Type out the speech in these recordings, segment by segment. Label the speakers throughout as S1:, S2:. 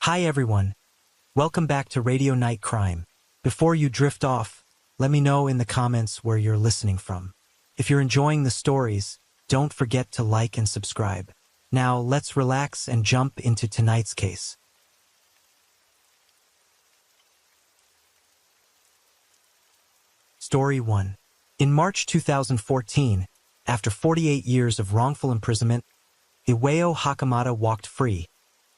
S1: Hi everyone, welcome back to Radio Night Crime. Before you drift off, let me know in the comments where you're listening from. If you're enjoying the stories, don't forget to like and subscribe. Now let's relax and jump into tonight's case. Story 1. In March 2014, after 48 years of wrongful imprisonment, Iwao Hakamata walked free,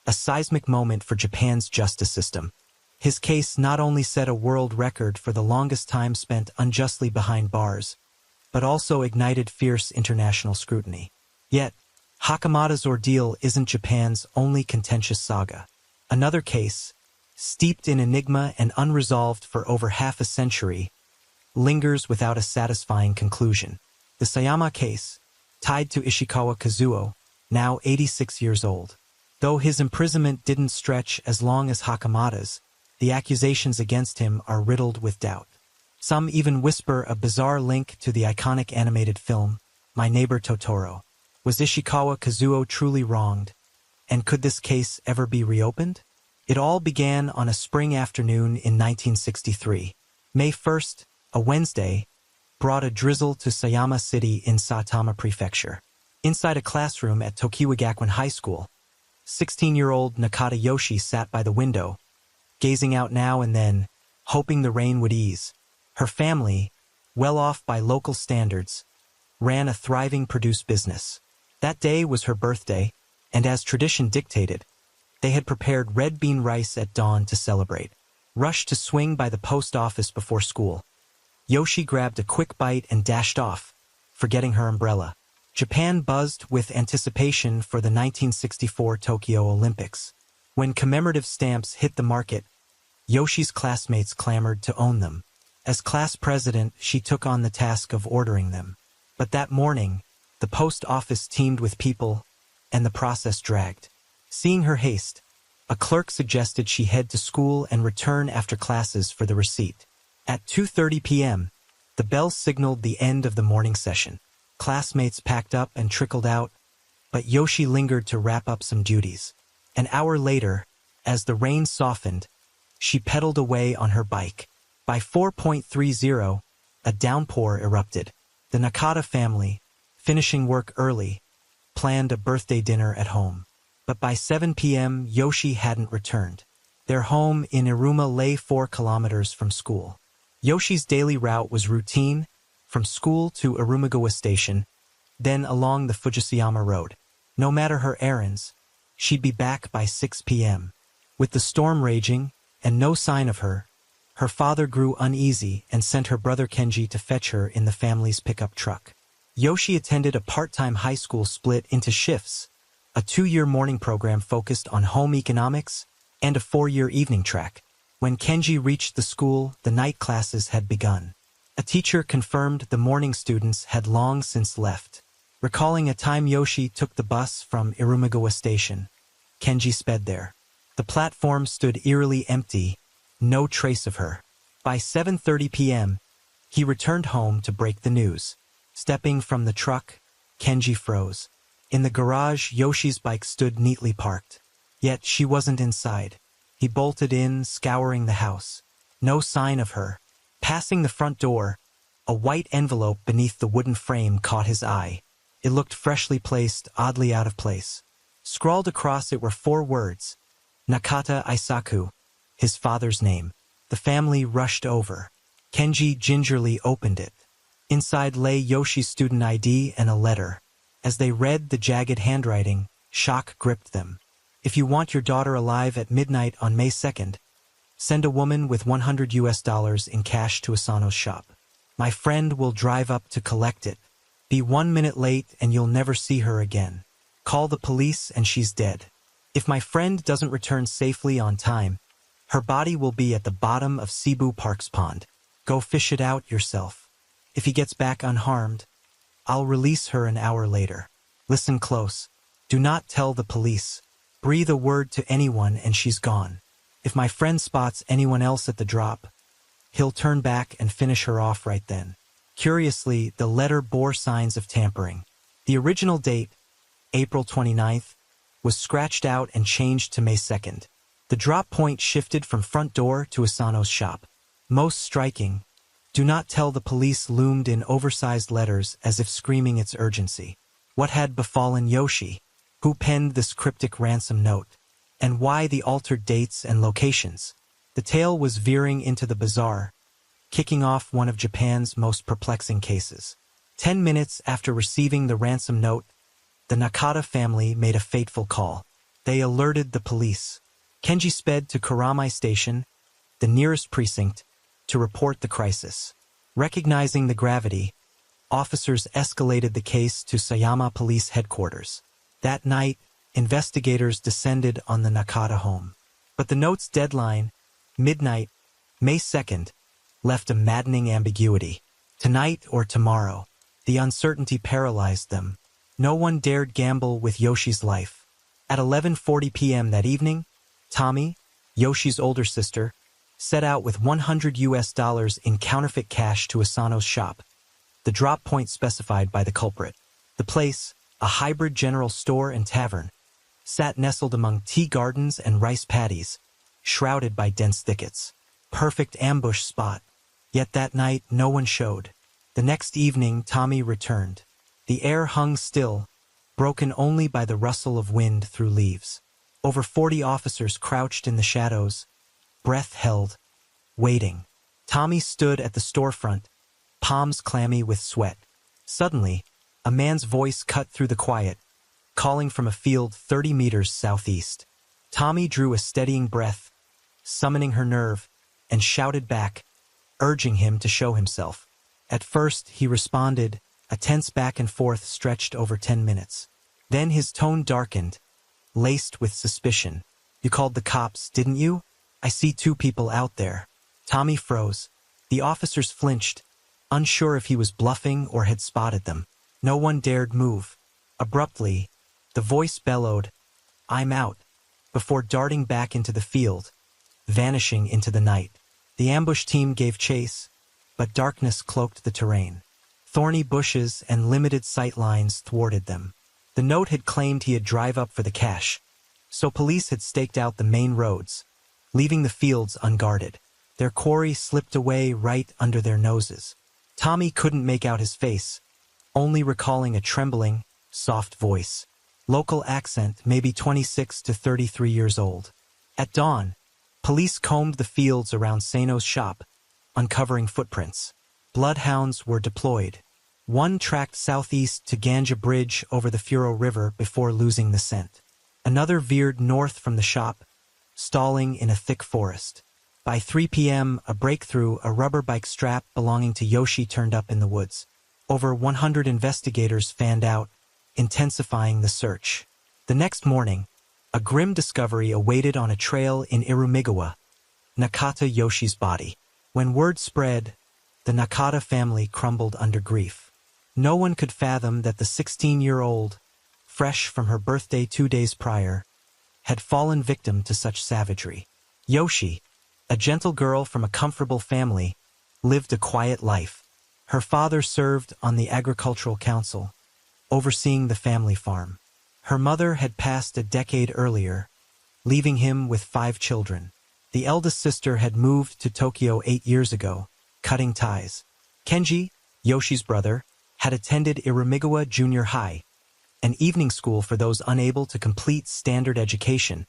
S1: a seismic moment for Japan's justice system. His case not only set a world record for the longest time spent unjustly behind bars, but also ignited fierce international scrutiny. Yet, Hakamata's ordeal isn't Japan's only contentious saga. Another case, steeped in enigma and unresolved for over half a century, lingers without a satisfying conclusion. The Sayama case, tied to Ishikawa Kazuo, now 86 years old. Though his imprisonment didn't stretch as long as Hakamata's, the accusations against him are riddled with doubt. Some even whisper a bizarre link to the iconic animated film, My Neighbor Totoro. Was Ishikawa Kazuo truly wronged? And could this case ever be reopened? It all began on a spring afternoon in 1963. May 1st, a Wednesday, brought a drizzle to Sayama City in Saitama Prefecture. Inside a classroom at Tokiwagakuen High School, 16-year-old Nakata Yoshi sat by the window, gazing out now and then, hoping the rain would ease. Her family, well off by local standards, ran a thriving produce business. That day was her birthday, and as tradition dictated, they had prepared red bean rice at dawn to celebrate. Rushed to swing by the post office before school, Yoshi grabbed a quick bite and dashed off, forgetting her umbrella. Japan buzzed with anticipation for the 1964 Tokyo Olympics. When commemorative stamps hit the market, Yoshi's classmates clamored to own them. As class president, she took on the task of ordering them. But that morning, the post office teemed with people, and the process dragged. Seeing her haste, a clerk suggested she head to school and return after classes for the receipt. At 2:30 p.m., the bell signaled the end of the morning session. Classmates packed up and trickled out, but Yoshi lingered to wrap up some duties. An hour later, as the rain softened, she pedaled away on her bike. By 4:30, a downpour erupted. The Nakata family, finishing work early, planned a birthday dinner at home. But by 7 p.m., Yoshi hadn't returned. Their home in Iruma lay 4 kilometers from school. Yoshi's daily route was routine, from school to Irumagawa Station, then along the Fujisayama Road. No matter her errands, she'd be back by 6 p.m. With the storm raging and no sign of her, her father grew uneasy and sent her brother Kenji to fetch her in the family's pickup truck. Yoshi attended a part-time high school split into shifts, a 2-year morning program focused on home economics, and a 4-year evening track. When Kenji reached the school, the night classes had begun. A teacher confirmed the morning students had long since left. Recalling a time Yoshi took the bus from Irumagawa Station, Kenji sped there. The platform stood eerily empty, no trace of her. By 7:30 p.m., he returned home to break the news. Stepping from the truck, Kenji froze. In the garage, Yoshi's bike stood neatly parked. Yet she wasn't inside. He bolted in, scouring the house. No sign of her. Passing the front door, a white envelope beneath the wooden frame caught his eye. It looked freshly placed, oddly out of place. Scrawled across it were 4 words, Nakata Isaku, his father's name. The family rushed over. Kenji gingerly opened it. Inside lay Yoshi's student ID and a letter. As they read the jagged handwriting, shock gripped them. If you want your daughter alive at midnight on May 2nd, send a woman with $100 in cash to Asano's shop. My friend will drive up to collect it. Be 1 minute late and you'll never see her again. Call the police and she's dead. If my friend doesn't return safely on time, her body will be at the bottom of Cebu Park's pond. Go fish it out yourself. If he gets back unharmed, I'll release her an hour later. Listen close. Do not tell the police. Breathe a word to anyone and she's gone. If my friend spots anyone else at the drop, he'll turn back and finish her off right then. Curiously, the letter bore signs of tampering. The original date, April 29th, was scratched out and changed to May 2nd. The drop point shifted from front door to Asano's shop. Most striking, "Do not tell the police" loomed in oversized letters as if screaming its urgency. What had befallen Yoshi? Who penned this cryptic ransom note? And why the altered dates and locations? The tale was veering into the bizarre, kicking off one of Japan's most perplexing cases. 10 minutes after receiving the ransom note, the Nakata family made a fateful call. They alerted the police. Kenji sped to Kuramai Station, the nearest precinct, to report the crisis. Recognizing the gravity, officers escalated the case to Sayama Police Headquarters. That night, investigators descended on the Nakata home. But the note's deadline, midnight, May 2nd, left a maddening ambiguity. Tonight or tomorrow, the uncertainty paralyzed them. No one dared gamble with Yoshi's life. At 11:40 p.m. that evening, Tommy, Yoshi's older sister, set out with $100 in counterfeit cash to Asano's shop, the drop point specified by the culprit. The place, a hybrid general store and tavern, sat nestled among tea gardens and rice paddies, shrouded by dense thickets. Perfect ambush spot. Yet that night no one showed. The next evening Tommy returned. The air hung still, broken only by the rustle of wind through leaves. Over 40 officers crouched in the shadows, breath held, waiting. Tommy stood at the storefront, palms clammy with sweat. Suddenly, a man's voice cut through the quiet, calling from a field 30 meters southeast. Tommy drew a steadying breath, summoning her nerve, and shouted back, urging him to show himself. At first, he responded, a tense back and forth stretched over 10 minutes. Then his tone darkened, laced with suspicion. "You called the cops, didn't you? I see 2 people out there." Tommy froze. The officers flinched, unsure if he was bluffing or had spotted them. No one dared move. Abruptly, the voice bellowed, "I'm out," before darting back into the field, vanishing into the night. The ambush team gave chase, but darkness cloaked the terrain. Thorny bushes and limited sight lines thwarted them. The note had claimed he had drive up for the cash, so police had staked out the main roads, leaving the fields unguarded. Their quarry slipped away right under their noses. Tommy couldn't make out his face, only recalling a trembling, soft voice. Local accent, maybe 26 to 33 years old. At dawn, police combed the fields around Sano's shop, uncovering footprints. Bloodhounds were deployed. One tracked southeast to Ganja Bridge over the Furo River before losing the scent. Another veered north from the shop, stalling in a thick forest. By 3 p.m., a breakthrough, a rubber bike strap belonging to Yoshi, turned up in the woods. Over 100 investigators fanned out, intensifying the search. The next morning, a grim discovery awaited on a trail in Irumigawa, Nakata Yoshi's body. When word spread, the Nakata family crumbled under grief. No one could fathom that the 16-year-old, fresh from her birthday 2 days prior, had fallen victim to such savagery. Yoshi, a gentle girl from a comfortable family, lived a quiet life. Her father served on the Agricultural Council, overseeing the family farm. Her mother had passed a decade earlier, leaving him with 5 children. The eldest sister had moved to Tokyo 8 years ago, cutting ties. Kenji, Yoshi's brother, had attended Irumigawa Junior High, an evening school for those unable to complete standard education,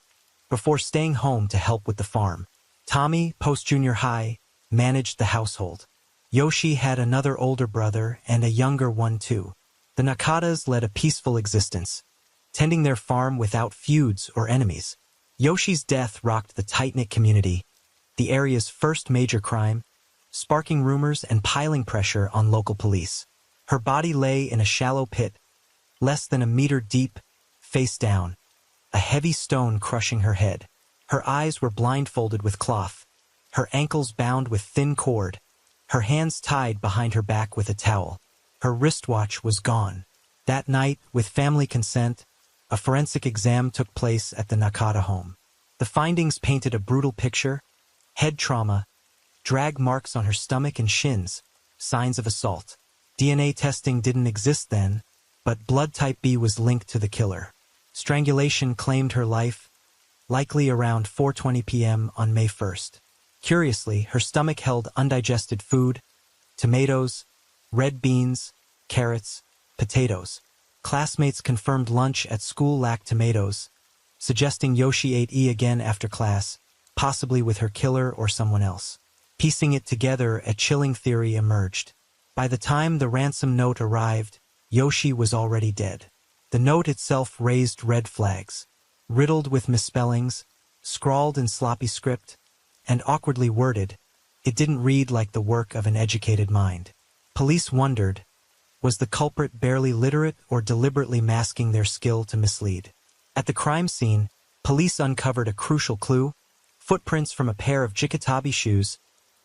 S1: before staying home to help with the farm. Tommy, post-junior high, managed the household. Yoshi had another older brother and a younger one too. The Nakatas led a peaceful existence, tending their farm without feuds or enemies. Yoshi's death rocked the tight-knit community, the area's first major crime, sparking rumors and piling pressure on local police. Her body lay in a shallow pit, less than a meter deep, face down, a heavy stone crushing her head. Her eyes were blindfolded with cloth, her ankles bound with thin cord, her hands tied behind her back with a towel. Her wristwatch was gone. That night, with family consent, a forensic exam took place at the Nakata home. The findings painted a brutal picture: head trauma, drag marks on her stomach and shins, signs of assault. DNA testing didn't exist then, but blood type B was linked to the killer. Strangulation claimed her life, likely around 4:20 p.m. on May 1st. Curiously, her stomach held undigested food, tomatoes, red beans, carrots, potatoes. Classmates confirmed lunch at school lacked tomatoes, suggesting Yoshi ate again after class, possibly with her killer or someone else. Piecing it together, a chilling theory emerged. By the time the ransom note arrived, Yoshi was already dead. The note itself raised red flags. Riddled with misspellings, scrawled in sloppy script, and awkwardly worded, it didn't read like the work of an educated mind. Police wondered, was the culprit barely literate or deliberately masking their skill to mislead? At the crime scene, police uncovered a crucial clue: footprints from a pair of jikatabi shoes,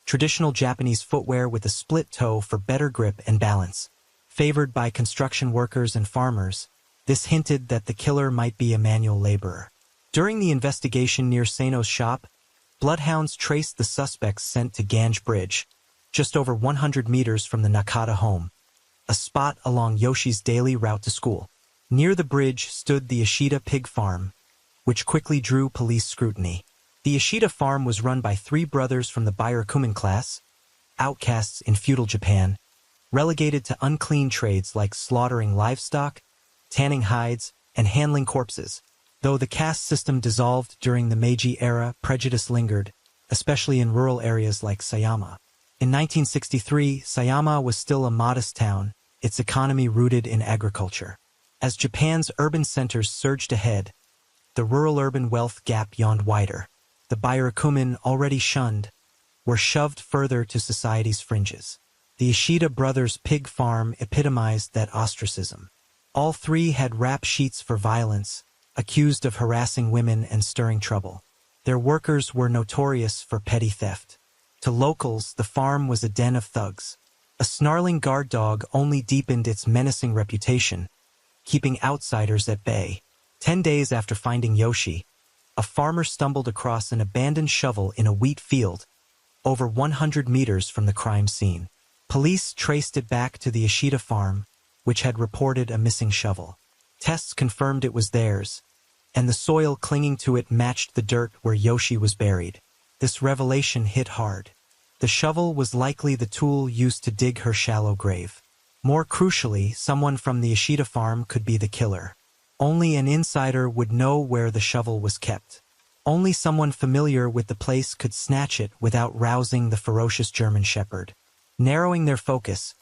S1: traditional Japanese footwear with a split toe for better grip and balance. Favored by construction workers and farmers, this hinted that the killer might be a manual laborer. During the investigation near Sano's shop, bloodhounds traced the suspect's scent to Ganj Bridge, just over 100 meters from the Nakata home, a spot along Yoshi's daily route to school. Near the bridge stood the Ishida pig farm, which quickly drew police scrutiny. The Ishida farm was run by three brothers from the Byakuman class, outcasts in feudal Japan, relegated to unclean trades like slaughtering livestock, tanning hides, and handling corpses. Though the caste system dissolved during the Meiji era, prejudice lingered, especially in rural areas like Sayama. In 1963, Sayama was still a modest town, its economy rooted in agriculture. As Japan's urban centers surged ahead, the rural-urban wealth gap yawned wider. The Byakuman, already shunned, were shoved further to society's fringes. The Ishida brothers' pig farm epitomized that ostracism. All three had rap sheets for violence, accused of harassing women and stirring trouble. Their workers were notorious for petty theft. To locals, the farm was a den of thugs. A snarling guard dog only deepened its menacing reputation, keeping outsiders at bay. 10 days after finding Yoshi, a farmer stumbled across an abandoned shovel in a wheat field, over 100 meters from the crime scene. Police traced it back to the Ishida farm, which had reported a missing shovel. Tests confirmed it was theirs, and the soil clinging to it matched the dirt where Yoshi was buried. This revelation hit hard. The shovel was likely the tool used to dig her shallow grave. More crucially, someone from the Ishida farm could be the killer. Only an insider would know where the shovel was kept. Only someone familiar with the place could snatch it without rousing the ferocious German shepherd. Narrowing their focus,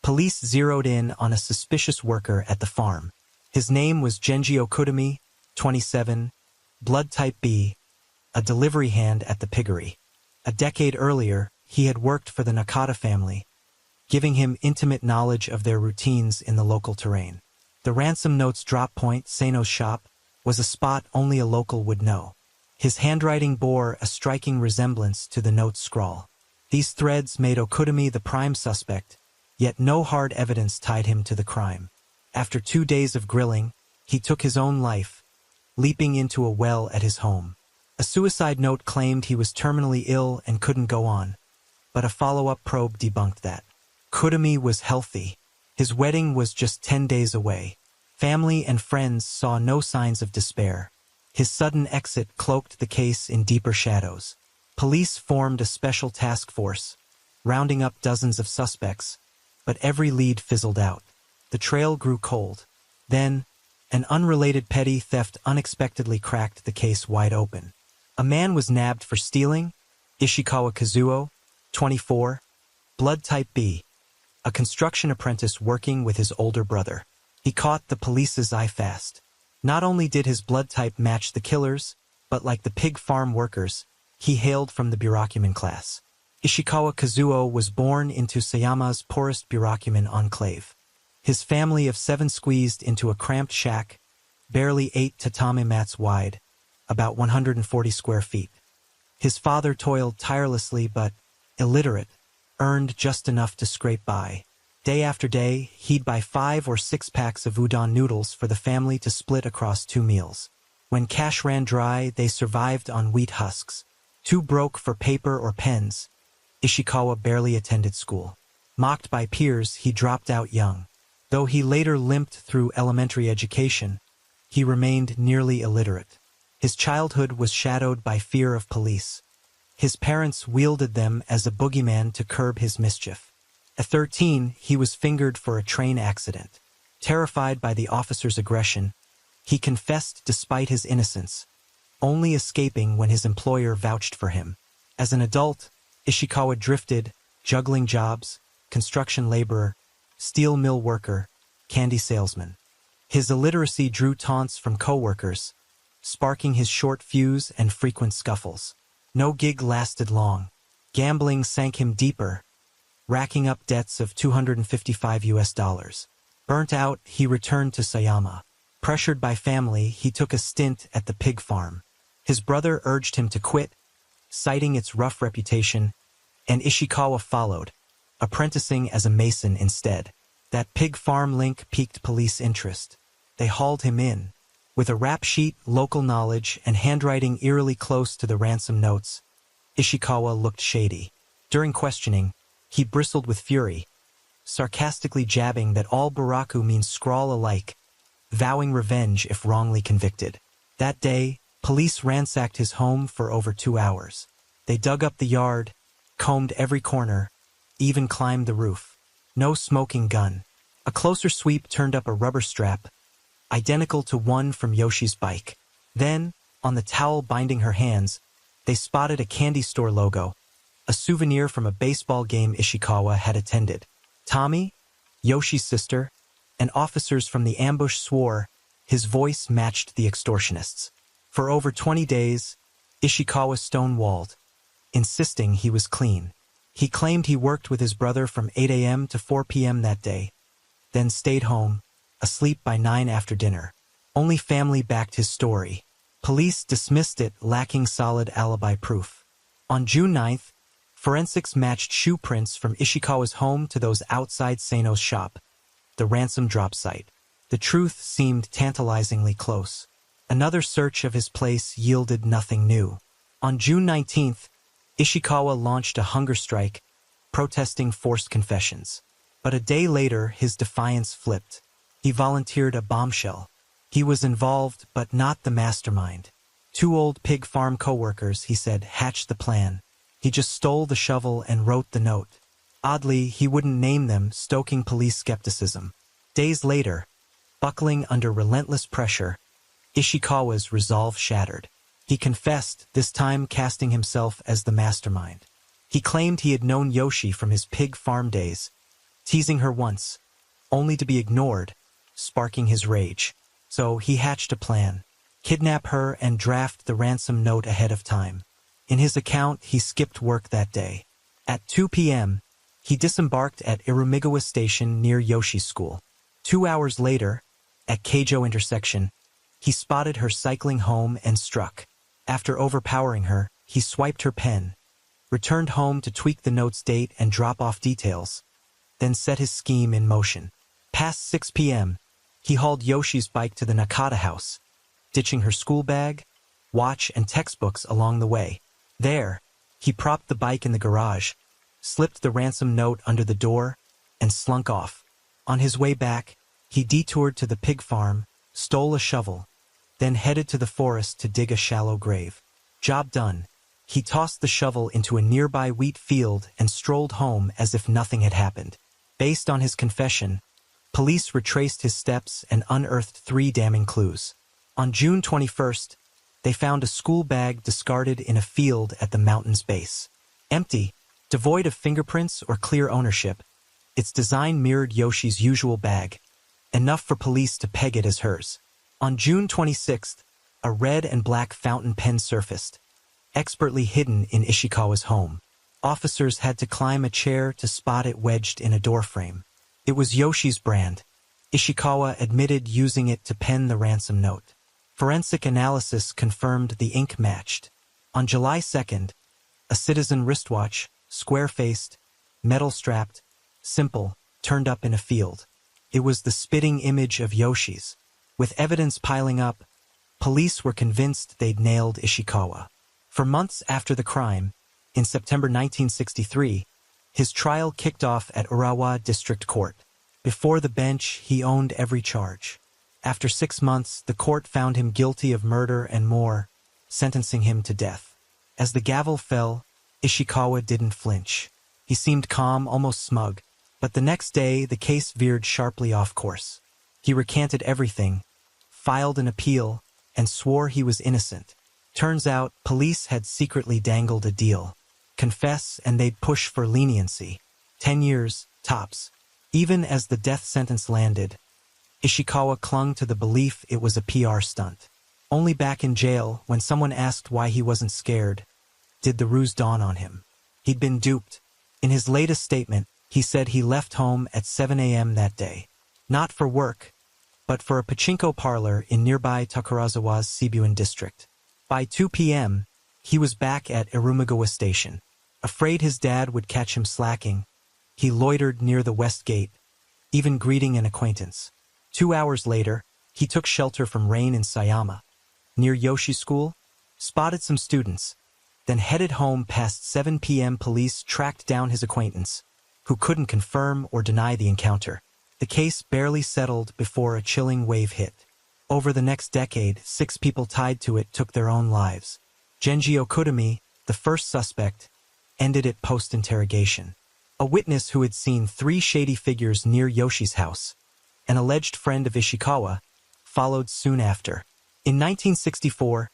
S1: police zeroed in on a suspicious worker at the farm. His name was Genji Okudami, 27, blood type B, a delivery hand at the piggery. A decade earlier, he had worked for the Nakata family, giving him intimate knowledge of their routines in the local terrain. The ransom note's drop point, Sano's shop, was a spot only a local would know. His handwriting bore a striking resemblance to the note's scrawl. These threads made Okudami the prime suspect, yet no hard evidence tied him to the crime. After 2 days of grilling, he took his own life, leaping into a well at his home. A suicide note claimed he was terminally ill and couldn't go on, but a follow-up probe debunked that. Okudami was healthy. His wedding was just 10 days away. Family and friends saw no signs of despair. His sudden exit cloaked the case in deeper shadows. Police formed a special task force, rounding up dozens of suspects, but every lead fizzled out. The trail grew cold. Then, an unrelated petty theft unexpectedly cracked the case wide open. A man was nabbed for stealing, Ishikawa Kazuo, 24, blood type B, a construction apprentice working with his older brother. He caught the police's eye fast. Not only did his blood type match the killer's, but like the pig farm workers, he hailed from the Byakuman class. Ishikawa Kazuo was born into Sayama's poorest Byakuman enclave. His family of 7 squeezed into a cramped shack, barely 8 tatami mats wide, about 140 square feet. His father toiled tirelessly but, illiterate, earned just enough to scrape by. Day after day, he'd buy 5 or 6 packs of udon noodles for the family to split across 2 meals. When cash ran dry, they survived on wheat husks. Too broke for paper or pens, Ishikawa barely attended school. Mocked by peers, he dropped out young. Though he later limped through elementary education, he remained nearly illiterate. His childhood was shadowed by fear of police. His parents wielded them as a boogeyman to curb his mischief. At 13, he was fingered for a train accident. Terrified by the officer's aggression, he confessed despite his innocence, only escaping when his employer vouched for him. As an adult, Ishikawa drifted, juggling jobs, construction laborer, steel mill worker, candy salesman. His illiteracy drew taunts from coworkers, sparking his short fuse and frequent scuffles. No gig lasted long. Gambling sank him deeper, racking up debts of $255. Burnt out, he returned to Sayama. Pressured by family, he took a stint at the pig farm. His brother urged him to quit, citing its rough reputation, and Ishikawa followed, apprenticing as a mason instead. That pig farm link piqued police interest. They hauled him in. With a rap sheet, local knowledge, and handwriting eerily close to the ransom notes, Ishikawa looked shady. During questioning, he bristled with fury, sarcastically jabbing that all buraku means scrawl alike, vowing revenge if wrongly convicted. That day, police ransacked his home for over 2 hours. They dug up the yard, combed every corner, even climbed the roof. No smoking gun. A closer sweep turned up a rubber strap, identical to one from Yoshi's bike. Then, on the towel binding her hands, they spotted a candy store logo, a souvenir from a baseball game Ishikawa had attended. Tommy, Yoshi's sister, and officers from the ambush swore his voice matched the extortionists. For over 20 days, Ishikawa stonewalled, insisting he was clean. He claimed he worked with his brother from 8 a.m. to 4 p.m. that day, then stayed home, asleep by 9 after dinner. Only family backed his story. Police dismissed it, lacking solid alibi proof. On June 9th, forensics matched shoe prints from Ishikawa's home to those outside Seno's shop, the ransom drop site. The truth seemed tantalizingly close. Another search of his place yielded nothing new. On June 19th, Ishikawa launched a hunger strike, protesting forced confessions. But a day later, his defiance flipped. He volunteered a bombshell. He was involved, but not the mastermind. 2 old pig farm co-workers, he said, hatched the plan. He just stole the shovel and wrote the note. Oddly, he wouldn't name them, stoking police skepticism. Days later, buckling under relentless pressure, Ishikawa's resolve shattered. He confessed, this time casting himself as the mastermind. He claimed he had known Yoshi from his pig farm days, teasing her once, only to be ignored, sparking his rage. So he hatched a plan: kidnap her and draft the ransom note ahead of time. In his account, he skipped work that day. At 2 p.m., he disembarked at Irumigawa Station near Yoshi's school. 2 hours later, at Keijo intersection, he spotted her cycling home and struck. After overpowering her, he swiped her pen, returned home to tweak the note's date and drop off details, then set his scheme in motion. Past 6 p.m., he hauled Yoshi's bike to the Nakata house, ditching her school bag, watch, and textbooks along the way. There, he propped the bike in the garage, slipped the ransom note under the door, and slunk off. On his way back, he detoured to the pig farm, stole a shovel, then headed to the forest to dig a shallow grave. Job done. He tossed the shovel into a nearby wheat field and strolled home as if nothing had happened. Based on his confession, police retraced his steps and unearthed 3 damning clues. On June 21st, they found a school bag discarded in a field at the mountain's base. Empty, devoid of fingerprints or clear ownership, its design mirrored Yoshi's usual bag, enough for police to peg it as hers. On June 26th, a red and black fountain pen surfaced, expertly hidden in Ishikawa's home. Officers had to climb a chair to spot it wedged in a doorframe. It was Yoshi's brand. Ishikawa admitted using it to pen the ransom note. Forensic analysis confirmed the ink matched. On July 2nd, a citizen wristwatch, square-faced, metal-strapped, simple, turned up in a field. It was the spitting image of Yoshi's. With evidence piling up, police were convinced they'd nailed Ishikawa. For months after the crime, in September 1963, his trial kicked off at Urawa District Court. Before the bench, he owned every charge. After 6 months, the court found him guilty of murder and more, sentencing him to death. As the gavel fell, Ishikawa didn't flinch. He seemed calm, almost smug, but the next day the case veered sharply off course. He recanted everything, filed an appeal, and swore he was innocent. Turns out, police had secretly dangled a deal. Confess and they'd push for leniency. 10 years, tops. Even as the death sentence landed, Ishikawa clung to the belief it was a PR stunt. Only back in jail, when someone asked why he wasn't scared, did the ruse dawn on him. He'd been duped. In his latest statement, he said he left home at 7 a.m. that day. Not for work, but for a pachinko parlor in nearby Takarazawa's Shibuyan district. By 2 p.m., he was back at Irumagawa Station. Afraid his dad would catch him slacking, he loitered near the west gate, even greeting an acquaintance. 2 hours later, he took shelter from rain in Sayama, near Yoshi's school, spotted some students, then headed home past 7 p.m. Police tracked down his acquaintance, who couldn't confirm or deny the encounter. The case barely settled before a chilling wave hit. Over the next decade, 6 people tied to it took their own lives. Genji Okutami, the first suspect, ended it post-interrogation. A witness who had seen 3 shady figures near Yoshi's house, an alleged friend of Ishikawa, followed soon after. In 1964,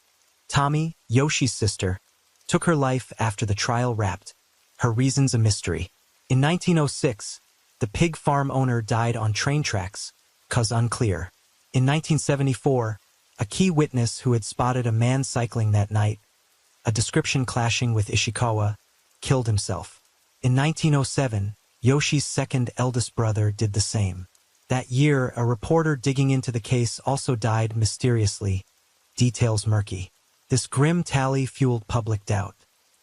S1: Tommy, Yoshi's sister, took her life after the trial wrapped, her reasons a mystery. In 1906, the pig farm owner died on train tracks, cause unclear. In 1974, a key witness who had spotted a man cycling that night, a description clashing with Ishikawa, killed himself. In 1907, Yoshi's second eldest brother did the same. That year, a reporter digging into the case also died mysteriously. Details murky. This grim tally fueled public doubt.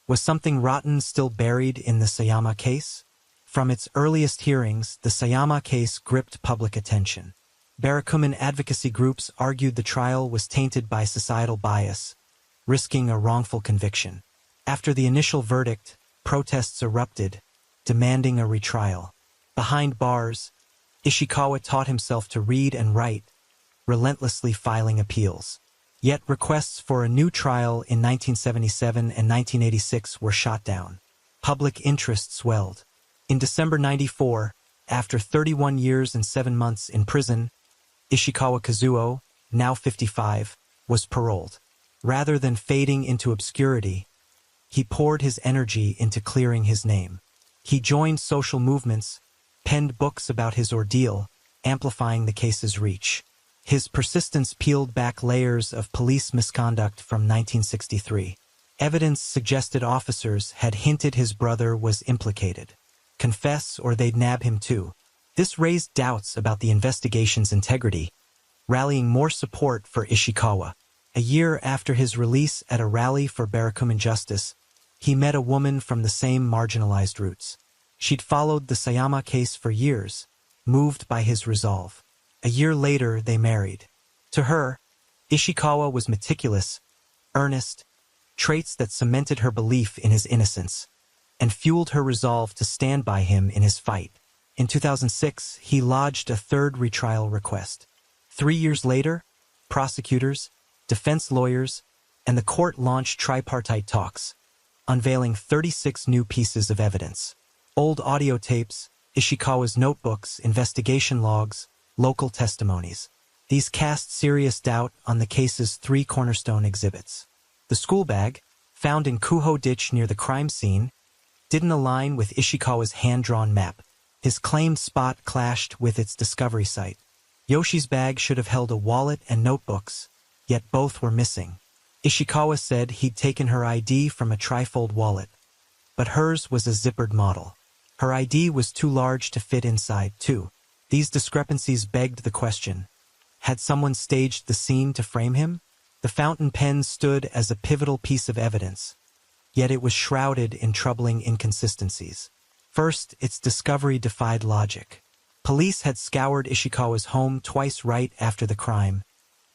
S1: Was something rotten still buried in the Sayama case? From its earliest hearings, the Sayama case gripped public attention. Barakuman advocacy groups argued the trial was tainted by societal bias, risking a wrongful conviction. After the initial verdict, protests erupted, demanding a retrial. Behind bars, Ishikawa taught himself to read and write, relentlessly filing appeals. Yet requests for a new trial in 1977 and 1986 were shot down. Public interest swelled. In December 1994, after 31 years and 7 months in prison, Ishikawa Kazuo, now 55, was paroled. Rather than fading into obscurity, he poured his energy into clearing his name. He joined social movements, penned books about his ordeal, amplifying the case's reach. His persistence peeled back layers of police misconduct from 1963. Evidence suggested officers had hinted his brother was implicated. Confess or they'd nab him too. This raised doubts about the investigation's integrity, rallying more support for Ishikawa. A year after his release at a rally for Barakuman justice, he met a woman from the same marginalized roots. She'd followed the Sayama case for years, moved by his resolve. A year later, they married. To her, Ishikawa was meticulous, earnest, traits that cemented her belief in his innocence, and fueled her resolve to stand by him in his fight. In 2006, he lodged a third retrial request. 3 years later, prosecutors, defense lawyers, and the court launched tripartite talks, unveiling 36 new pieces of evidence. Old audio tapes, Ishikawa's notebooks, investigation logs, local testimonies. These cast serious doubt on the case's 3 cornerstone exhibits. The school bag, found in Kuho Ditch near the crime scene, didn't align with Ishikawa's hand-drawn map. His claimed spot clashed with its discovery site. Yoshi's bag should have held a wallet and notebooks, yet both were missing. Ishikawa said he'd taken her ID from a trifold wallet, but hers was a zippered model. Her ID was too large to fit inside, too. These discrepancies begged the question, had someone staged the scene to frame him? The fountain pen stood as a pivotal piece of evidence, yet it was shrouded in troubling inconsistencies. First, its discovery defied logic. Police had scoured Ishikawa's home twice right after the crime,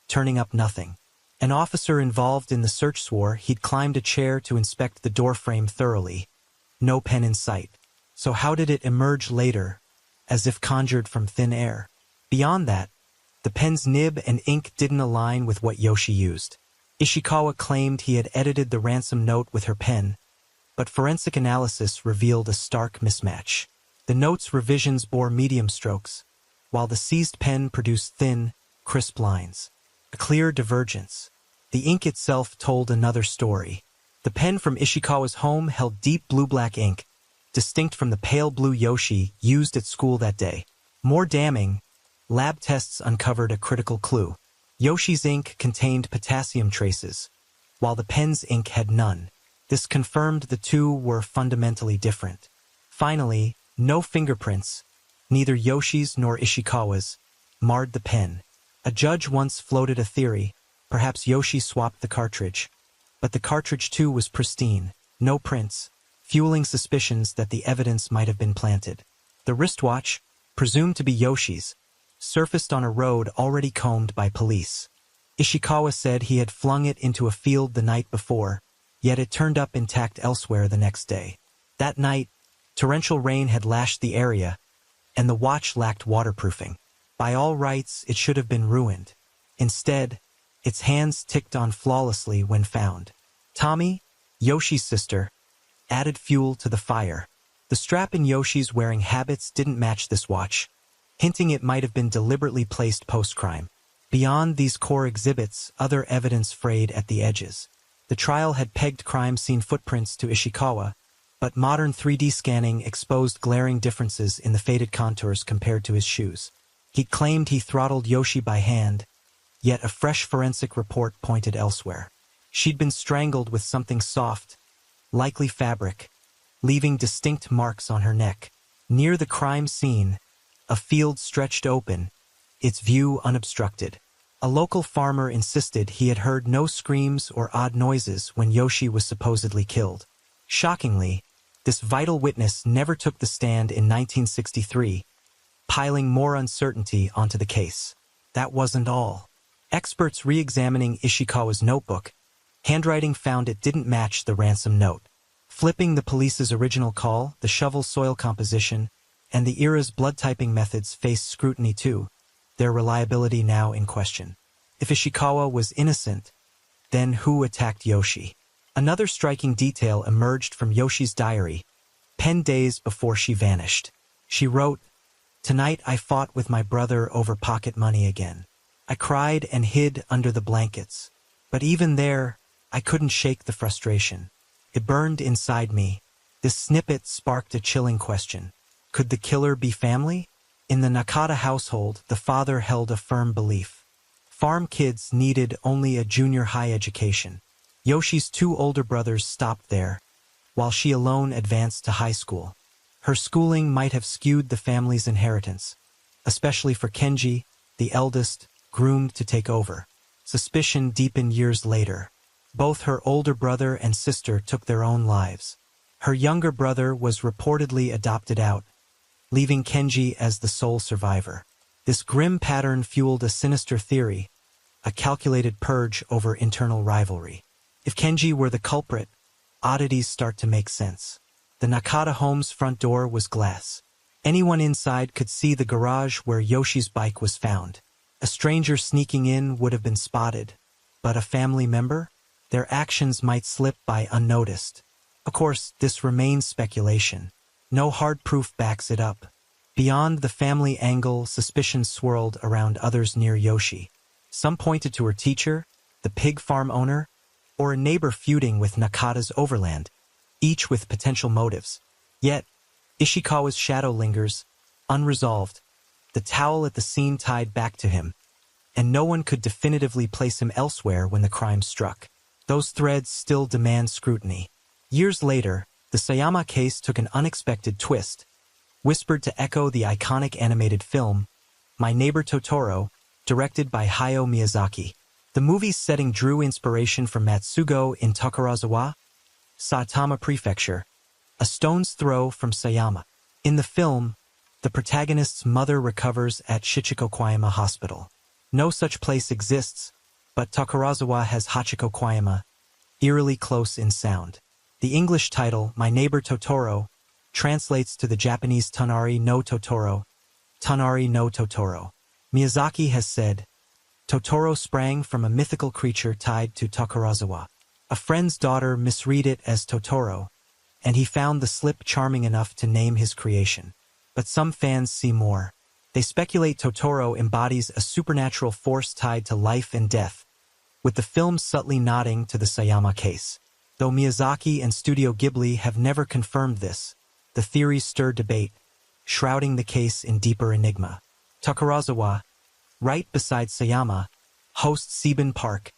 S1: turning up nothing. An officer involved in the search swore he'd climbed a chair to inspect the doorframe thoroughly. No pen in sight. So how did it emerge later, as if conjured from thin air? Beyond that, the pen's nib and ink didn't align with what Yoshi used. Ishikawa claimed he had edited the ransom note with her pen, but forensic analysis revealed a stark mismatch. The note's revisions bore medium strokes, while the seized pen produced thin, crisp lines. A clear divergence. The ink itself told another story. The pen from Ishikawa's home held deep blue-black ink, distinct from the pale blue Yoshi used at school that day. More damning, lab tests uncovered a critical clue. Yoshi's ink contained potassium traces, while the pen's ink had none. This confirmed the two were fundamentally different. Finally, no fingerprints, neither Yoshi's nor Ishikawa's, marred the pen. A judge once floated a theory, perhaps Yoshi swapped the cartridge. But the cartridge too was pristine, no prints, fueling suspicions that the evidence might have been planted. The wristwatch, presumed to be Yoshi's, surfaced on a road already combed by police. Ishikawa said he had flung it into a field the night before, yet it turned up intact elsewhere the next day. That night, torrential rain had lashed the area, and the watch lacked waterproofing. By all rights, it should have been ruined. Instead, its hands ticked on flawlessly when found. Tommy, Yoshi's sister, added fuel to the fire. The strap in Yoshi's wearing habits didn't match this watch, hinting it might have been deliberately placed post-crime. Beyond these core exhibits, other evidence frayed at the edges. The trial had pegged crime scene footprints to Ishikawa, but modern 3D scanning exposed glaring differences in the faded contours compared to his shoes. He claimed he throttled Yoshi by hand, yet a fresh forensic report pointed elsewhere. She'd been strangled with something soft, likely fabric, leaving distinct marks on her neck. Near the crime scene, a field stretched open, its view unobstructed. A local farmer insisted he had heard no screams or odd noises when Yoshi was supposedly killed. Shockingly, this vital witness never took the stand in 1963, piling more uncertainty onto the case. That wasn't all. Experts re-examining Ishikawa's notebook, handwriting found it didn't match the ransom note. Flipping the police's original call, the shovel's soil composition, and the era's blood typing methods faced scrutiny too, their reliability now in question. If Ishikawa was innocent, then who attacked Yoshi? Another striking detail emerged from Yoshi's diary, penned days before she vanished. She wrote, "Tonight I fought with my brother over pocket money again. I cried and hid under the blankets. But even there, I couldn't shake the frustration. It burned inside me." This snippet sparked a chilling question. Could the killer be family? In the Nakata household, the father held a firm belief. Farm kids needed only a junior high education. Yoshi's two older brothers stopped there, while she alone advanced to high school. Her schooling might have skewed the family's inheritance, especially for Kenji, the eldest, groomed to take over. Suspicion deepened years later. Both her older brother and sister took their own lives. Her younger brother was reportedly adopted out, leaving Kenji as the sole survivor. This grim pattern fueled a sinister theory, a calculated purge over internal rivalry. If Kenji were the culprit, oddities start to make sense. The Nakata home's front door was glass. Anyone inside could see the garage where Yoshi's bike was found. A stranger sneaking in would have been spotted, but a family member? Their actions might slip by unnoticed. Of course, this remains speculation. No hard proof backs it up. Beyond the family angle, suspicion swirled around others near Yoshi. Some pointed to her teacher, the pig farm owner, or a neighbor feuding with Nakata's overland, each with potential motives. Yet, Ishikawa's shadow lingers, unresolved, the towel at the scene tied back to him, and no one could definitively place him elsewhere when the crime struck. Those threads still demand scrutiny. Years later, the Sayama case took an unexpected twist, whispered to echo the iconic animated film, My Neighbor Totoro, directed by Hayao Miyazaki. The movie's setting drew inspiration from Matsugo in Takarazawa, Saitama Prefecture, a stone's throw from Sayama. In the film, the protagonist's mother recovers at Shichikokoyama Hospital. No such place exists, but Takarazawa has Hachikokoyama, eerily close in sound. The English title, My Neighbor Totoro, translates to the Japanese Tonari no Totoro, Tonari no Totoro. Miyazaki has said, Totoro sprang from a mythical creature tied to Takarazawa. A friend's daughter misread it as Totoro, and he found the slip charming enough to name his creation. But some fans see more. They speculate Totoro embodies a supernatural force tied to life and death, with the film subtly nodding to the Sayama case. Though Miyazaki and Studio Ghibli have never confirmed this, the theories stir debate, shrouding the case in deeper enigma. Takarazawa, right beside Sayama, hosts Seibun Park,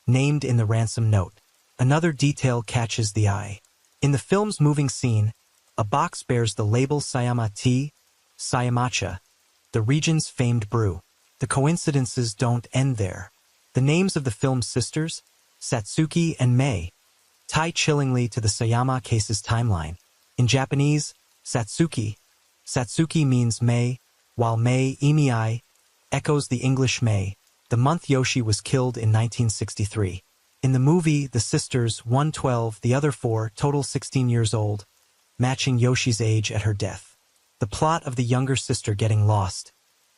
S1: named in the ransom note. Another detail catches the eye. In the film's moving scene, a box bears the label Sayama Tea, Sayamacha, the region's famed brew. The coincidences don't end there. The names of the film's sisters, Satsuki and Mei, tie chillingly to the Sayama case's timeline. In Japanese, Satsuki means May, while Mei Imii echoes the English May, the month Yoshi was killed in 1963. In the movie, the sisters, one 12, the other 4, total 16 years old, matching Yoshi's age at her death. The plot of the younger sister getting lost,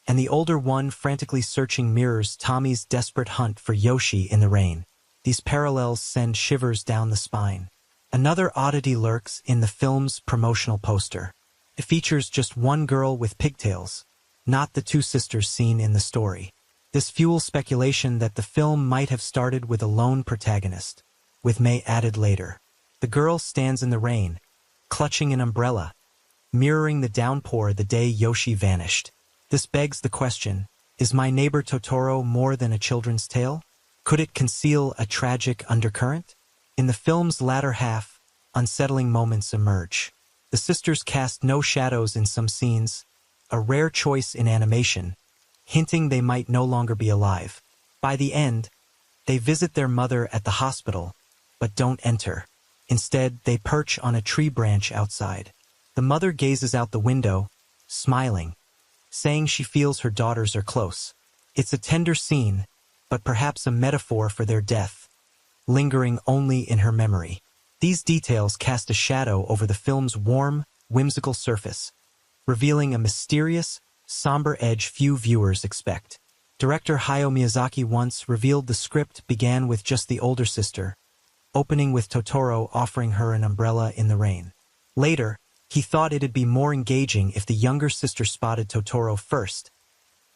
S1: and the older one frantically searching mirrors Tommy's desperate hunt for Yoshi in the rain. These parallels send shivers down the spine. Another oddity lurks in the film's promotional poster. It features just one girl with pigtails, not the 2 sisters seen in the story. This fuels speculation that the film might have started with a lone protagonist, with Mei added later. The girl stands in the rain, clutching an umbrella, mirroring the downpour the day Yoshi vanished. This begs the question, is My Neighbor Totoro more than a children's tale? Could it conceal a tragic undercurrent? In the film's latter half, unsettling moments emerge. The sisters cast no shadows in some scenes, a rare choice in animation, hinting they might no longer be alive. By the end, they visit their mother at the hospital, but don't enter. Instead, they perch on a tree branch outside. The mother gazes out the window, smiling, saying she feels her daughters are close. It's a tender scene, but perhaps a metaphor for their death, lingering only in her memory. These details cast a shadow over the film's warm, whimsical surface, revealing a mysterious, somber edge few viewers expect. Director Hayao Miyazaki once revealed the script began with just the older sister, opening with Totoro offering her an umbrella in the rain. Later, he thought it'd be more engaging if the younger sister spotted Totoro first.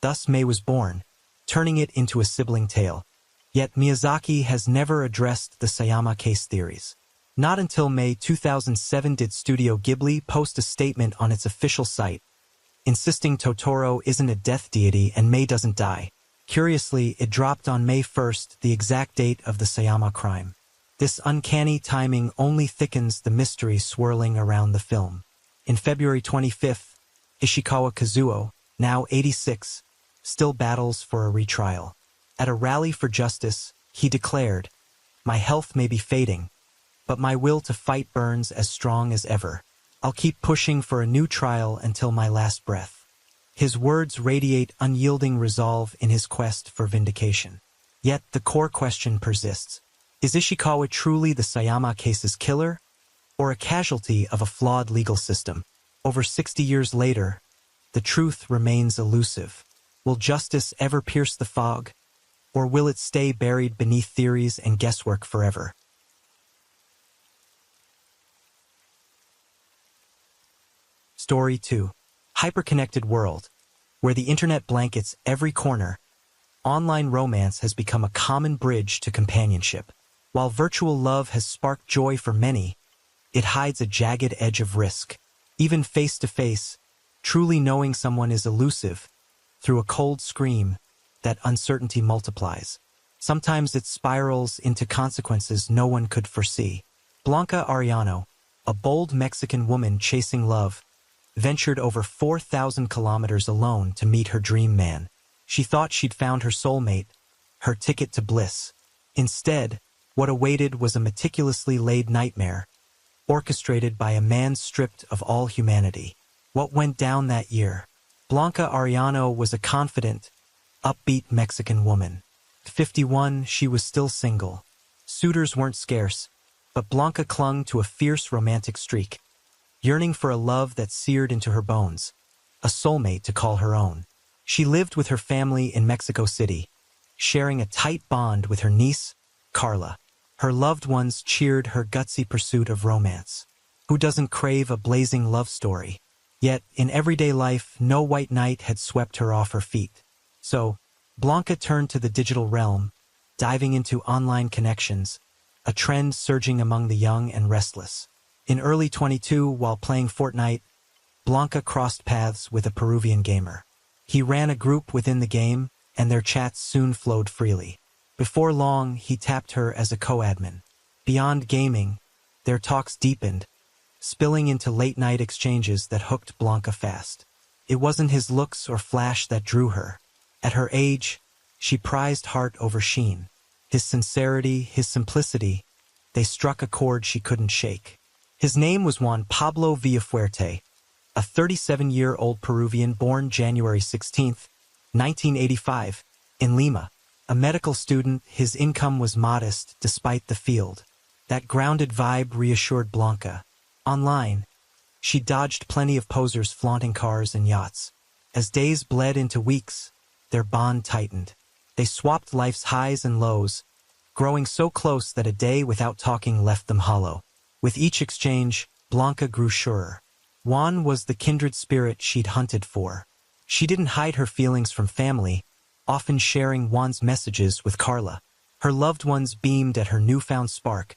S1: Thus Mei was born, turning it into a sibling tale. Yet Miyazaki has never addressed the Sayama case theories. Not until May 2007 did Studio Ghibli post a statement on its official site, insisting Totoro isn't a death deity and Mei doesn't die. Curiously, it dropped on May 1st, the exact date of the Sayama crime. This uncanny timing only thickens the mystery swirling around the film. In February 25th, Ishikawa Kazuo, now 86, still battles for a retrial. At a rally for justice, he declared, "My health may be fading, but my will to fight burns as strong as ever. I'll keep pushing for a new trial until my last breath." His words radiate unyielding resolve in his quest for vindication. Yet the core question persists. Is Ishikawa truly the Sayama case's killer, or a casualty of a flawed legal system? Over 60 years later, the truth remains elusive. Will justice ever pierce the fog, or will it stay buried beneath theories and guesswork forever? Story 2. Hyperconnected world. Where the internet blankets every corner, online romance has become a common bridge to companionship. While virtual love has sparked joy for many, it hides a jagged edge of risk. Even face-to-face, truly knowing someone is elusive. Through a cold scream, that uncertainty multiplies. Sometimes it spirals into consequences no one could foresee. Blanca Arellano, a bold Mexican woman chasing love, ventured over 4,000 kilometers alone to meet her dream man. She thought she'd found her soulmate, her ticket to bliss. Instead, what awaited was a meticulously laid nightmare, orchestrated by a man stripped of all humanity. What went down that year? Blanca Arellano was a confident, upbeat Mexican woman. At 51, she was still single. Suitors weren't scarce, but Blanca clung to a fierce romantic streak, yearning for a love that seared into her bones, a soulmate to call her own. She lived with her family in Mexico City, sharing a tight bond with her niece, Carla. Her loved ones cheered her gutsy pursuit of romance. Who doesn't crave a blazing love story? Yet, in everyday life, no white knight had swept her off her feet. So, Blanca turned to the digital realm, diving into online connections, a trend surging among the young and restless. In early 22, while playing Fortnite, Blanca crossed paths with a Peruvian gamer. He ran a group within the game, and their chats soon flowed freely. Before long, he tapped her as a co-admin. Beyond gaming, their talks deepened, spilling into late-night exchanges that hooked Blanca fast. It wasn't his looks or flash that drew her. At her age, she prized heart over sheen. His sincerity, his simplicity, they struck a chord she couldn't shake. His name was Juan Pablo Villafuerte, a 37-year-old Peruvian born January 16, 1985, in Lima. A medical student, his income was modest despite the field. That grounded vibe reassured Blanca. Online, she dodged plenty of posers flaunting cars and yachts. As days bled into weeks, their bond tightened. They swapped life's highs and lows, growing so close that a day without talking left them hollow. With each exchange, Blanca grew surer. Juan was the kindred spirit she'd hunted for. She didn't hide her feelings from family, often sharing Juan's messages with Carla. Her loved ones beamed at her newfound spark,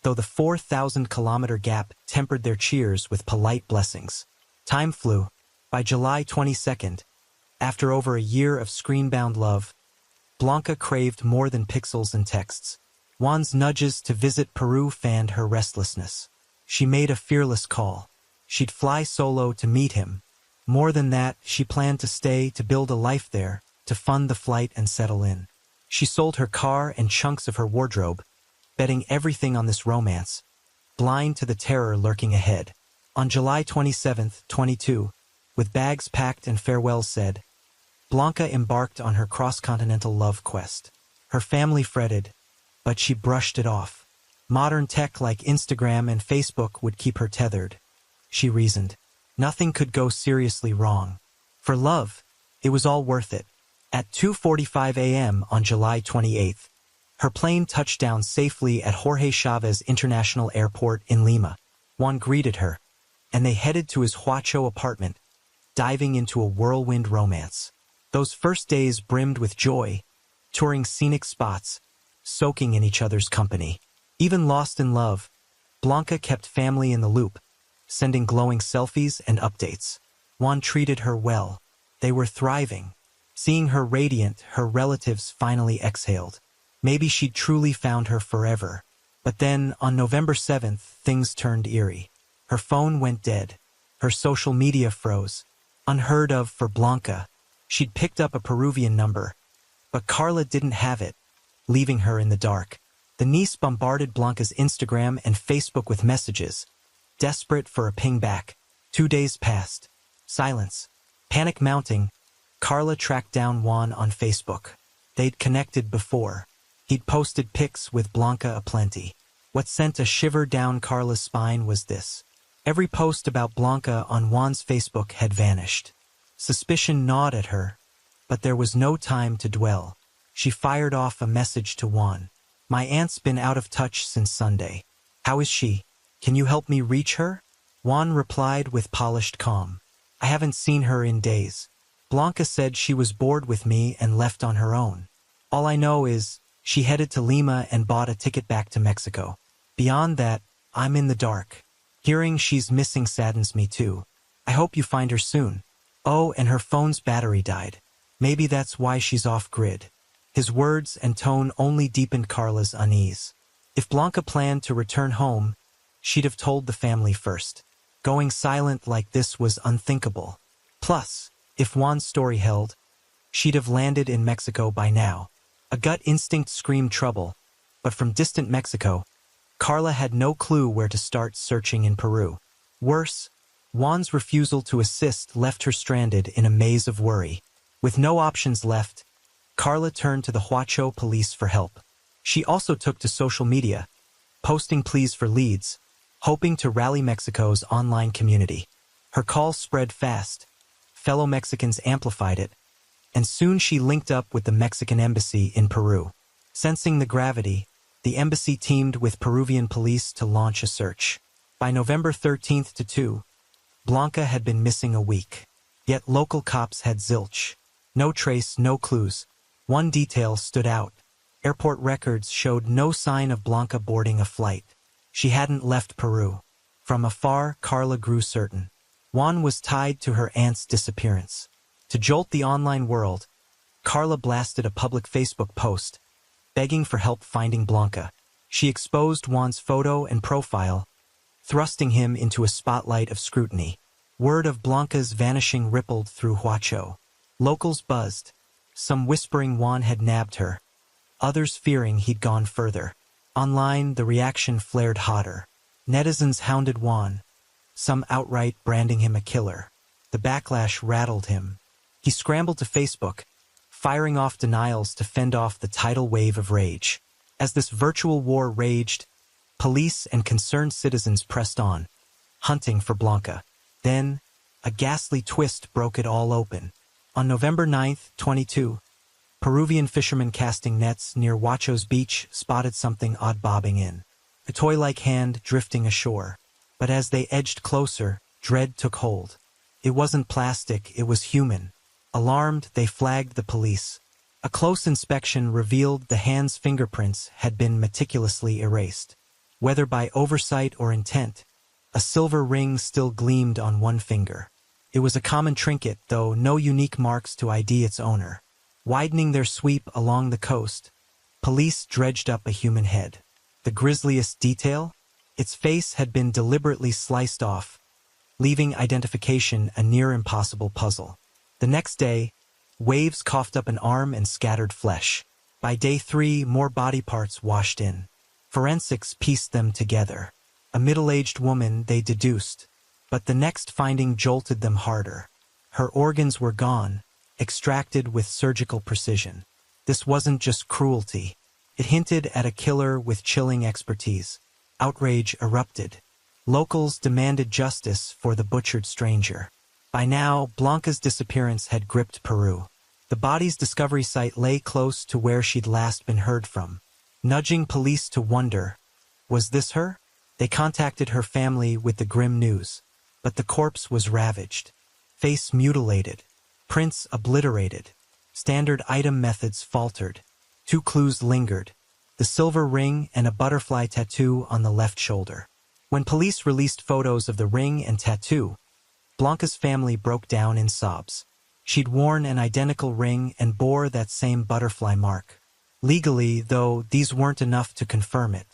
S1: though the 4,000-kilometer gap tempered their cheers with polite blessings. Time flew. By July 22nd, after over a year of screen-bound love, Blanca craved more than pixels and texts. Juan's nudges to visit Peru fanned her restlessness. She made a fearless call. She'd fly solo to meet him. More than that, she planned to stay to build a life there, to fund the flight and settle in. She sold her car and chunks of her wardrobe, betting everything on this romance, blind to the terror lurking ahead. On July 27, 22, with bags packed and farewells said, Blanca embarked on her cross-continental love quest. Her family fretted, but she brushed it off. Modern tech like Instagram and Facebook would keep her tethered. She reasoned. Nothing could go seriously wrong. For love, it was all worth it. At 2:45 a.m. on July 28th, her plane touched down safely at Jorge Chávez International Airport in Lima. Juan greeted her, and they headed to his Huacho apartment, diving into a whirlwind romance. Those first days brimmed with joy, touring scenic spots, soaking in each other's company. Even lost in love, Blanca kept family in the loop, sending glowing selfies and updates. Juan treated her well. They were thriving. Seeing her radiant, her relatives finally exhaled. Maybe she'd truly found her forever. But then, on November 7th, things turned eerie. Her phone went dead. Her social media froze. Unheard of for Blanca. She'd picked up a Peruvian number, but Carla didn't have it, leaving her in the dark. The niece bombarded Blanca's Instagram and Facebook with messages, desperate for a ping back. 2 days passed. Silence. Panic mounting, Carla tracked down Juan on Facebook. They'd connected before. He'd posted pics with Blanca aplenty. What sent a shiver down Carla's spine was this. Every post about Blanca on Juan's Facebook had vanished. Suspicion gnawed at her, but there was no time to dwell. She fired off a message to Juan. My aunt's been out of touch since Sunday. How is she? Can you help me reach her? Juan replied with polished calm. I haven't seen her in days. Blanca said she was bored with me and left on her own. All I know is she headed to Lima and bought a ticket back to Mexico. Beyond that, I'm in the dark. Hearing she's missing saddens me too. I hope you find her soon. Oh, and her phone's battery died. Maybe that's why she's off-grid. His words and tone only deepened Carla's unease. If Blanca planned to return home, she'd have told the family first. Going silent like this was unthinkable. Plus, if Juan's story held, she'd have landed in Mexico by now. A gut instinct screamed trouble, but from distant Mexico, Carla had no clue where to start searching in Peru. Worse, Juan's refusal to assist left her stranded in a maze of worry. With no options left, Carla turned to the Huacho police for help. She also took to social media, posting pleas for leads, hoping to rally Mexico's online community. Her call spread fast. Fellow Mexicans amplified it, and soon she linked up with the Mexican embassy in Peru. Sensing the gravity, the embassy teamed with Peruvian police to launch a search. By November 13th to 2, Blanca had been missing a week. Yet local cops had zilch. No trace, no clues. One detail stood out. Airport records showed no sign of Blanca boarding a flight. She hadn't left Peru. From afar, Carla grew certain. Juan was tied to her aunt's disappearance. To jolt the online world, Carla blasted a public Facebook post, begging for help finding Blanca. She exposed Juan's photo and profile, thrusting him into a spotlight of scrutiny. Word of Blanca's vanishing rippled through Huacho. Locals buzzed, some whispering Juan had nabbed her, others fearing he'd gone further. Online, the reaction flared hotter. Netizens hounded Juan, some outright branding him a killer. The backlash rattled him. He scrambled to Facebook, firing off denials to fend off the tidal wave of rage. As this virtual war raged, police and concerned citizens pressed on, hunting for Blanca. Then, a ghastly twist broke it all open. On November 9th, 22, Peruvian fishermen casting nets near Huacho's beach spotted something odd bobbing in. A toy-like hand drifting ashore. But as they edged closer, dread took hold. It wasn't plastic, it was human. Alarmed, they flagged the police. A close inspection revealed the hand's fingerprints had been meticulously erased. Whether by oversight or intent, a silver ring still gleamed on one finger. It was a common trinket, though no unique marks to ID its owner. Widening their sweep along the coast, police dredged up a human head. The grisliest detail? Its face had been deliberately sliced off, leaving identification a near-impossible puzzle. The next day, waves coughed up an arm and scattered flesh. By day 3, more body parts washed in. Forensics pieced them together. A middle-aged woman, they deduced. But the next finding jolted them harder. Her organs were gone, extracted with surgical precision. This wasn't just cruelty. It hinted at a killer with chilling expertise. Outrage erupted. Locals demanded justice for the butchered stranger. By now, Blanca's disappearance had gripped Peru. The body's discovery site lay close to where she'd last been heard from, nudging police to wonder, was this her? They contacted her family with the grim news. But the corpse was ravaged. Face mutilated. Prints obliterated. Standard item methods faltered. 2 clues lingered. The silver ring and a butterfly tattoo on the left shoulder. When police released photos of the ring and tattoo, Blanca's family broke down in sobs. She'd worn an identical ring and bore that same butterfly mark. Legally, though, these weren't enough to confirm it.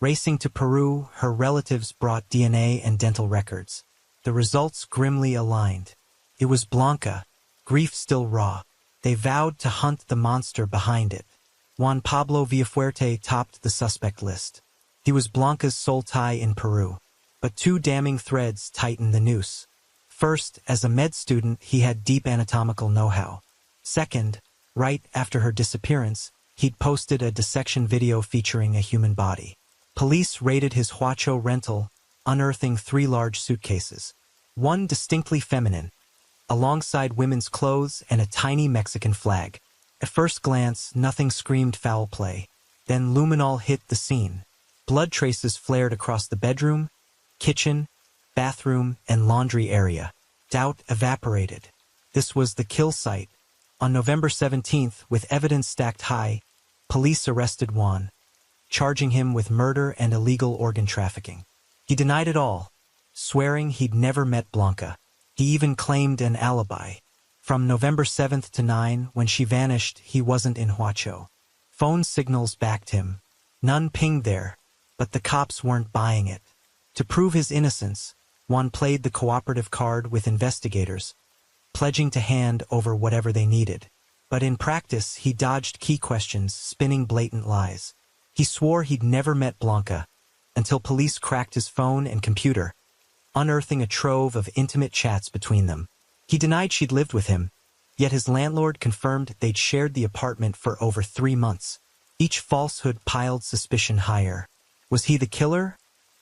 S1: Racing to Peru, her relatives brought DNA and dental records. The results grimly aligned. It was Blanca, grief still raw. They vowed to hunt the monster behind it. Juan Pablo Villafuerte topped the suspect list. He was Blanca's sole tie in Peru. But 2 damning threads tightened the noose. First, as a med student, he had deep anatomical know-how. Second, right after her disappearance, he'd posted a dissection video featuring a human body. Police raided his Huacho rental, unearthing 3 large suitcases. One distinctly feminine, alongside women's clothes and a tiny Mexican flag. At first glance, nothing screamed foul play. Then luminol hit the scene. Blood traces flared across the bedroom, kitchen, bathroom, and laundry area. Doubt evaporated. This was the kill site. On November 17th, with evidence stacked high, police arrested Juan, charging him with murder and illegal organ trafficking. He denied it all, swearing he'd never met Blanca. He even claimed an alibi. From November 7th to 9, when she vanished, he wasn't in Huacho. Phone signals backed him. None pinged there, but the cops weren't buying it. To prove his innocence, Juan played the cooperative card with investigators, pledging to hand over whatever they needed. But in practice, he dodged key questions, spinning blatant lies. He swore he'd never met Blanca, until police cracked his phone and computer, unearthing a trove of intimate chats between them. He denied she'd lived with him, yet his landlord confirmed they'd shared the apartment for over 3 months. Each falsehood piled suspicion higher. Was he the killer,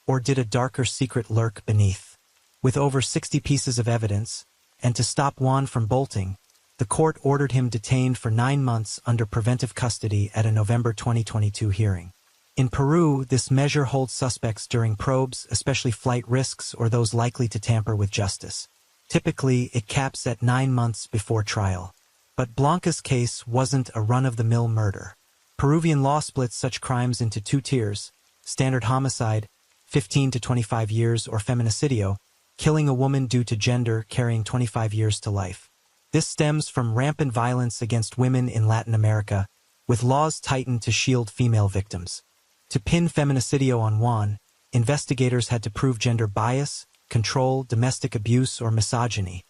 S1: or did a darker secret lurk beneath? With over 60 pieces of evidence, and to stop Juan from bolting, The court ordered him detained for 9 months under preventive custody at a November 2022 hearing. In Peru, this measure holds suspects during probes, especially flight risks or those likely to tamper with justice. Typically, it caps at 9 months before trial. But Blanca's case wasn't a run-of-the-mill murder. Peruvian law splits such crimes into 2 tiers: standard homicide, 15 to 25 years, or feminicidio, killing a woman due to gender, carrying 25 years to life. This stems from rampant violence against women in Latin America, with laws tightened to shield female victims. To pin feminicidio on Juan, investigators had to prove gender bias, control, domestic abuse, or misogyny.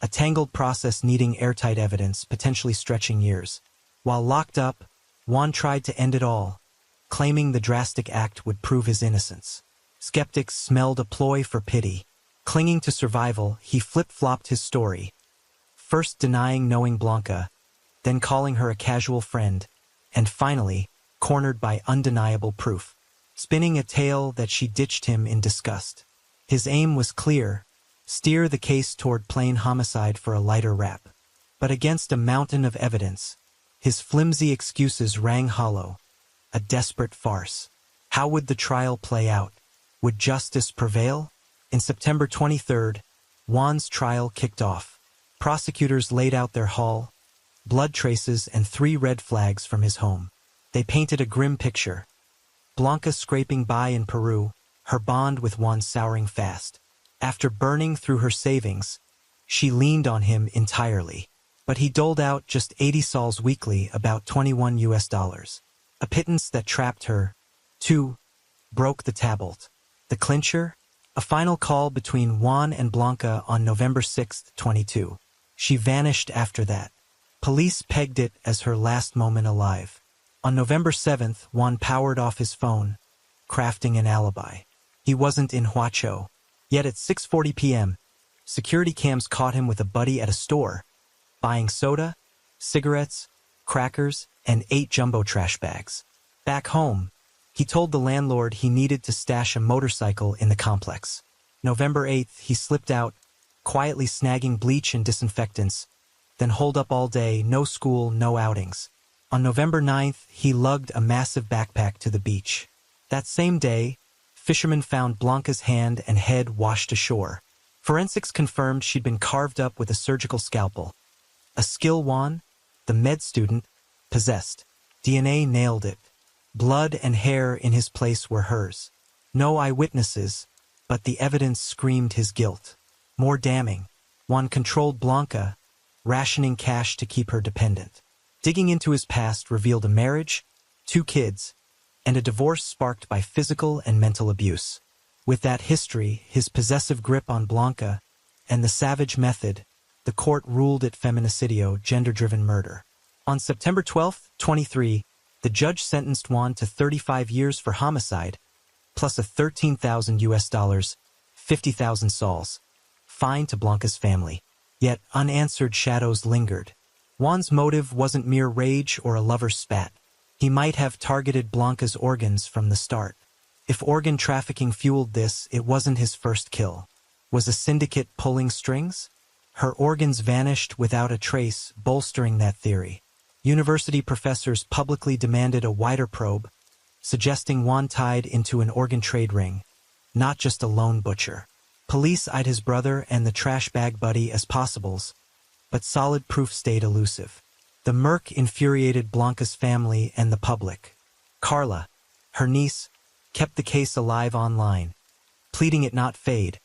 S1: A tangled process needing airtight evidence, potentially stretching years. While locked up, Juan tried to end it all, claiming the drastic act would prove his innocence. Skeptics smelled a ploy for pity. Clinging to survival, he flip-flopped his story, first denying knowing Blanca, then calling her a casual friend, and finally, cornered by undeniable proof, spinning a tale that she ditched him in disgust. His aim was clear: steer the case toward plain homicide for a lighter rap. But against a mountain of evidence, his flimsy excuses rang hollow, a desperate farce. How would the trial play out? Would justice prevail? In September 23rd, Juan's trial kicked off. Prosecutors laid out their haul: blood traces and 3 red flags from his home. They painted a grim picture. Blanca scraping by in Peru, her bond with Juan souring fast. After burning through her savings, she leaned on him entirely. But he doled out just 80 sols weekly, about $21. A pittance that trapped her. 2. Broke the tablet. The clincher? A final call between Juan and Blanca on November 6, 22. She vanished after that. Police pegged it as her last moment alive. On November 7th, Juan powered off his phone, crafting an alibi. He wasn't in Huacho. Yet at 6:40 p.m., security cams caught him with a buddy at a store, buying soda, cigarettes, crackers, and 8 jumbo trash bags. Back home, he told the landlord he needed to stash a motorcycle in the complex. November 8th, he slipped out, quietly snagging bleach and disinfectants, then holed up all day, no school, no outings. On November 9th, he lugged a massive backpack to the beach. That same day, fishermen found Blanca's hand and head washed ashore. Forensics confirmed she'd been carved up with a surgical scalpel. A skill Juan, the med student, possessed. DNA nailed it. Blood and hair in his place were hers. No eyewitnesses, but the evidence screamed his guilt. More damning, Juan controlled Blanca, rationing cash to keep her dependent. Digging into his past revealed a marriage, 2 kids, and a divorce sparked by physical and mental abuse. With that history, his possessive grip on Blanca, and the savage method, the court ruled it feminicidio, gender-driven murder. On September 12, 23, the judge sentenced Juan to 35 years for homicide, plus a $13,000, 50,000 sols, fine to Blanca's family. Yet unanswered shadows lingered. Juan's motive wasn't mere rage or a lover's spat. He might have targeted Blanca's organs from the start. If organ trafficking fueled this, it wasn't his first kill. Was a syndicate pulling strings? Her organs vanished without a trace, bolstering that theory. University professors publicly demanded a wider probe, suggesting Juan tied into an organ trade ring, not just a lone butcher. Police eyed his brother and the trash bag buddy as possibles, but solid proof stayed elusive. The murk infuriated Blanca's family and the public. Carla, her niece, kept the case alive online, pleading it not fade,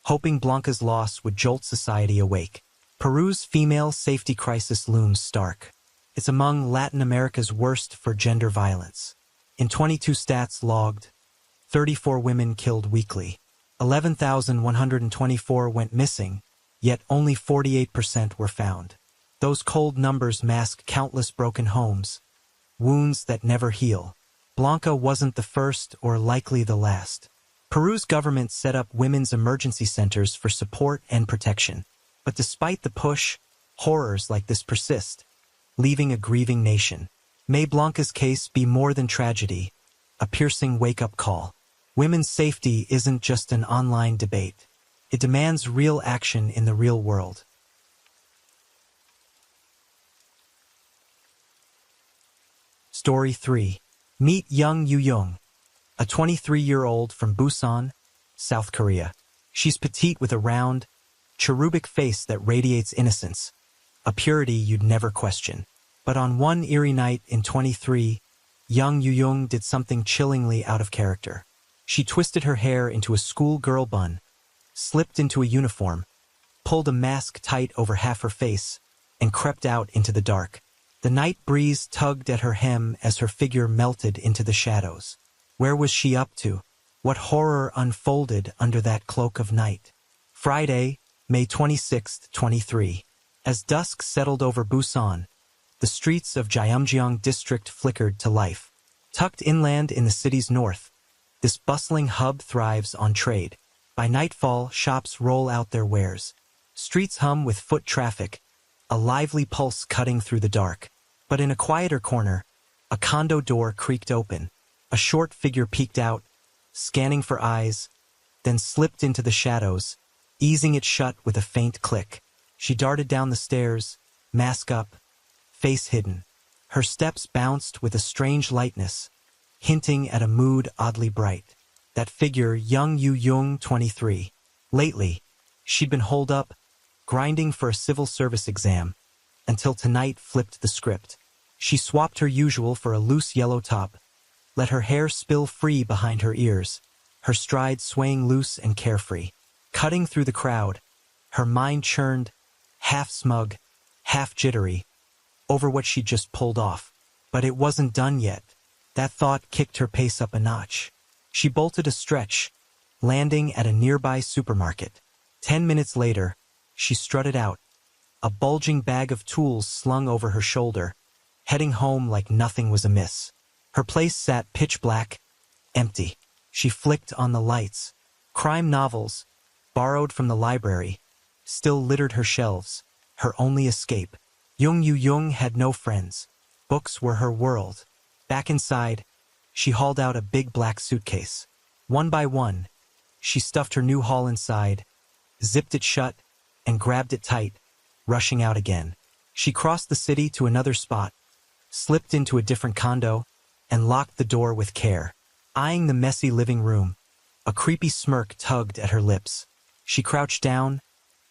S1: hoping Blanca's loss would jolt society awake. Peru's female safety crisis looms stark. It's among Latin America's worst for gender violence. In 22 stats logged, 34 women killed weekly. 11,124 went missing, yet only 48% were found. Those cold numbers mask countless broken homes, wounds that never heal. Blanca wasn't the first or likely the last. Peru's government set up women's emergency centers for support and protection. But despite the push, horrors like this persist, leaving a grieving nation. May Blanca's case be more than tragedy, a piercing wake-up call. Women's safety isn't just an online debate. It demands real action in the real world. Story 3. Meet Young Yu-young, a 23-year-old from Busan, South Korea. She's petite with a round, cherubic face that radiates innocence, a purity you'd never question. But on one eerie night in 23, Young Yu-young did something chillingly out of character. She twisted her hair into a schoolgirl bun, slipped into a uniform, pulled a mask tight over half her face, and crept out into the dark. The night breeze tugged at her hem as her figure melted into the shadows. Where was she up to? What horror unfolded under that cloak of night? Friday, May 26, 23. As dusk settled over Busan, the streets of Gyeonggi district flickered to life. Tucked inland in the city's north, this bustling hub thrives on trade. By nightfall, shops roll out their wares. Streets hum with foot traffic, a lively pulse cutting through the dark. But in a quieter corner, a condo door creaked open. A short figure peeked out, scanning for eyes, then slipped into the shadows, easing it shut with a faint click. She darted down the stairs, mask up, face hidden. Her steps bounced with a strange lightness, hinting at a mood oddly bright. That figure, Young Yu-young, 23. Lately, she'd been holed up, grinding for a civil service exam, until tonight flipped the script. She swapped her usual for a loose yellow top, let her hair spill free behind her ears, her stride swaying loose and carefree. Cutting through the crowd, her mind churned, half smug, half jittery, over what she'd just pulled off. But it wasn't done yet. That thought kicked her pace up a notch. She bolted a stretch, landing at a nearby supermarket. 10 minutes later, she strutted out, a bulging bag of tools slung over her shoulder, heading home like nothing was amiss. Her place sat pitch black, empty. She flicked on the lights. Crime novels, borrowed from the library, still littered her shelves, her only escape. Young Yu-young had no friends. Books were her world. Back inside, she hauled out a big black suitcase. One by one, she stuffed her new haul inside, zipped it shut, and grabbed it tight, rushing out again. She crossed the city to another spot, slipped into a different condo, and locked the door with care. Eyeing the messy living room, a creepy smirk tugged at her lips. She crouched down,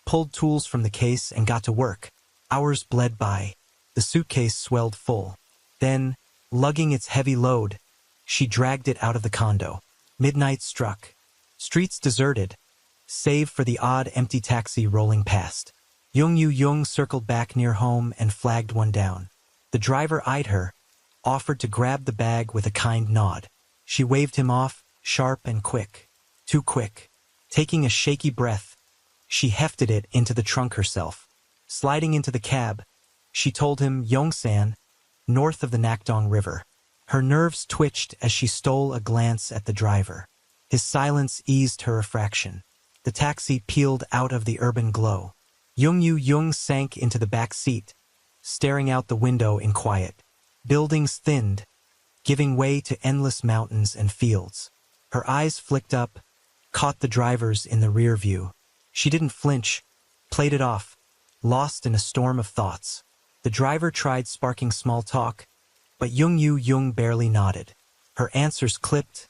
S1: pulled tools from the case, and got to work. Hours bled by. The suitcase swelled full. Then, lugging its heavy load, she dragged it out of the condo. Midnight struck. Streets deserted, save for the odd empty taxi rolling past. Young Yu-young circled back near home and flagged one down. The driver eyed her, offered to grab the bag with a kind nod. She waved him off, sharp and quick. Too quick. Taking a shaky breath, she hefted it into the trunk herself. Sliding into the cab, she told him Yongsan, north of the Nakdong River. Her nerves twitched as she stole a glance at the driver. His silence eased her a fraction. The taxi peeled out of the urban glow. Young Yu-young sank into the back seat, staring out the window in quiet. Buildings thinned, giving way to endless mountains and fields. Her eyes flicked up, caught the driver's in the rear view. She didn't flinch, played it off, lost in a storm of thoughts. The driver tried sparking small talk, but Young Yu-young barely nodded. Her answers clipped,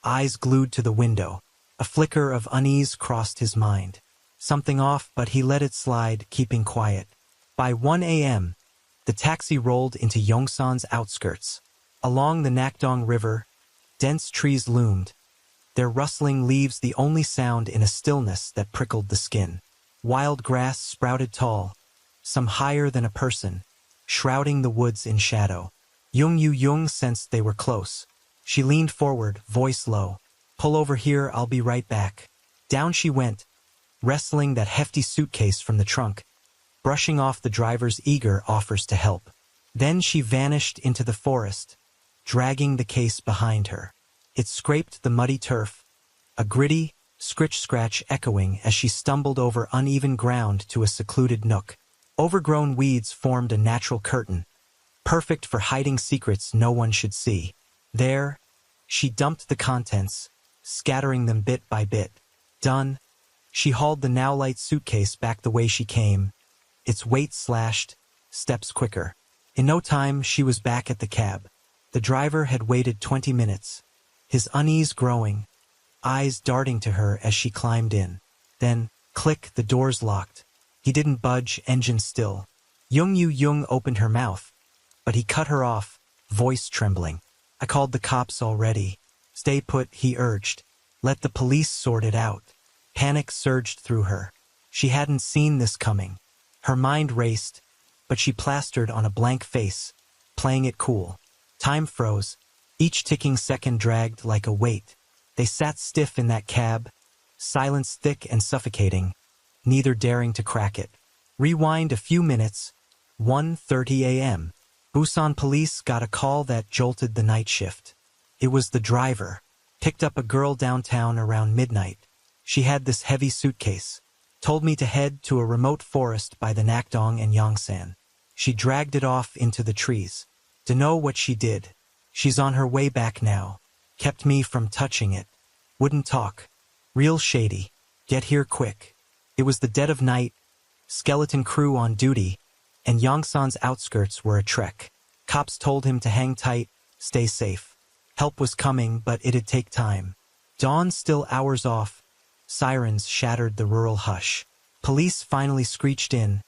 S1: eyes glued to the window. A flicker of unease crossed his mind. Something off, but he let it slide, keeping quiet. By 1 a.m., the taxi rolled into Yongsan's outskirts. Along the Nakdong River, dense trees loomed, their rustling leaves the only sound in a stillness that prickled the skin. Wild grass sprouted tall, some higher than a person, shrouding the woods in shadow. Young Yu-young sensed they were close. She leaned forward, voice low. "Pull over here, I'll be right back." Down she went, wrestling that hefty suitcase from the trunk, brushing off the driver's eager offers to help. Then she vanished into the forest, dragging the case behind her. It scraped the muddy turf, a gritty, scritch-scratch echoing as she stumbled over uneven ground to a secluded nook. Overgrown weeds formed a natural curtain, perfect for hiding secrets no one should see. There, she dumped the contents, scattering them bit by bit. Done, she hauled the now light suitcase back the way she came, its weight slashed, steps quicker. In no time, she was back at the cab. The driver had waited 20 minutes, his unease growing, eyes darting to her as she climbed in. Then, click, the doors locked. He didn't budge, engine still. Jung opened her mouth, but he cut her off, voice trembling. I called the cops already. Stay put, he urged. Let the police sort it out. Panic surged through her. She hadn't seen this coming. Her mind raced, but she plastered on a blank face, playing it cool. Time froze. Each ticking second dragged like a weight. They sat stiff in that cab, silence thick and suffocating, neither daring to crack it. Rewind a few minutes, 1:30 a.m. Busan police got a call that jolted the night shift. It was the driver. Picked up a girl downtown around midnight. She had this heavy suitcase. Told me to head to a remote forest by the Nakdong and Yongsan. She dragged it off into the trees. Dunno what she did. She's on her way back now. Kept me from touching it. Wouldn't talk. Real shady. Get here quick. It was the dead of night, skeleton crew on duty, and Yongsan's outskirts were a trek. Cops told him to hang tight, stay safe. Help was coming, but it'd take time. Dawn still hours off. Sirens shattered the rural hush. Police finally screeched in,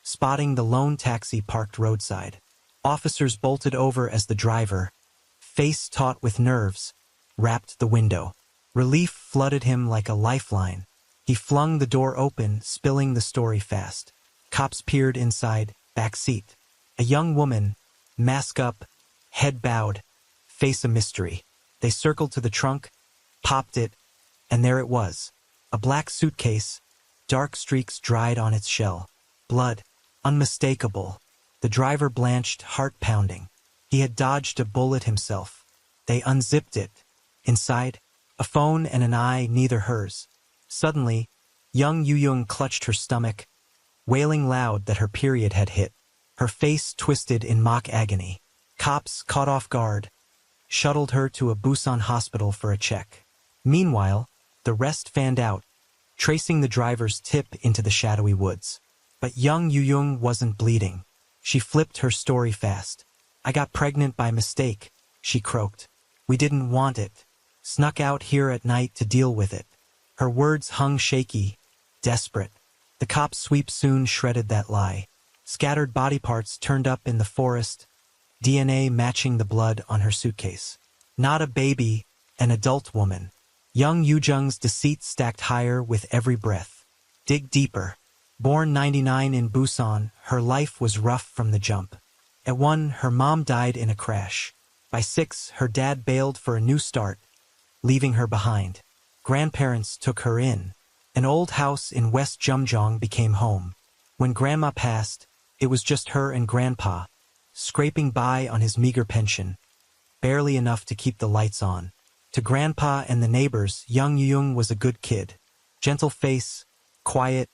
S1: spotting the lone taxi parked roadside. Officers bolted over as the driver, face taut with nerves, wrapped the window. Relief flooded him like a lifeline. He flung the door open, spilling the story fast. Cops peered inside, back seat. A young woman, mask up, head bowed, face a mystery. They circled to the trunk, popped it, and there it was. A black suitcase, dark streaks dried on its shell. Blood, unmistakable. The driver blanched, heart pounding. He had dodged a bullet himself. They unzipped it. Inside, a phone and an eye, neither hers. Suddenly, Jung clutched her stomach, wailing loud that her period had hit. Her face twisted in mock agony. Cops, caught off guard, shuttled her to a Busan hospital for a check. Meanwhile, the rest fanned out, tracing the driver's tip into the shadowy woods. But Jung wasn't bleeding. She flipped her story fast. I got pregnant by mistake, she croaked. We didn't want it. Snuck out here at night to deal with it. Her words hung shaky, desperate. The cops' sweep soon shredded that lie. Scattered body parts turned up in the forest, DNA matching the blood on her suitcase. Not a baby, an adult woman. Jung's deceit stacked higher with every breath. Dig deeper. Born 99 in Busan, her life was rough from the jump. At 1, her mom died in a crash. By 6, her dad bailed for a new start, leaving her behind. Grandparents took her in. An old house in West Jumjong became home. When Grandma passed, it was just her and Grandpa, scraping by on his meager pension, barely enough to keep the lights on. To Grandpa and the neighbors, Jung was a good kid. Gentle face, quiet,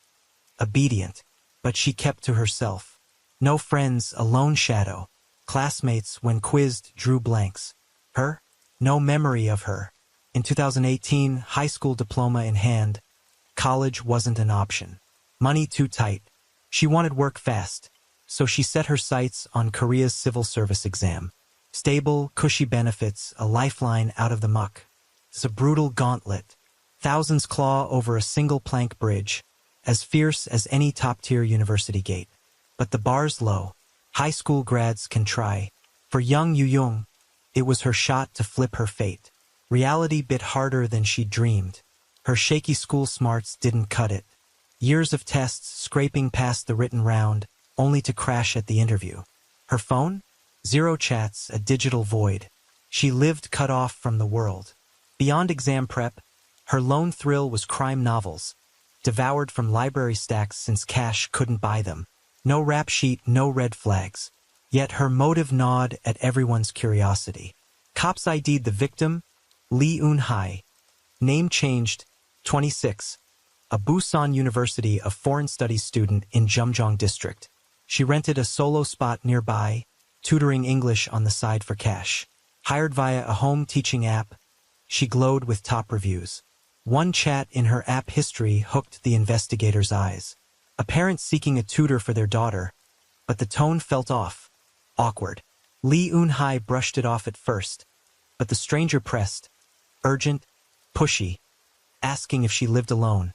S1: obedient, but she kept to herself. No friends, a lone shadow. Classmates, when quizzed, drew blanks. Her? No memory of her. In 2018, high school diploma in hand, college wasn't an option. Money too tight. She wanted work fast, so she set her sights on Korea's civil service exam. Stable, cushy benefits, a lifeline out of the muck. It's a brutal gauntlet. Thousands claw over a single plank bridge, as fierce as any top-tier university gate. But the bar's low. High school grads can try. For Jung, it was her shot to flip her fate. Reality bit harder than she'd dreamed. Her shaky school smarts didn't cut it. Years of tests scraping past the written round, only to crash at the interview. Her phone? 0 chats, a digital void. She lived cut off from the world. Beyond exam prep, her lone thrill was crime novels, devoured from library stacks since cash couldn't buy them. No rap sheet, no red flags. Yet her motive gnawed at everyone's curiosity. Cops ID'd the victim, Lee Eun-hai. Name changed, 26. A Busan University of Foreign Studies student in Jumjong district. She rented a solo spot nearby, tutoring English on the side for cash. Hired via a home teaching app, she glowed with top reviews. One chat in her app history hooked the investigator's eyes. A parent seeking a tutor for their daughter, but the tone felt off, awkward. Lee Eun-hai brushed it off at first, but the stranger pressed, urgent, pushy, asking if she lived alone,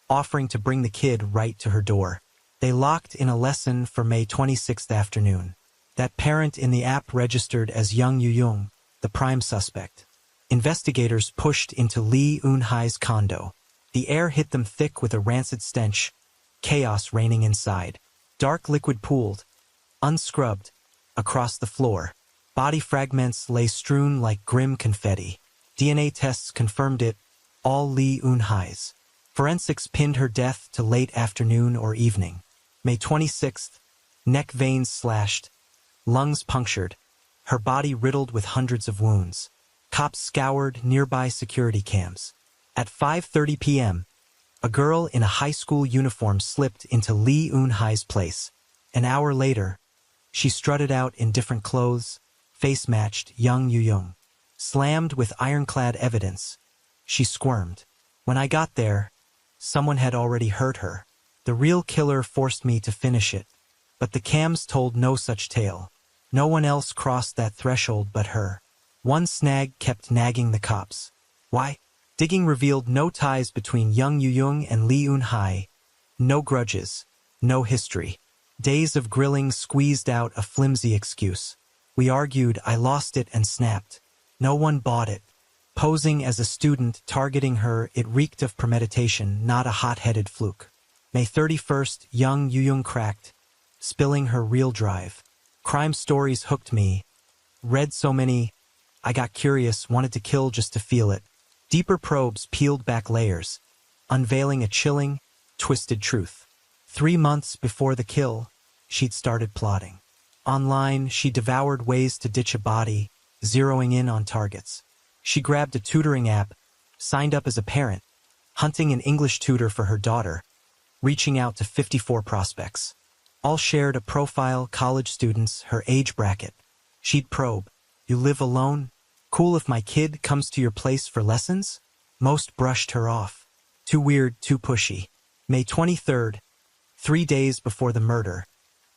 S1: offering to bring the kid right to her door. They locked in a lesson for May 26th afternoon. That parent in the app registered as Young Yu-young, the prime suspect. Investigators pushed into Lee Eun-hai's condo. The air hit them thick with a rancid stench, chaos reigning inside. Dark liquid pooled, unscrubbed, across the floor. Body fragments lay strewn like grim confetti. DNA tests confirmed it, all Lee Eun-hai's. Forensics pinned her death to late afternoon or evening. May 26th, neck veins slashed, lungs punctured, her body riddled with hundreds of wounds. Cops scoured nearby security cams. At 5:30 p.m., a girl in a high school uniform slipped into Lee Eun-hai's place. An hour later, she strutted out in different clothes, face-matched Young Yu-young. Slammed with ironclad evidence, she squirmed. When I got there, someone had already hurt her. The real killer forced me to finish it. But the cams told no such tale. No one else crossed that threshold but her. One snag kept nagging the cops. Why? Digging revealed no ties between Young Yu-young and Lee Eun-hai. No grudges. No history. Days of grilling squeezed out a flimsy excuse. We argued, I lost it and snapped. No one bought it. Posing as a student targeting her, it reeked of premeditation, not a hot-headed fluke. May 31st, Young Yu-young cracked, spilling her real drive. Crime stories hooked me. Read so many, I got curious, wanted to kill just to feel it. Deeper probes peeled back layers, unveiling a chilling, twisted truth. 3 months before the kill, she'd started plotting. Online, she devoured ways to ditch a body, zeroing in on targets. She grabbed a tutoring app, signed up as a parent, hunting an English tutor for her daughter, reaching out to 54 prospects. All shared a profile, college students, her age bracket. She'd probe. You live alone? Cool if my kid comes to your place for lessons? Most brushed her off. Too weird, too pushy. May 23rd, 3 days before the murder,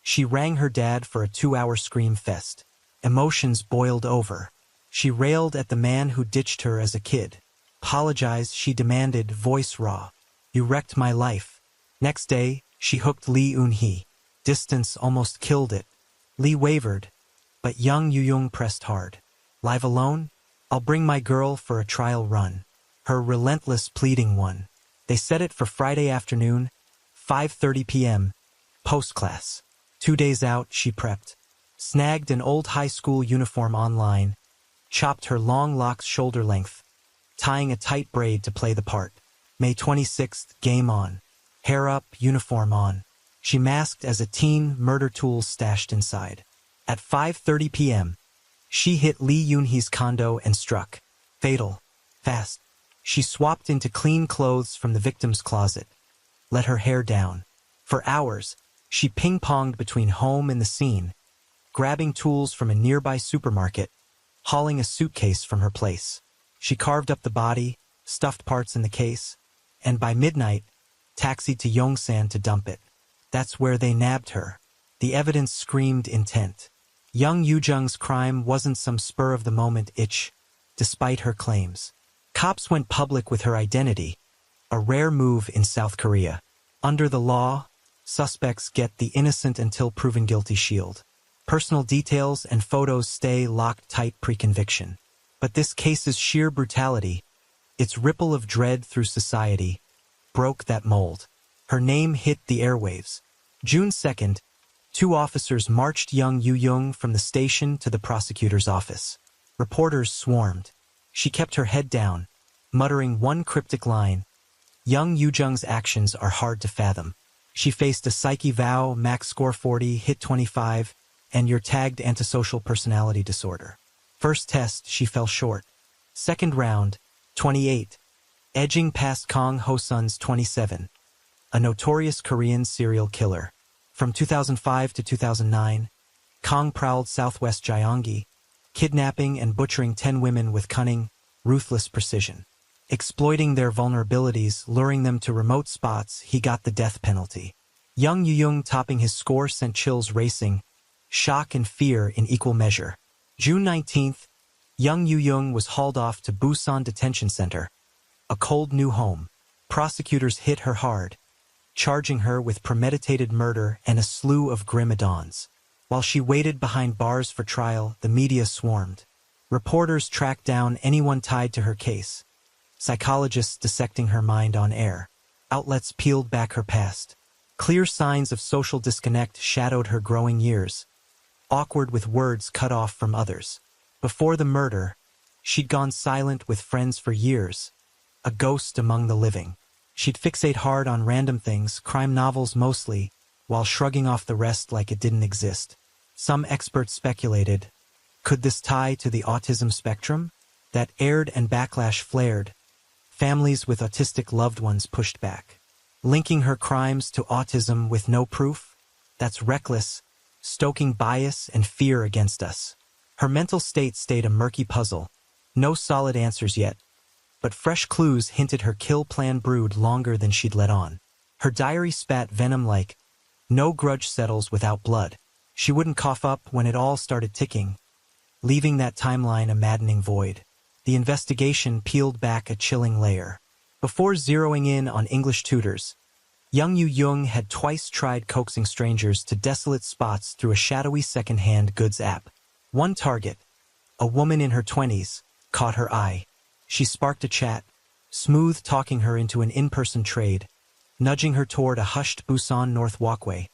S1: she rang her dad for a 2-hour scream fest. Emotions boiled over. She railed at the man who ditched her as a kid. Apologized, she demanded, voice raw. You wrecked my life. Next day, she hooked Lee Eun-hee. Distance almost killed it. Lee wavered, but Young Yu-young pressed hard. Live alone? I'll bring my girl for a trial run. Her relentless pleading won. They set it for Friday afternoon, 5:30 p.m., post-class. 2 days out, she prepped. Snagged an old high school uniform online, chopped her long locks shoulder length, tying a tight braid to play the part. May 26th, game on. Hair up, uniform on. She masked as a teen, murder tools stashed inside. At 5:30 p.m., she hit Lee Eun-hee's condo and struck. Fatal. Fast. She swapped into clean clothes from the victim's closet. Let her hair down. For hours, she ping-ponged between home and the scene, grabbing tools from a nearby supermarket, hauling a suitcase from her place. She carved up the body, stuffed parts in the case, and by midnight, taxied to Yongsan to dump it. That's where they nabbed her. The evidence screamed intent. Young Yu-jung's crime wasn't some spur-of-the-moment itch, despite her claims. Cops went public with her identity, a rare move in South Korea. Under the law, suspects get the innocent until proven guilty shield. Personal details and photos stay locked tight pre-conviction. But this case's sheer brutality, its ripple of dread through society, broke that mold. Her name hit the airwaves. June 2nd, 2 officers marched Young Yu-young from the station to the prosecutor's office. Reporters swarmed. She kept her head down, muttering one cryptic line. Young Yu-jung's actions are hard to fathom. She faced a psyche vow, max score 40, hit 25, and you're tagged antisocial personality disorder. First test, she fell short. Second round, 28, edging past Kang Ho-sun's 27, a notorious Korean serial killer. From 2005 to 2009, Kang prowled southwest Gyeonggi, kidnapping and butchering 10 women with cunning, ruthless precision. Exploiting their vulnerabilities, luring them to remote spots, he got the death penalty. Young Yu-young topping his score sent chills racing, shock and fear in equal measure. June 19th, young Yu Young was hauled off to Busan Detention Center, a cold new home. Prosecutors hit her hard, charging her with premeditated murder and a slew of grim add-ons. While she waited behind bars for trial, the media swarmed. Reporters tracked down anyone tied to her case. Psychologists dissecting her mind on air. Outlets peeled back her past. Clear signs of social disconnect shadowed her growing years, awkward with words cut off from others. Before the murder, she'd gone silent with friends for years, a ghost among the living. She'd fixate hard on random things, crime novels mostly, while shrugging off the rest like it didn't exist. Some experts speculated, could this tie to the autism spectrum? That aired and backlash flared. Families with autistic loved ones pushed back. Linking her crimes to autism with no proof? That's reckless, stoking bias and fear against us. Her mental state stayed a murky puzzle. No solid answers yet, but fresh clues hinted her kill plan brewed longer than she'd let on. Her diary spat venom like, no grudge settles without blood. She wouldn't cough up when it all started ticking, leaving that timeline a maddening void. The investigation peeled back a chilling layer. Before zeroing in on English tutors, young Yu Young had twice tried coaxing strangers to desolate spots through a shadowy second-hand goods app. One target, a woman in her 20s, caught her eye. She sparked a chat, smooth-talking her into an in-person trade, nudging her toward a hushed Busan North walkway.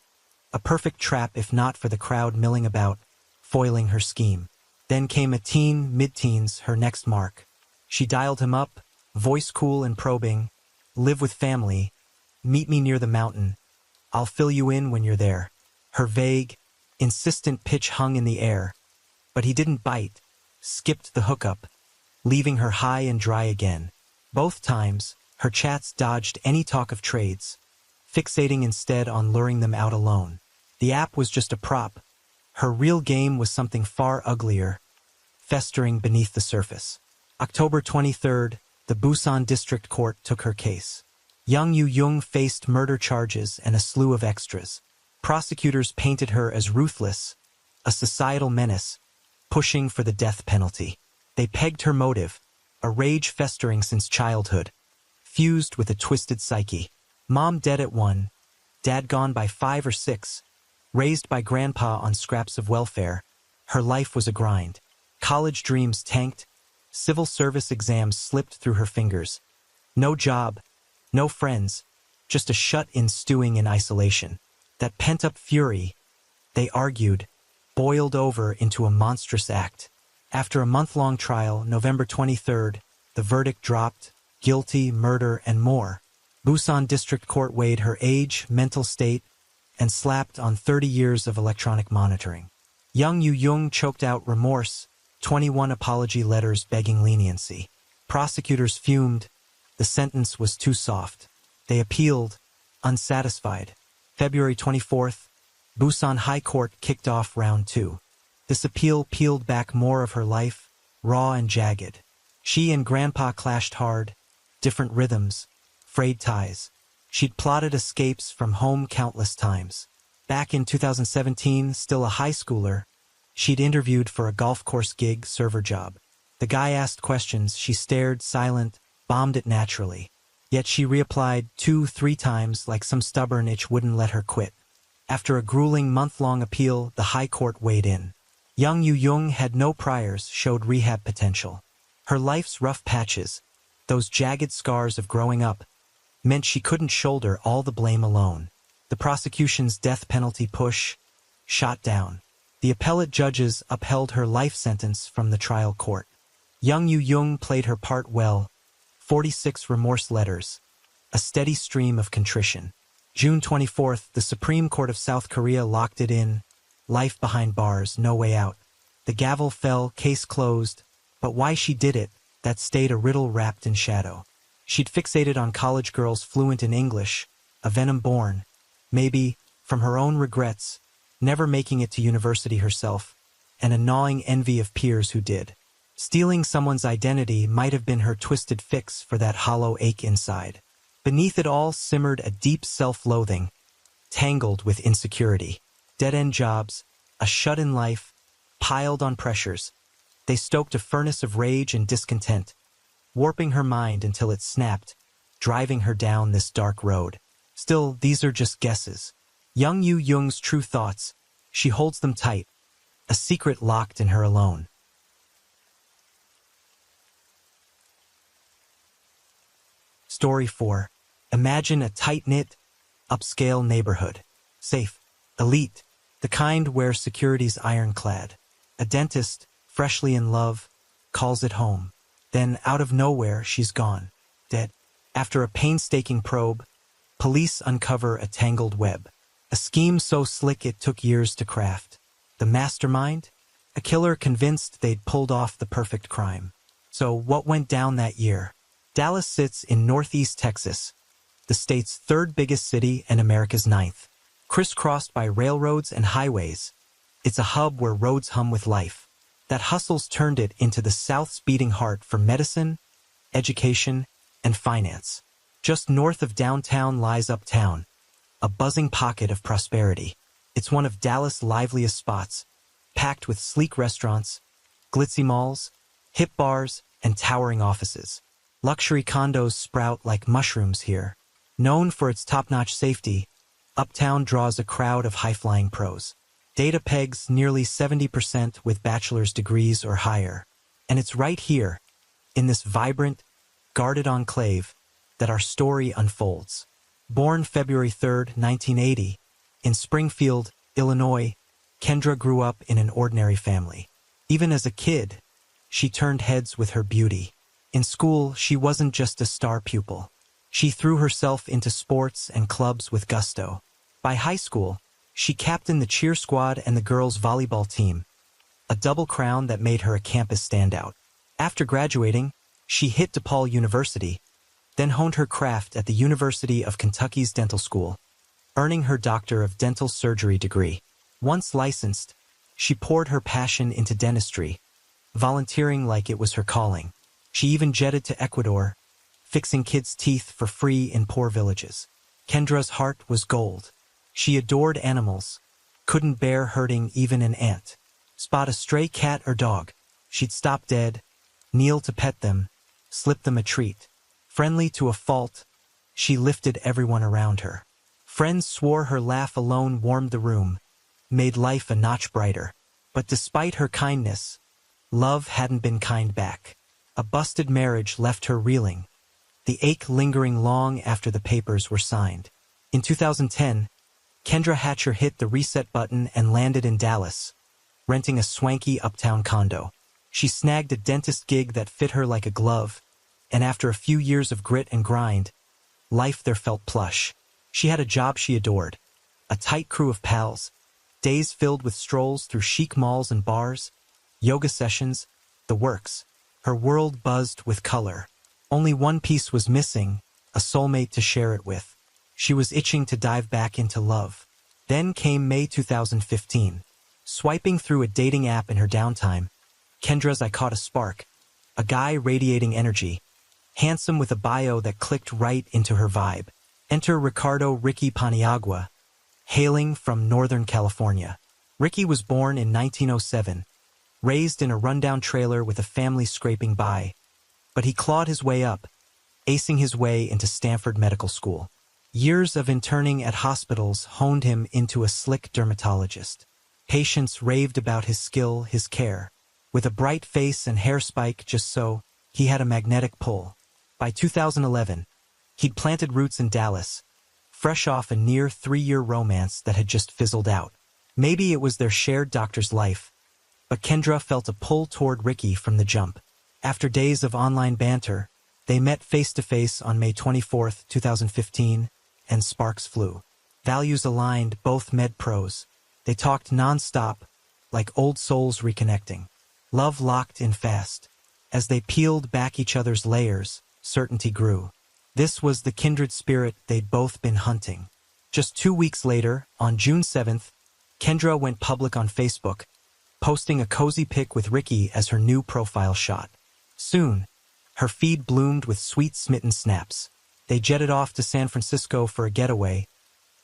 S1: A perfect trap if not for the crowd milling about, foiling her scheme. Then came a teen, mid-teens, her next mark. She dialed him up, voice cool and probing, live with family, meet me near the mountain, I'll fill you in when you're there. Her vague, insistent pitch hung in the air, but he didn't bite, skipped the hookup, leaving her high and dry again. Both times, her chats dodged any talk of trades, fixating instead on luring them out alone. The app was just a prop. Her real game was something far uglier, festering beneath the surface. October 23rd, the Busan District Court took her case. Young Yu Young faced murder charges and a slew of extras. Prosecutors painted her as ruthless, a societal menace, pushing for the death penalty. They pegged her motive, a rage festering since childhood, fused with a twisted psyche. Mom dead at 1, dad gone by 5 or 6, raised by grandpa on scraps of welfare. Her life was a grind. College dreams tanked, civil service exams slipped through her fingers. No job, no friends, just a shut-in stewing in isolation. That pent-up fury, they argued, boiled over into a monstrous act. After a month-long trial, November 23rd, the verdict dropped, guilty, murder, and more. Busan District Court weighed her age, mental state, and slapped on 30 years of electronic monitoring. Young Yu Young choked out remorse, 21 apology letters begging leniency. Prosecutors fumed. The sentence was too soft. They appealed, unsatisfied. February 24th, Busan High Court kicked off round 2. This appeal peeled back more of her life, raw and jagged. She and Grandpa clashed hard, different rhythms, frayed ties. She'd plotted escapes from home countless times. Back in 2017, still a high schooler, she'd interviewed for a golf course gig server job. The guy asked questions, she stared, silent, bombed it naturally. Yet she reapplied 2-3 times like some stubborn itch wouldn't let her quit. After a grueling month-long appeal, the High Court weighed in. Young Yu Young had no priors, showed rehab potential. Her life's rough patches, those jagged scars of growing up, meant she couldn't shoulder all the blame alone. The prosecution's death penalty push, shot down. The appellate judges upheld her life sentence from the trial court. Young Yu Young played her part well, 46 remorse letters, a steady stream of contrition. June 24th, the Supreme Court of South Korea locked it in, life behind bars, no way out. The gavel fell, case closed, but why she did it, that stayed a riddle wrapped in shadow. She'd fixated on college girls fluent in English, a venom born, maybe, from her own regrets, never making it to university herself, and a gnawing envy of peers who did. Stealing someone's identity might have been her twisted fix for that hollow ache inside. Beneath it all simmered a deep self-loathing, tangled with insecurity. Dead-end jobs, a shut-in life, piled on pressures. They stoked a furnace of rage and discontent, warping her mind until it snapped, driving her down this dark road. Still, these are just guesses. Young Yu Young's true thoughts, she holds them tight, a secret locked in her alone. Story 4. Imagine a tight-knit, upscale neighborhood. Safe, elite, the kind where security's ironclad. A dentist, freshly in love, calls it home. Then, out of nowhere, she's gone, dead. After a painstaking probe, police uncover a tangled web. A scheme so slick it took years to craft. The mastermind? A killer convinced they'd pulled off the perfect crime. So what went down that year? Dallas sits in northeast Texas, the state's third biggest city and America's ninth. Crisscrossed by railroads and highways, it's a hub where roads hum with life. That hustle's turned it into the South's beating heart for medicine, education, and finance. Just north of downtown lies Uptown, a buzzing pocket of prosperity. It's one of Dallas' liveliest spots, packed with sleek restaurants, glitzy malls, hip bars, and towering offices. Luxury condos sprout like mushrooms here. Known for its top-notch safety, Uptown draws a crowd of high-flying pros. Data pegs nearly 70% with bachelor's degrees or higher. And it's right here, in this vibrant, guarded enclave, that our story unfolds. Born February 3, 1980, in Springfield, Illinois, Kendra grew up in an ordinary family. Even as a kid, she turned heads with her beauty. In school, she wasn't just a star pupil. She threw herself into sports and clubs with gusto. By high school, she captained the cheer squad and the girls' volleyball team, a double crown that made her a campus standout. After graduating, she hit DePaul University, then honed her craft at the University of Kentucky's dental school, earning her Doctor of Dental Surgery degree. Once licensed, she poured her passion into dentistry, volunteering like it was her calling. She even jetted to Ecuador, fixing kids' teeth for free in poor villages. Kendra's heart was gold. She adored animals, couldn't bear hurting even an ant. Spot a stray cat or dog, she'd stop dead, kneel to pet them, slip them a treat. Friendly to a fault, she lifted everyone around her. Friends swore her laugh alone warmed the room, made life a notch brighter. But despite her kindness, love hadn't been kind back. A busted marriage left her reeling, the ache lingering long after the papers were signed. In 2010, Kendra Hatcher hit the reset button and landed in Dallas, renting a swanky uptown condo. She snagged a dentist gig that fit her like a glove, and after a few years of grit and grind, life there felt plush. She had a job she adored, a tight crew of pals, days filled with strolls through chic malls and bars, yoga sessions, the works. Her world buzzed with color. Only one piece was missing, a soulmate to share it with. She was itching to dive back into love. Then came May 2015. Swiping through a dating app in her downtime, Kendra's I caught a spark. A guy radiating energy, handsome with a bio that clicked right into her vibe. Enter Ricardo Ricky Paniagua, hailing from Northern California. Ricky was born in 1907, raised in a rundown trailer with a family scraping by, but he clawed his way up, acing his way into Stanford Medical School. Years of interning at hospitals honed him into a slick dermatologist. Patients raved about his skill, his care. With a bright face and hair spike just so, he had a magnetic pull. By 2011, he'd planted roots in Dallas, fresh off a near 3-year romance that had just fizzled out. Maybe it was their shared doctor's life, but Kendra felt a pull toward Ricky from the jump. After days of online banter, they met face-to-face on May 24, 2015, and sparks flew. Values aligned, both med pros. They talked non-stop, like old souls reconnecting. Love locked in fast. As they peeled back each other's layers, certainty grew. This was the kindred spirit they'd both been hunting. Just 2 weeks later, on June 7th, Kendra went public on Facebook, posting a cozy pic with Ricky as her new profile shot. Soon, her feed bloomed with sweet smitten snaps. They jetted off to San Francisco for a getaway,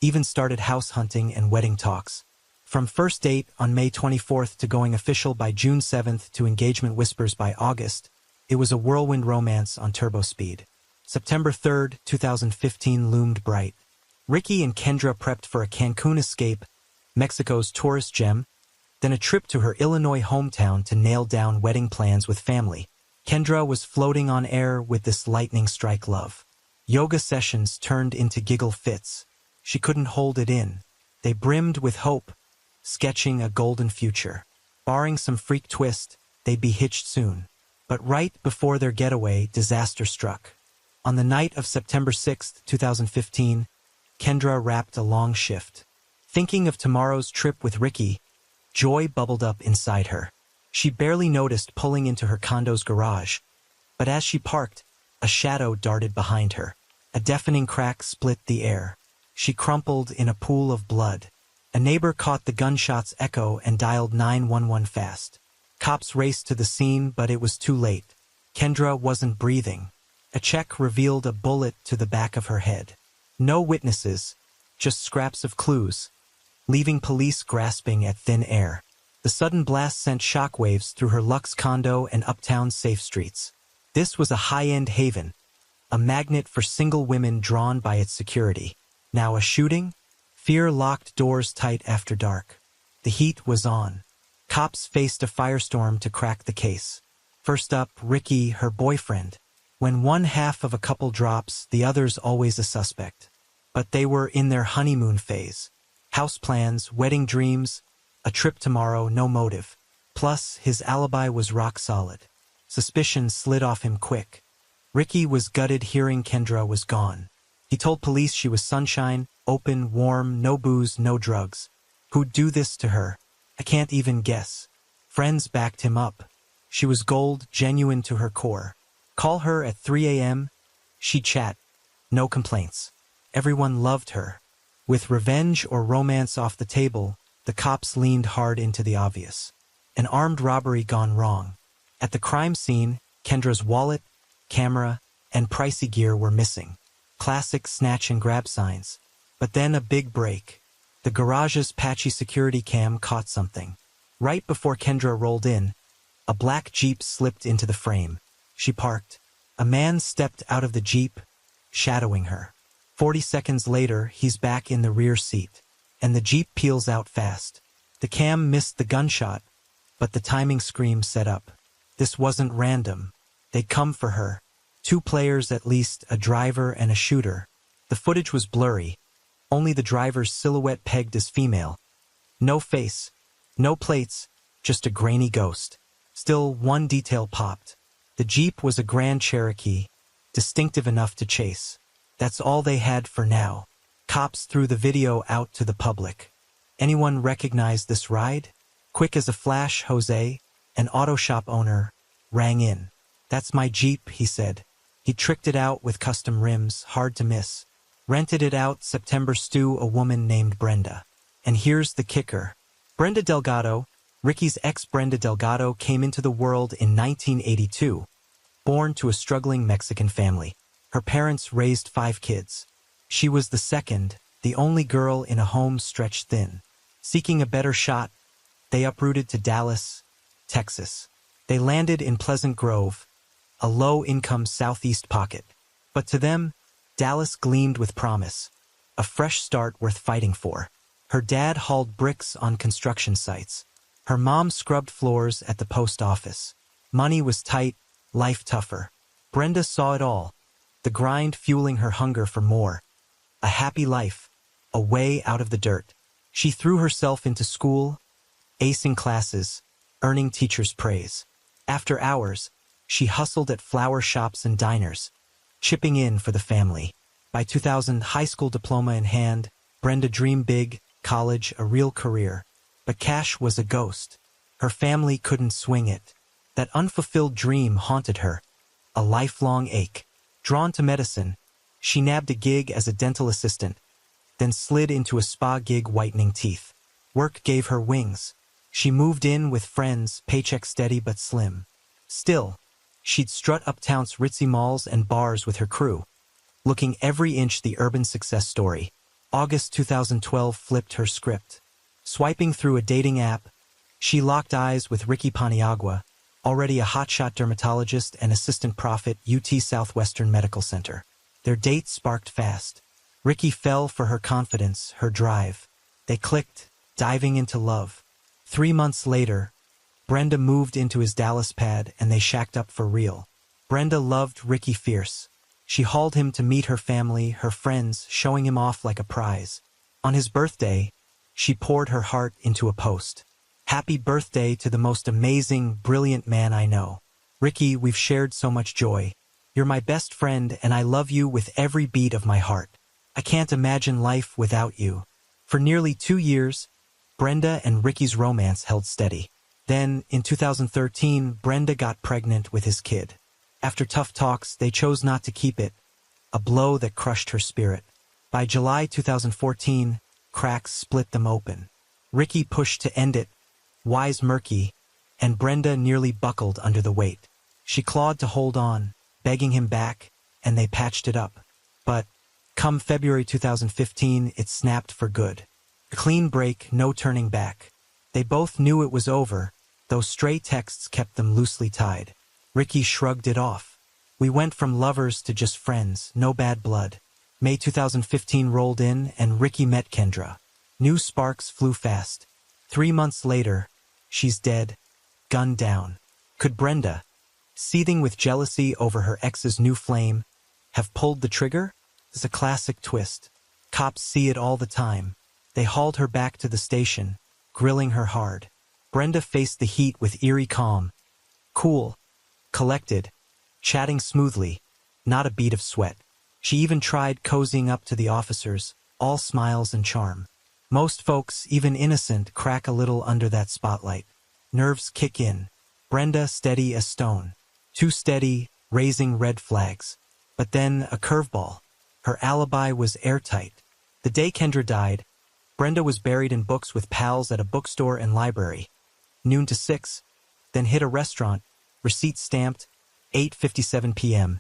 S1: even started house hunting and wedding talks. From first date on May 24th to going official by June 7th to engagement whispers by August, it was a whirlwind romance on turbo speed. September 3rd, 2015 loomed bright. Ricky and Kendra prepped for a Cancun escape, Mexico's tourist gem, then a trip to her Illinois hometown to nail down wedding plans with family. Kendra was floating on air with this lightning strike love. Yoga sessions turned into giggle fits. She couldn't hold it in. They brimmed with hope, sketching a golden future. Barring some freak twist, they'd be hitched soon. But right before their getaway, disaster struck. On the night of September 6, 2015, Kendra wrapped a long shift. Thinking of tomorrow's trip with Ricky, joy bubbled up inside her. She barely noticed pulling into her condo's garage, but as she parked, a shadow darted behind her. A deafening crack split the air. She crumpled in a pool of blood. A neighbor caught the gunshot's echo and dialed 911 fast. Cops raced to the scene, but it was too late. Kendra wasn't breathing. A check revealed a bullet to the back of her head. No witnesses, just scraps of clues, leaving police grasping at thin air. The sudden blast sent shockwaves through her luxe condo and uptown safe streets. This was a high-end haven, a magnet for single women drawn by its security. Now a shooting? Fear locked doors tight after dark. The heat was on. Cops faced a firestorm to crack the case. First up, Ricky, her boyfriend. When one half of a couple drops, the other's always a suspect. But they were in their honeymoon phase. House plans, wedding dreams, a trip tomorrow, no motive. Plus, his alibi was rock solid. Suspicion slid off him quick. Ricky was gutted hearing Kendra was gone. He told police she was sunshine, open, warm, no booze, no drugs. Who'd do this to her? I can't even guess. Friends backed him up. She was gold, genuine to her core. Call her at 3 a.m., she'd chat. No complaints. Everyone loved her. With revenge or romance off the table, the cops leaned hard into the obvious. An armed robbery gone wrong. At the crime scene, Kendra's wallet, camera, and pricey gear were missing. Classic snatch and grab signs. But then a big break. The garage's patchy security cam caught something. Right before Kendra rolled in, a black Jeep slipped into the frame. She parked. A man stepped out of the Jeep, shadowing her. 40 seconds later, he's back in the rear seat, and the Jeep peels out fast. The cam missed the gunshot, but the timing scream set up. This wasn't random. They'd come for her. 2 players at least, a driver and a shooter. The footage was blurry. Only the driver's silhouette pegged as female. No face, no plates, just a grainy ghost. Still, one detail popped. The Jeep was a Grand Cherokee, distinctive enough to chase. That's all they had for now. Cops threw the video out to the public. Anyone recognize this ride? Quick as a flash, Jose, an auto shop owner, rang in. That's my Jeep, he said. He tricked it out with custom rims, hard to miss. Rented it out September stew a woman named Brenda. And here's the kicker. Brenda Delgado, Ricky's ex Brenda Delgado, came into the world in 1982, born to a struggling Mexican family. Her parents raised 5 kids. She was the second, the only girl in a home stretched thin. Seeking a better shot, they uprooted to Dallas, Texas. They landed in Pleasant Grove, a low-income southeast pocket. But to them, Dallas gleamed with promise, a fresh start worth fighting for. Her dad hauled bricks on construction sites. Her mom scrubbed floors at the post office. Money was tight, life tougher. Brenda saw it all, the grind fueling her hunger for more. A happy life, a way out of the dirt. She threw herself into school, acing classes, earning teachers' praise. After hours, she hustled at flower shops and diners, chipping in for the family. By 2000, high school diploma in hand, Brenda dreamed big, college, a real career. But cash was a ghost. Her family couldn't swing it. That unfulfilled dream haunted her, a lifelong ache. Drawn to medicine, she nabbed a gig as a dental assistant, then slid into a spa gig whitening teeth. Work gave her wings. She moved in with friends, paycheck steady but slim. Still, she'd strut uptown's ritzy malls and bars with her crew, looking every inch the urban success story. August 2012 flipped her script. Swiping through a dating app, she locked eyes with Ricky Paniagua, already a hotshot dermatologist and assistant prophet UT Southwestern Medical Center. Their date sparked fast. Ricky fell for her confidence, her drive. They clicked, diving into love. 3 months later, Brenda moved into his Dallas pad and they shacked up for real. Brenda loved Ricky fierce. She hauled him to meet her family, her friends, showing him off like a prize. On his birthday, she poured her heart into a post. Happy birthday to the most amazing, brilliant man I know. Ricky, we've shared so much joy. You're my best friend and I love you with every beat of my heart. I can't imagine life without you. For nearly 2 years, Brenda and Ricky's romance held steady. Then, in 2013, Brenda got pregnant with his kid. After tough talks, they chose not to keep it, a blow that crushed her spirit. By July 2014, cracks split them open. Ricky pushed to end it, wise murky, and Brenda nearly buckled under the weight. She clawed to hold on, begging him back, and they patched it up. But, come February 2015, it snapped for good. A clean break, no turning back. They both knew it was over, though stray texts kept them loosely tied. Ricky shrugged it off. We went from lovers to just friends, no bad blood. May 2015 rolled in and Ricky met Kendra. New sparks flew fast. 3 months later, she's dead, gunned down. Could Brenda, seething with jealousy over her ex's new flame, have pulled the trigger? It's a classic twist. Cops see it all the time. They hauled her back to the station, grilling her hard. Brenda faced the heat with eerie calm. Cool, collected, chatting smoothly, not a bead of sweat. She even tried cozying up to the officers, all smiles and charm. Most folks, even innocent, crack a little under that spotlight. Nerves kick in. Brenda steady as stone. Too steady, raising red flags. But then a curveball. Her alibi was airtight. The day Kendra died, Brenda was buried in books with pals at a bookstore and library. Noon to 6, then hit a restaurant, receipt stamped, 8:57 p.m.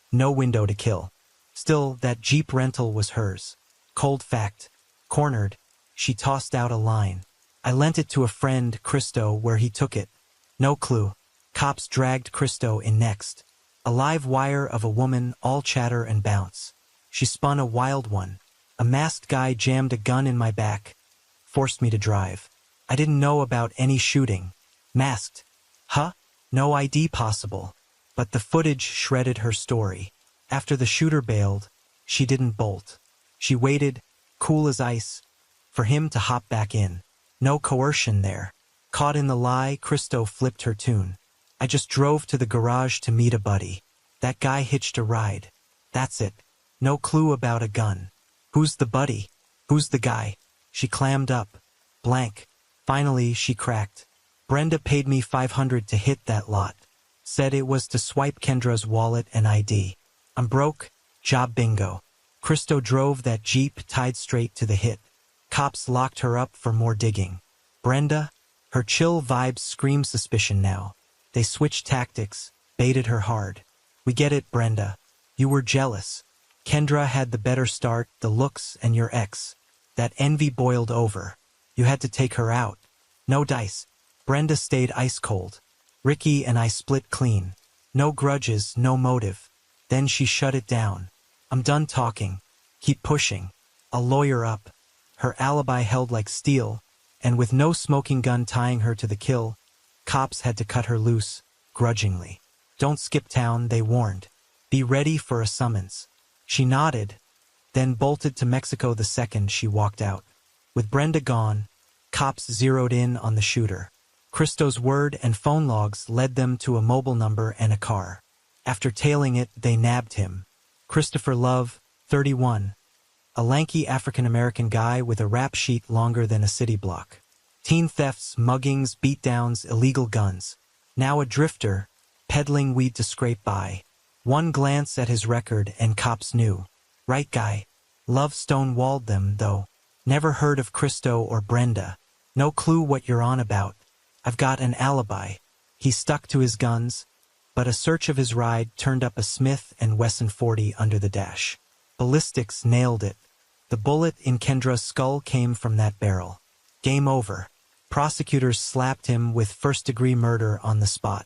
S1: No window to kill. Still, that Jeep rental was hers. Cold fact. Cornered, she tossed out a line. I lent it to a friend, Christo, where he took it. No clue. Cops dragged Christo in next. A live wire of a woman, all chatter and bounce. She spun a wild one. A masked guy jammed a gun in my back. Forced me to drive. I didn't know about any shooting. Masked. Huh? No ID possible. But the footage shredded her story. After the shooter bailed, she didn't bolt. She waited, cool as ice, for him to hop back in. No coercion there. Caught in the lie, Christo flipped her tune. I just drove to the garage to meet a buddy. That guy hitched a ride. That's it. No clue about a gun. Who's the buddy? Who's the guy? She clammed up. Blank. Finally, she cracked. Brenda paid me $500 to hit that lot. Said it was to swipe Kendra's wallet and ID. I'm broke. Job bingo. Christo drove that Jeep tied straight to the hit. Cops locked her up for more digging. Brenda, her chill vibes scream suspicion now. They switched tactics, baited her hard. We get it, Brenda. You were jealous. Kendra had the better start, the looks, and your ex. That envy boiled over. You had to take her out. No dice. Brenda stayed ice cold. Ricky and I split clean. No grudges, no motive. Then she shut it down. I'm done talking. Keep pushing. A lawyer up. Her alibi held like steel, and with no smoking gun tying her to the kill, cops had to cut her loose, grudgingly. Don't skip town, they warned. Be ready for a summons. She nodded, then bolted to Mexico the second she walked out. With Brenda gone, cops zeroed in on the shooter. Christo's word and phone logs led them to a mobile number and a car. After tailing it, they nabbed him. Christopher Love, 31. A lanky African-American guy with a rap sheet longer than a city block. Teen thefts, muggings, beatdowns, illegal guns. Now a drifter, peddling weed to scrape by. One glance at his record and cops knew. Right guy. Love stonewalled them, though. Never heard of Christo or Brenda. No clue what you're on about. I've got an alibi. He stuck to his guns, but a search of his ride turned up a Smith & Wesson .40 under the dash. Ballistics nailed it. The bullet in Kendra's skull came from that barrel. Game over. Prosecutors slapped him with first-degree murder on the spot.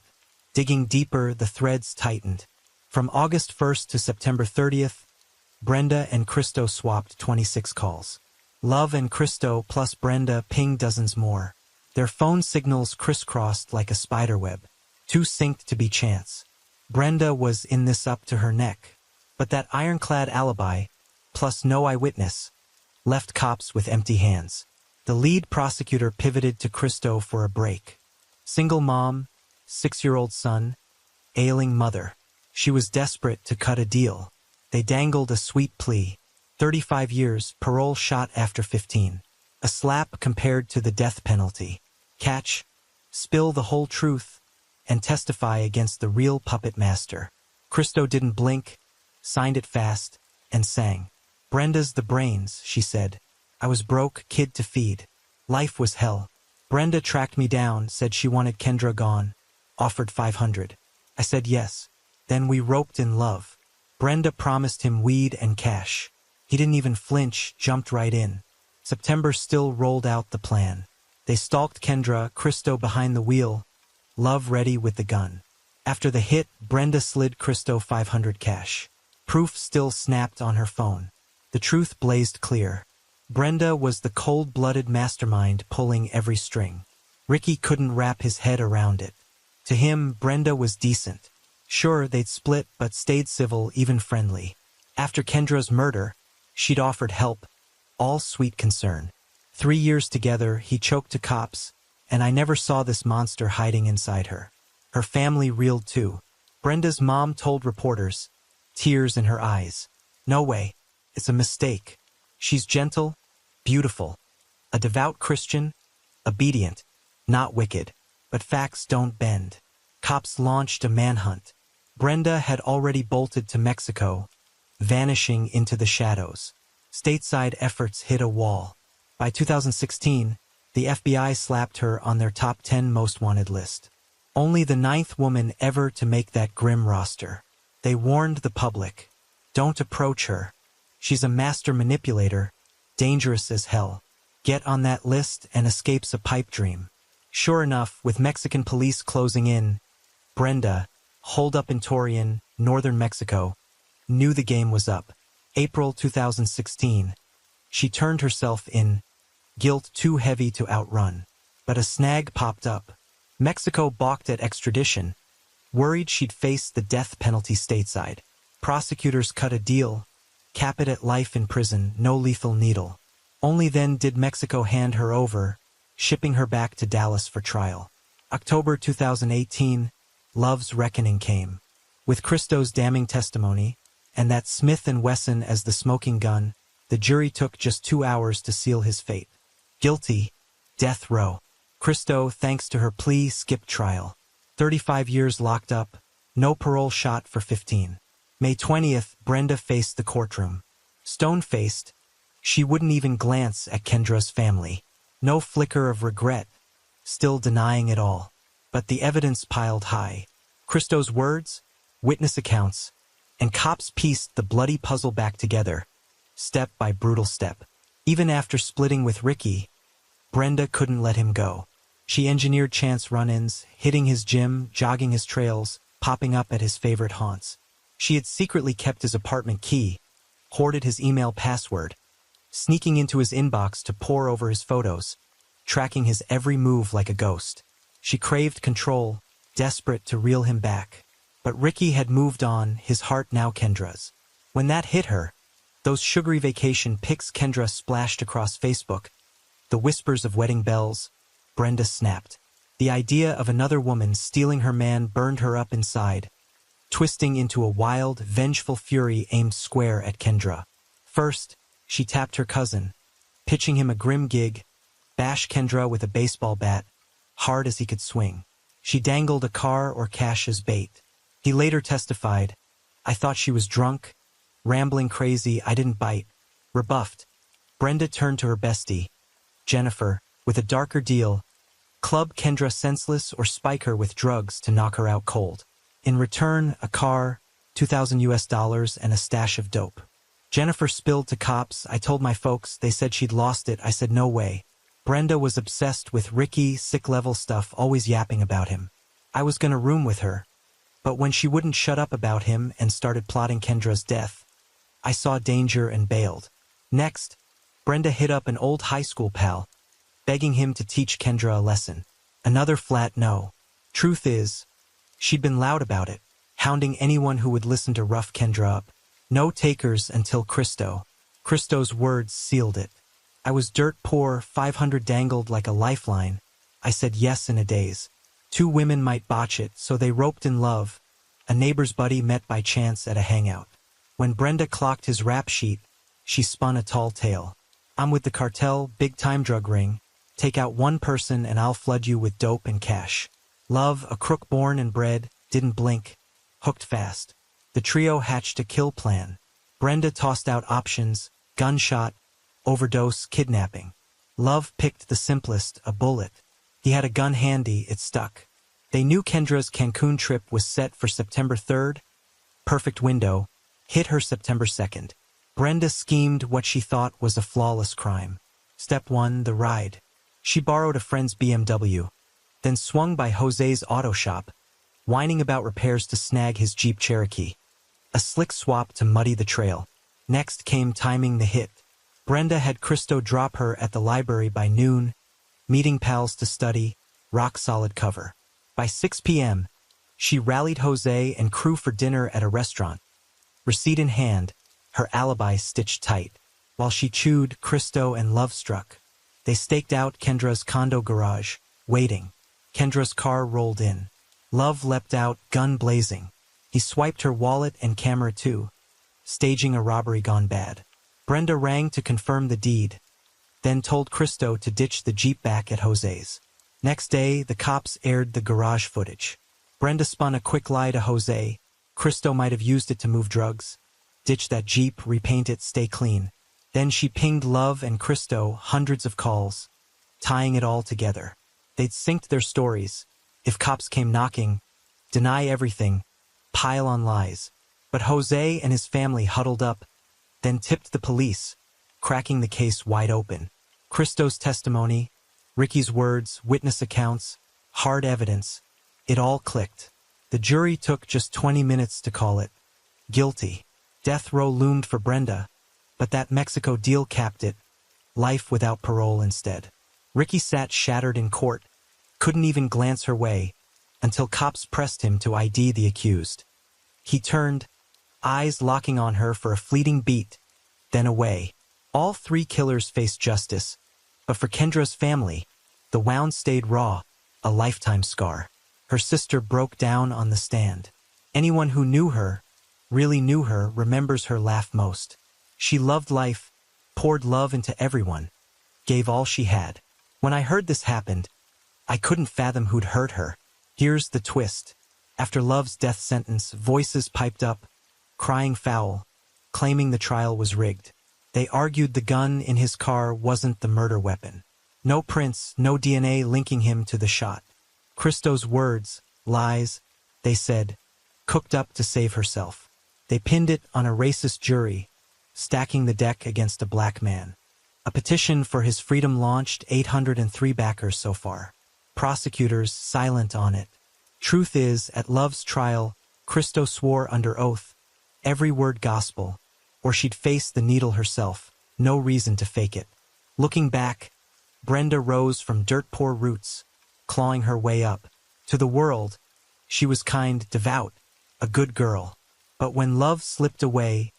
S1: Digging deeper, the threads tightened. From August 1st to September 30th, Brenda and Christo swapped 26 calls. Love and Christo plus Brenda pinged dozens more. Their phone signals crisscrossed like a spiderweb, too synced to be chance. Brenda was in this up to her neck. But that ironclad alibi, plus no eyewitness, left cops with empty hands. The lead prosecutor pivoted to Christo for a break. Single mom, 6-year-old son, ailing mother. She was desperate to cut a deal. They dangled a sweet plea. 35 years, parole shot after 15. A slap compared to the death penalty. Catch, spill the whole truth, and testify against the real puppet master. Christo didn't blink, signed it fast, and sang. Brenda's the brains, she said. I was broke, kid to feed. Life was hell. Brenda tracked me down, said she wanted Kendra gone. Offered 500. I said yes. Then we roped in love. Brenda promised him weed and cash. He didn't even flinch, jumped right in. September still rolled out the plan. They stalked Kendra, Christo behind the wheel, Love ready with the gun. After the hit, Brenda slid Christo 500 cash. Proof still snapped on her phone. The truth blazed clear. Brenda was the cold-blooded mastermind pulling every string. Ricky couldn't wrap his head around it. To him, Brenda was decent. Sure, they'd split, but stayed civil, even friendly. After Kendra's murder, she'd offered help, all sweet concern. 3 years together, he choked to cops, and I never saw this monster hiding inside her. Her family reeled too. Brenda's mom told reporters, tears in her eyes. No way. It's a mistake. She's gentle, beautiful, a devout Christian, obedient, not wicked. But facts don't bend. Cops launched a manhunt. Brenda had already bolted to Mexico, vanishing into the shadows. Stateside efforts hit a wall. By 2016, the FBI slapped her on their top 10 most wanted list. Only the 9th woman ever to make that grim roster. They warned the public, don't approach her. She's a master manipulator, dangerous as hell. Get on that list and escape's a pipe dream. Sure enough, with Mexican police closing in, Brenda, holed up in Torreon, northern Mexico, knew the game was up. April 2016. She turned herself in, guilt too heavy to outrun. But a snag popped up. Mexico balked at extradition, worried she'd face the death penalty stateside. Prosecutors cut a deal, cap it at life in prison, no lethal needle. Only then did Mexico hand her over, shipping her back to Dallas for trial. October 2018, Love's reckoning came. With Christo's damning testimony, and that Smith & Wesson as the smoking gun, the jury took just 2 hours to seal his fate. Guilty, death row. Christo, thanks to her plea, skipped trial. 35 years locked up, no parole shot for 15. May 20th, Brenda faced the courtroom. Stone-faced, she wouldn't even glance at Kendra's family. No flicker of regret, still denying it all. But the evidence piled high. Christo's words, witness accounts, and cops pieced the bloody puzzle back together, step by brutal step. Even after splitting with Ricky, Brenda couldn't let him go. She engineered chance run-ins, hitting his gym, jogging his trails, popping up at his favorite haunts. She had secretly kept his apartment key, hoarded his email password, sneaking into his inbox to pore over his photos, tracking his every move like a ghost. She craved control, desperate to reel him back. But Ricky had moved on, his heart now Kendra's. When that hit her, those sugary vacation pics Kendra splashed across Facebook, the whispers of wedding bells, Brenda snapped. The idea of another woman stealing her man burned her up inside, twisting into a wild, vengeful fury aimed square at Kendra. First, she tapped her cousin, pitching him a grim gig, bash Kendra with a baseball bat, hard as he could swing. She dangled a car or cash as bait. He later testified, I thought she was drunk, rambling crazy, I didn't bite. Rebuffed, Brenda turned to her bestie, Jennifer, with a darker deal, club Kendra senseless or spike her with drugs to knock her out cold. In return, a car, $2,000 and a stash of dope. Jennifer spilled to cops, I told my folks, they said she'd lost it, I said no way. Brenda was obsessed with Ricky, sick-level stuff, always yapping about him. I was gonna room with her, but when she wouldn't shut up about him and started plotting Kendra's death, I saw danger and bailed. Next, Brenda hit up an old high school pal, begging him to teach Kendra a lesson. Another flat no. Truth is, she'd been loud about it, hounding anyone who would listen to rough Kendra up. No takers until Christo. Christo's words sealed it. I was dirt poor, 500 dangled like a lifeline. I said yes in a daze. 2 women might botch it, so they roped in love. A neighbor's buddy met by chance at a hangout. When Brenda clocked his rap sheet, she spun a tall tale. I'm with the cartel, big-time drug ring. Take out one person and I'll flood you with dope and cash. Love, a crook born and bred, didn't blink. Hooked fast. The trio hatched a kill plan. Brenda tossed out options: gunshot, overdose, kidnapping. Love picked the simplest, a bullet. He had a gun handy, it stuck. They knew Kendra's Cancun trip was set for September 3rd. Perfect window. Hit her September 2nd. Brenda schemed what she thought was a flawless crime. Step 1, the ride. She borrowed a friend's BMW, then swung by Jose's auto shop, whining about repairs to snag his Jeep Cherokee. A slick swap to muddy the trail. Next came timing the hit. Brenda had Christo drop her at the library by noon, meeting pals to study, rock-solid cover. By 6 p.m., she rallied Jose and crew for dinner at a restaurant. Receipt in hand, her alibi stitched tight. While she chewed, Christo and Love struck. They staked out Kendra's condo garage, waiting. Kendra's car rolled in. Love leapt out, gun blazing. He swiped her wallet and camera too, staging a robbery gone bad. Brenda rang to confirm the deed, then told Christo to ditch the Jeep back at Jose's. Next day, the cops aired the garage footage. Brenda spun a quick lie to Jose. Christo might have used it to move drugs. Ditch that Jeep, repaint it, stay clean. Then she pinged Love and Christo hundreds of calls, tying it all together. They'd synced their stories. If cops came knocking, deny everything, pile on lies. But Jose and his family huddled up, then tipped the police, cracking the case wide open. Christo's testimony, Ricky's words, witness accounts, hard evidence. It all clicked. The jury took just 20 minutes to call it guilty. Death row loomed for Brenda, but that Mexico deal capped it. Life without parole instead. Ricky sat shattered in court, couldn't even glance her way, until cops pressed him to ID the accused. He turned, eyes locking on her for a fleeting beat, then away. All 3 killers faced justice, but for Kendra's family, the wound stayed raw, a lifetime scar. Her sister broke down on the stand. Anyone who knew her, really knew her, remembers her laugh most. She loved life, poured love into everyone, gave all she had. When I heard this happened, I couldn't fathom who'd hurt her. Here's the twist. After Love's death sentence, voices piped up, crying foul, claiming the trial was rigged. They argued the gun in his car wasn't the murder weapon. No prints, no DNA linking him to the shot. Christo's words, lies, they said, cooked up to save herself. They pinned it on a racist jury, stacking the deck against a black man. A petition for his freedom launched, 803 backers so far. Prosecutors silent on it. Truth is, at Love's trial, Christo swore under oath, every word gospel, or she'd face the needle herself, no reason to fake it. Looking back, Brenda rose from dirt-poor roots, clawing her way up. To the world, she was kind, devout, a good girl. But when love slipped away,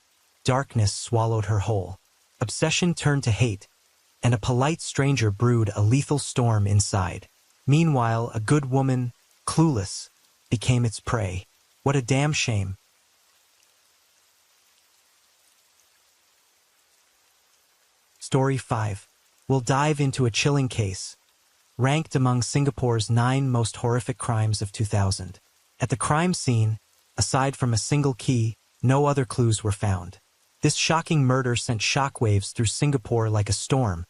S1: darkness swallowed her whole. Obsession turned to hate, and a polite stranger brewed a lethal storm inside. Meanwhile, a good woman, clueless, became its prey. What a damn shame. Story 5. We'll dive into a chilling case, ranked among Singapore's 9 most horrific crimes of 2000. At the crime scene, aside from a single key, no other clues were found. This shocking murder sent shockwaves through Singapore like a storm,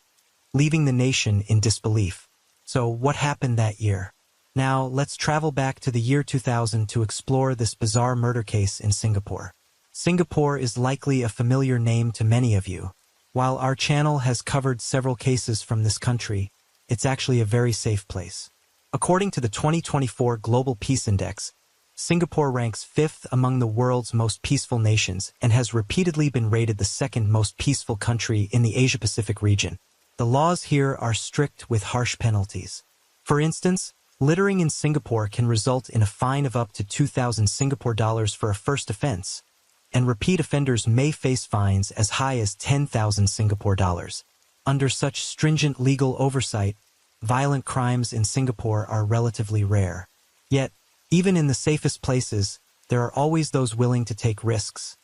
S1: leaving the nation in disbelief. So what happened that year? Now, let's travel back to the year 2000 to explore this bizarre murder case in Singapore. Singapore is likely a familiar name to many of you. While our channel has covered several cases from this country, it's actually a very safe place. According to the 2024 Global Peace Index, Singapore ranks 5th among the world's most peaceful nations and has repeatedly been rated the second most peaceful country in the Asia-Pacific region. The laws here are strict with harsh penalties. For instance, littering in Singapore can result in a fine of up to 2,000 Singapore dollars for a first offense, and repeat offenders may face fines as high as 10,000 Singapore dollars. Under such stringent legal oversight, violent crimes in Singapore are relatively rare. Yet, even in the safest places, there are always those willing to take risks,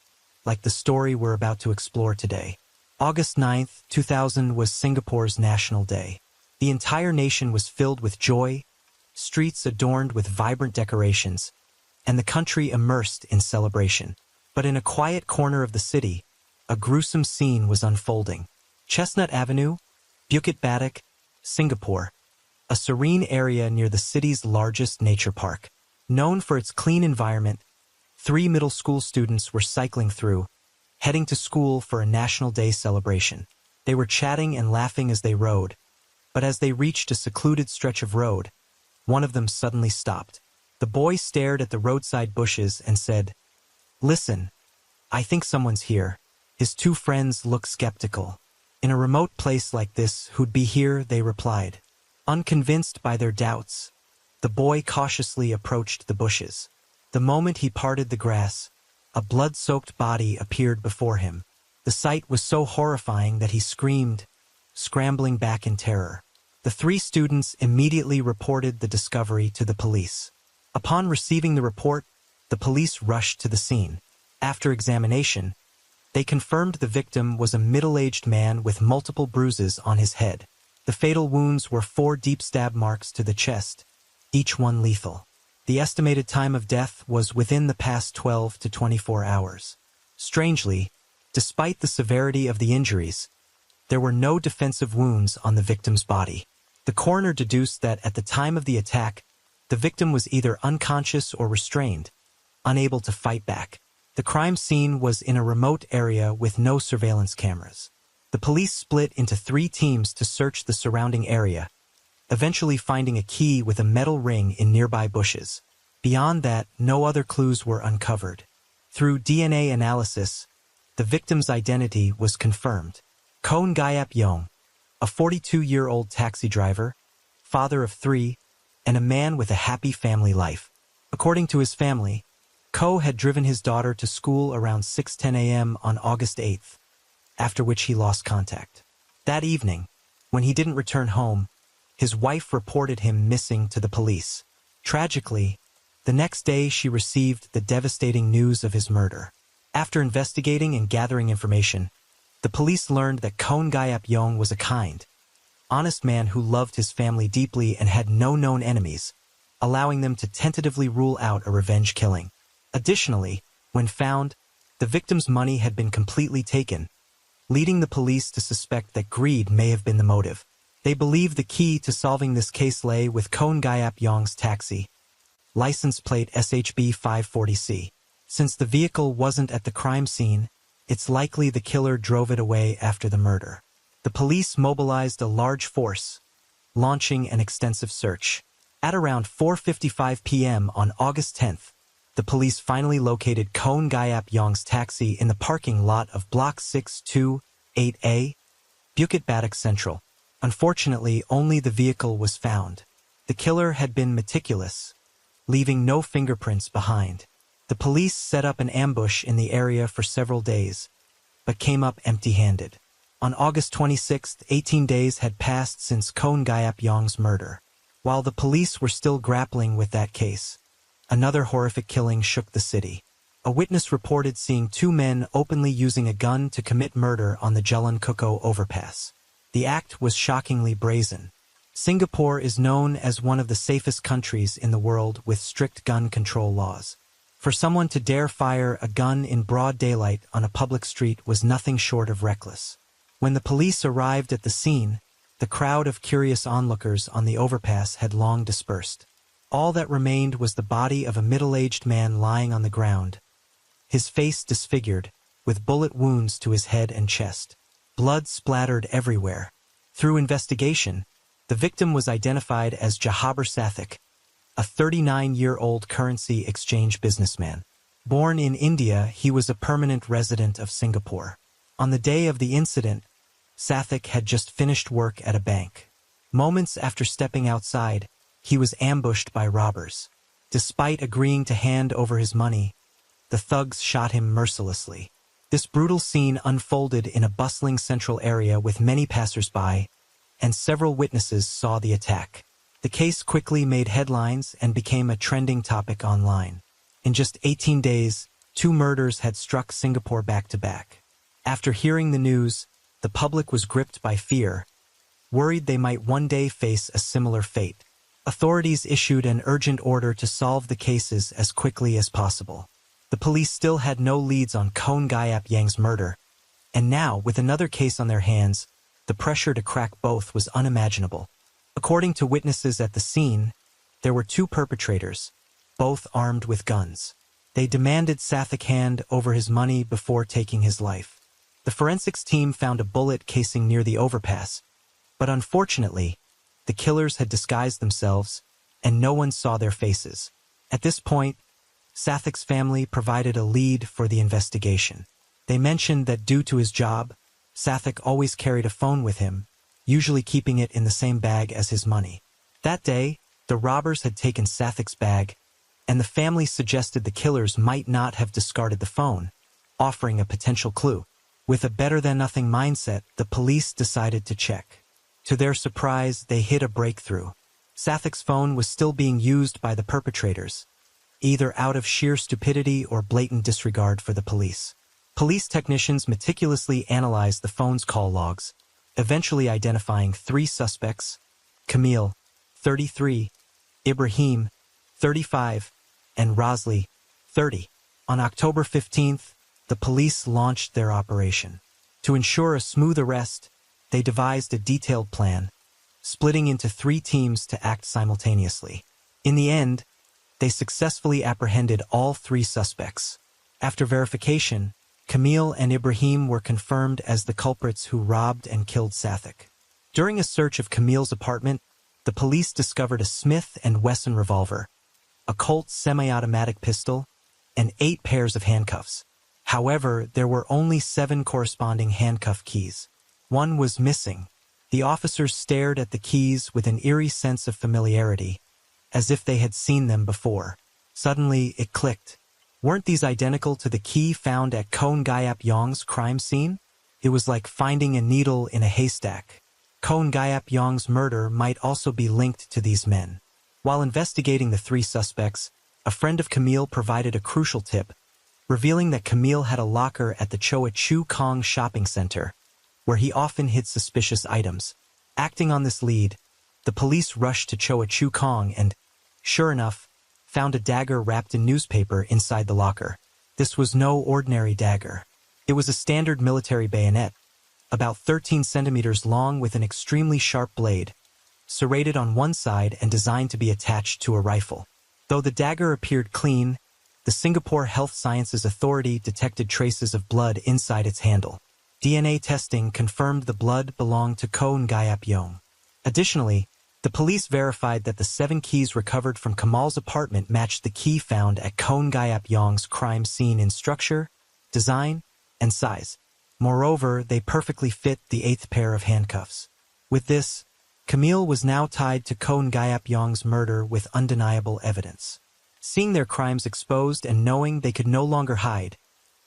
S1: like the story we're about to explore today. August 9, 2000 was Singapore's National Day. The entire nation was filled with joy, streets adorned with vibrant decorations, and the country immersed in celebration. But in a quiet corner of the city, a gruesome scene was unfolding. Chestnut Avenue, Bukit Batok, Singapore, a serene area near the city's largest nature park. Known for its clean environment, 3 middle school students were cycling through, heading to school for a National Day celebration. They were chatting and laughing as they rode, but as they reached a secluded stretch of road, one of them suddenly stopped. The boy stared at the roadside bushes and said, "Listen, I think someone's here." His 2 friends looked skeptical. "In a remote place like this, who'd be here?" they replied. Unconvinced by their doubts, the boy cautiously approached the bushes. The moment he parted the grass, a blood-soaked body appeared before him. The sight was so horrifying that he screamed, scrambling back in terror. The 3 students immediately reported the discovery to the police. Upon receiving the report, the police rushed to the scene. After examination, they confirmed the victim was a middle-aged man with multiple bruises on his head. The fatal wounds were 4 deep stab marks to the chest, each one lethal. The estimated time of death was within the past 12 to 24 hours. Strangely, despite the severity of the injuries, there were no defensive wounds on the victim's body. The coroner deduced that at the time of the attack, the victim was either unconscious or restrained, unable to fight back. The crime scene was in a remote area with no surveillance cameras. The police split into 3 teams to search the surrounding area, eventually finding a key with a metal ring in nearby bushes. Beyond that, no other clues were uncovered. Through DNA analysis, the victim's identity was confirmed. Kon Gayap Yong, a 42-year-old taxi driver, father of 3, and a man with a happy family life. According to his family, Ko had driven his daughter to school around 6:10 a.m. on August 8th, after which he lost contact. That evening, when he didn't return home, his wife reported him missing to the police. Tragically, the next day she received the devastating news of his murder. After investigating and gathering information, the police learned that Kon Gayap Yong was a kind, honest man who loved his family deeply and had no known enemies, allowing them to tentatively rule out a revenge killing. Additionally, when found, the victim's money had been completely taken, leading the police to suspect that greed may have been the motive. They believe the key to solving this case lay with Kon Gayap Yong's taxi, license plate SHB 540C. Since the vehicle wasn't at the crime scene, it's likely the killer drove it away after the murder. The police mobilized a large force, launching an extensive search. At around 4:55 p.m. on August 10th, the police finally located Kon Gayap Yong's taxi in the parking lot of Block 628A, Bukit Batok Central. Unfortunately, only the vehicle was found. The killer had been meticulous, leaving no fingerprints behind. The police set up an ambush in the area for several days, but came up empty-handed. On August 26th, 18 days had passed since Kon Gayap Yong's murder. While the police were still grappling with that case, another horrific killing shook the city. A witness reported seeing 2 men openly using a gun to commit murder on the Jalan Kukoh overpass. The act was shockingly brazen. Singapore is known as one of the safest countries in the world with strict gun control laws. For someone to dare fire a gun in broad daylight on a public street was nothing short of reckless. When the police arrived at the scene, the crowd of curious onlookers on the overpass had long dispersed. All that remained was the body of a middle-aged man lying on the ground, his face disfigured, with bullet wounds to his head and chest. Blood splattered everywhere. Through investigation, The victim was identified as Jahaber Sathik, a 39-year-old currency exchange businessman. Born in India, he was a permanent resident of Singapore. On the day of the incident, Sathik had just finished work at a bank. Moments after stepping outside, he was ambushed by robbers. Despite agreeing to hand over his money, the thugs shot him mercilessly. This brutal scene unfolded in a bustling central area with many passers-by, and several witnesses saw the attack. The case quickly made headlines and became a trending topic online. In just 18 days, 2 murders had struck Singapore back-to-back. After hearing the news, the public was gripped by fear, worried they might one day face a similar fate. Authorities issued an urgent order to solve the cases as quickly as possible. The police still had no leads on Khon Gayap Yang's murder, and now, with another case on their hands, the pressure to crack both was unimaginable. According to witnesses at the scene, there were 2 perpetrators, both armed with guns. They demanded Sathik hand over his money before taking his life. The forensics team found a bullet casing near the overpass, but unfortunately, the killers had disguised themselves, and no one saw their faces. At this point, Sathik's family provided a lead for the investigation. They mentioned that due to his job, Sathik always carried a phone with him, usually keeping it in the same bag as his money. That day, the robbers had taken Sathik's bag, and the family suggested the killers might not have discarded the phone, offering a potential clue. With a better-than-nothing mindset, the police decided to check. To their surprise, they hit a breakthrough. Sathik's phone was still being used by the perpetrators, either out of sheer stupidity or blatant disregard for the police. Police technicians meticulously analyzed the phone's call logs, eventually identifying 3 suspects: Camille, 33, Ibrahim, 35, and Rosli, 30. On October 15th, the police launched their operation. To ensure a smooth arrest, they devised a detailed plan, splitting into 3 teams to act simultaneously. In the end, they successfully apprehended all 3 suspects. After verification, Camille and Ibrahim were confirmed as the culprits who robbed and killed Sathik. During a search of Camille's apartment, the police discovered a Smith & Wesson revolver, a Colt semi-automatic pistol, and 8 pairs of handcuffs. However, there were only 7 corresponding handcuff keys. One was missing. The officers stared at the keys with an eerie sense of familiarity, as if they had seen them before. Suddenly, it clicked. Weren't these identical to the key found at Khon Gayap Yang's crime scene? It was like finding a needle in a haystack. Khon Gayap Yang's murder might also be linked to these men. While investigating the 3 suspects, a friend of Camille provided a crucial tip, revealing that Camille had a locker at the Choa Chu Kang shopping center, where he often hid suspicious items. Acting on this lead, the police rushed to Choa Chu Kang and, sure enough, found a dagger wrapped in newspaper inside the locker. This was no ordinary dagger. It was a standard military bayonet, about 13 centimeters long with an extremely sharp blade, serrated on one side and designed to be attached to a rifle. Though the dagger appeared clean, the Singapore Health Sciences Authority detected traces of blood inside its handle. DNA testing confirmed the blood belonged to Khon Gayap Yang. Additionally, the police verified that the 7 keys recovered from Kamal's apartment matched the key found at Khon Gayap Yang's crime scene in structure, design, and size. Moreover, they perfectly fit the 8th pair of handcuffs. With this, Camille was now tied to Khon Gayap Yang's murder with undeniable evidence. Seeing their crimes exposed and knowing they could no longer hide,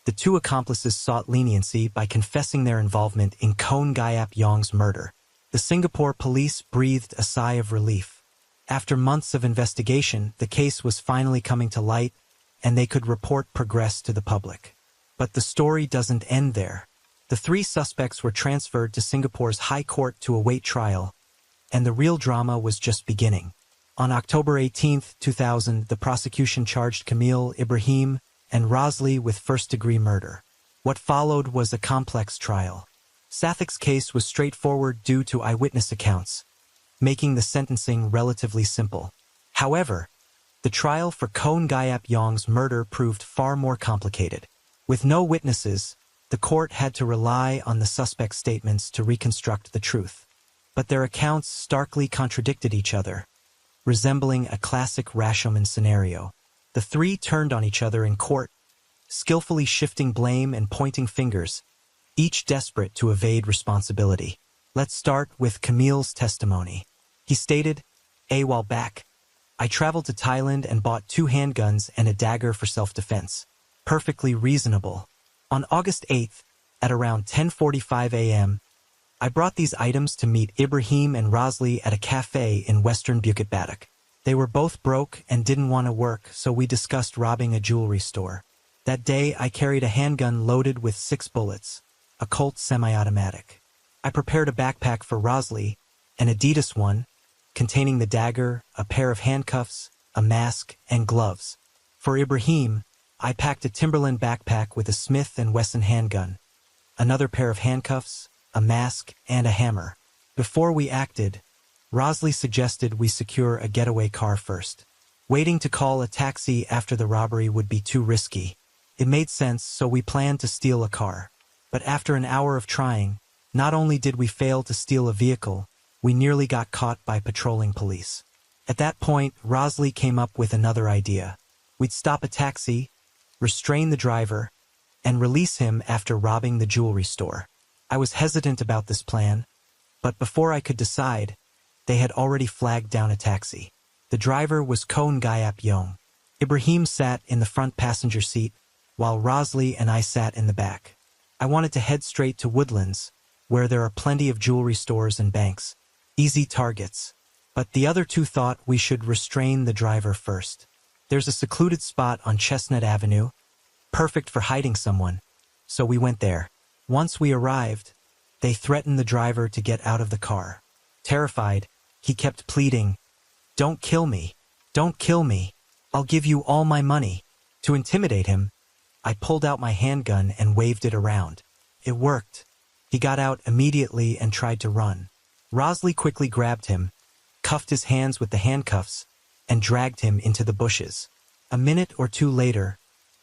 S1: the 2 accomplices sought leniency by confessing their involvement in Khon Gayap Yang's murder. The Singapore police breathed a sigh of relief. After months of investigation, the case was finally coming to light, and they could report progress to the public. But the story doesn't end there. The 3 suspects were transferred to Singapore's High Court to await trial, and the real drama was just beginning. On October 18, 2000, the prosecution charged Camille, Ibrahim, and Rosli with first-degree murder. What followed was a complex trial. Sathik's case was straightforward due to eyewitness accounts, making the sentencing relatively simple. However, the trial for Khon Gayap Yang's murder proved far more complicated. With no witnesses, the court had to rely on the suspect's statements to reconstruct the truth. but their accounts starkly contradicted each other, resembling a classic Rashomon scenario. The three turned on each other in court, skillfully shifting blame and pointing fingers, each desperate to evade responsibility. Let's start with Camille's testimony. He stated, "A while back, I traveled to Thailand and bought 2 handguns and a dagger for self-defense. Perfectly reasonable. On August 8th, at around 10:45 a.m., I brought these items to meet Ibrahim and Rosalie at a cafe in Western Bukit Batok. They were both broke and didn't want to work, so we discussed robbing a jewelry store. That day, I carried a handgun loaded with 6 bullets, a Colt semi-automatic. I prepared a backpack for Rosalie, an Adidas one, containing the dagger, a pair of handcuffs, a mask, and gloves. For Ibrahim, I packed a Timberland backpack with a Smith & Wesson handgun, another pair of handcuffs, a mask, and a hammer. Before we acted, Rosalie suggested we secure a getaway car first. Waiting to call a taxi after the robbery would be too risky. It made sense, so we planned to steal a car. But after an hour of trying, not only did we fail to steal a vehicle, we nearly got caught by patrolling police. At that point, Rosalie came up with another idea. We'd stop a taxi, restrain the driver, and release him after robbing the jewelry store. I was hesitant about this plan, but before I could decide, they had already flagged down a taxi. The driver was Kon Gayap Yong. Ibrahim sat in the front passenger seat, while Rosalie and I sat in the back. I wanted to head straight to Woodlands, where there are plenty of jewelry stores and banks. Easy targets. But the other two thought we should restrain the driver first. There's a secluded spot on Chestnut Avenue, perfect for hiding someone, so we went there. Once we arrived, they threatened the driver to get out of the car. Terrified, he kept pleading, "Don't kill me. Don't kill me. I'll give you all my money." To intimidate him, I pulled out my handgun and waved it around. It worked. He got out immediately and tried to run. Rosalie quickly grabbed him, cuffed his hands with the handcuffs, and dragged him into the bushes. A minute or two later,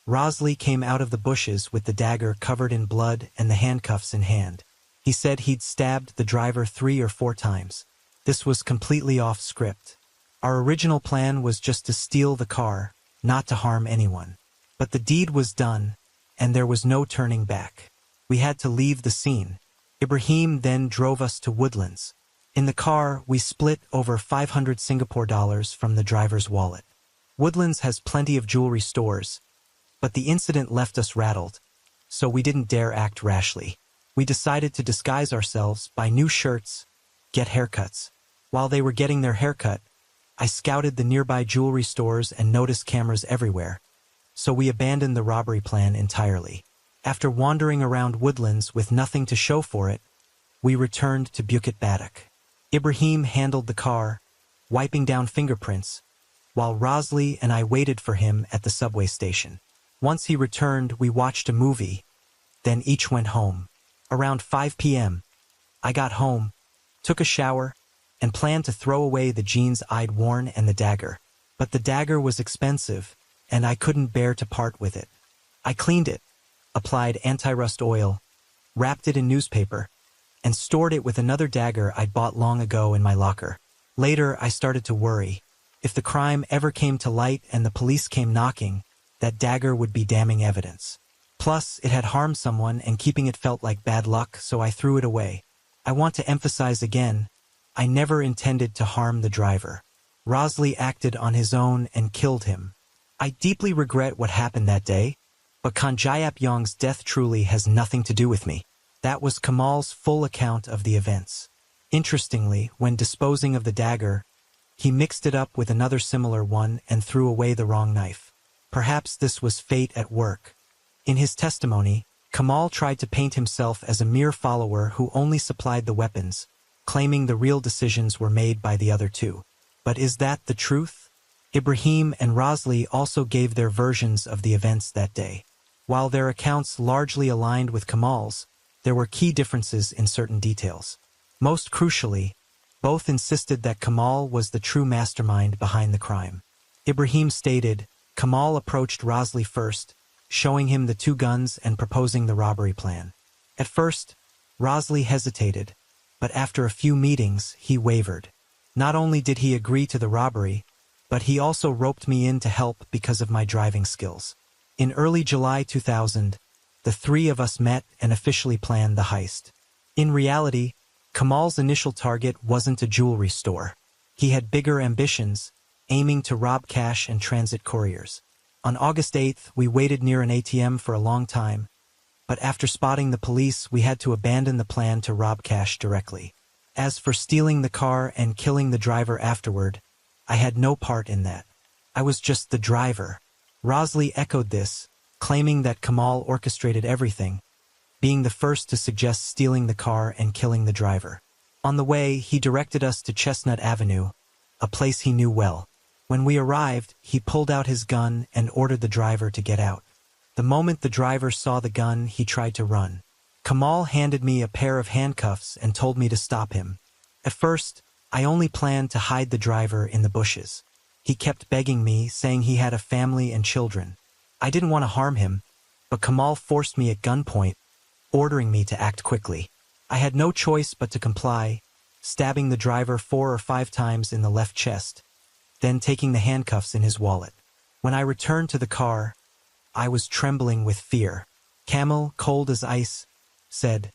S1: Rosalie came out of the bushes with the dagger covered in blood and the handcuffs in hand. He said he'd stabbed the driver 3 or 4 times. This was completely off script. Our original plan was just to steal the car, not to harm anyone. But the deed was done, and there was no turning back. We had to leave the scene. Ibrahim then drove us to Woodlands. In the car, we split over 500 Singapore dollars from the driver's wallet. Woodlands has plenty of jewelry stores, but the incident left us rattled, so we didn't dare act rashly. We decided to disguise ourselves, buy new shirts, get haircuts. While they were getting their haircut, I scouted the nearby jewelry stores and noticed cameras everywhere, so we abandoned the robbery plan entirely. After wandering around Woodlands with nothing to show for it, we returned to Bukit Batok. Ibrahim handled the car, wiping down fingerprints, while Rosalie and I waited for him at the subway station. Once he returned, we watched a movie, then each went home. Around 5 p.m., I got home, took a shower, and planned to throw away the jeans I'd worn and the dagger. But the dagger was expensive, and I couldn't bear to part with it. I cleaned it, applied anti-rust oil, wrapped it in newspaper, and stored it with another dagger I'd bought long ago in my locker. Later, I started to worry. If the crime ever came to light and the police came knocking, that dagger would be damning evidence. Plus, it had harmed someone and keeping it felt like bad luck, so I threw it away. I want to emphasize again, I never intended to harm the driver. Rosalie acted on his own and killed him. I deeply regret what happened that day, but Kanjayap Yong's death truly has nothing to do with me. That was Kamal's full account of the events. Interestingly, when disposing of the dagger, he mixed it up with another similar one and threw away the wrong knife. Perhaps this was fate at work. In his testimony, Kamal tried to paint himself as a mere follower who only supplied the weapons, claiming the real decisions were made by the other two. But is that the truth? Ibrahim and Rosalie also gave their versions of the events that day. While their accounts largely aligned with Kamal's, there were key differences in certain details. Most crucially, both insisted that Kamal was the true mastermind behind the crime. Ibrahim stated, Kamal approached Rosalie first, showing him the 2 guns and proposing the robbery plan. At first, Rosalie hesitated, but after a few meetings, he wavered. Not only did he agree to the robbery, but he also roped me in to help because of my driving skills. In early July 2000, the three of us met and officially planned the heist. In reality, Kamal's initial target wasn't a jewelry store. He had bigger ambitions, aiming to rob cash and transit couriers. On August 8th, we waited near an ATM for a long time, but after spotting the police, we had to abandon the plan to rob cash directly. As for stealing the car and killing the driver afterward, I had no part in that. I was just the driver. Rosley echoed this, claiming that Kamal orchestrated everything, being the first to suggest stealing the car and killing the driver. On the way, he directed us to Chestnut Avenue, a place he knew well. When we arrived, he pulled out his gun and ordered the driver to get out. The moment the driver saw the gun, he tried to run. Kamal handed me a pair of handcuffs and told me to stop him. At first, I only planned to hide the driver in the bushes. He kept begging me, saying he had a family and children. I didn't want to harm him, but Kamal forced me at gunpoint, ordering me to act quickly. I had no choice but to comply, stabbing the driver 4 or 5 times in the left chest, then taking the handcuffs in his wallet. When I returned to the car, I was trembling with fear. Camel, cold as ice, said,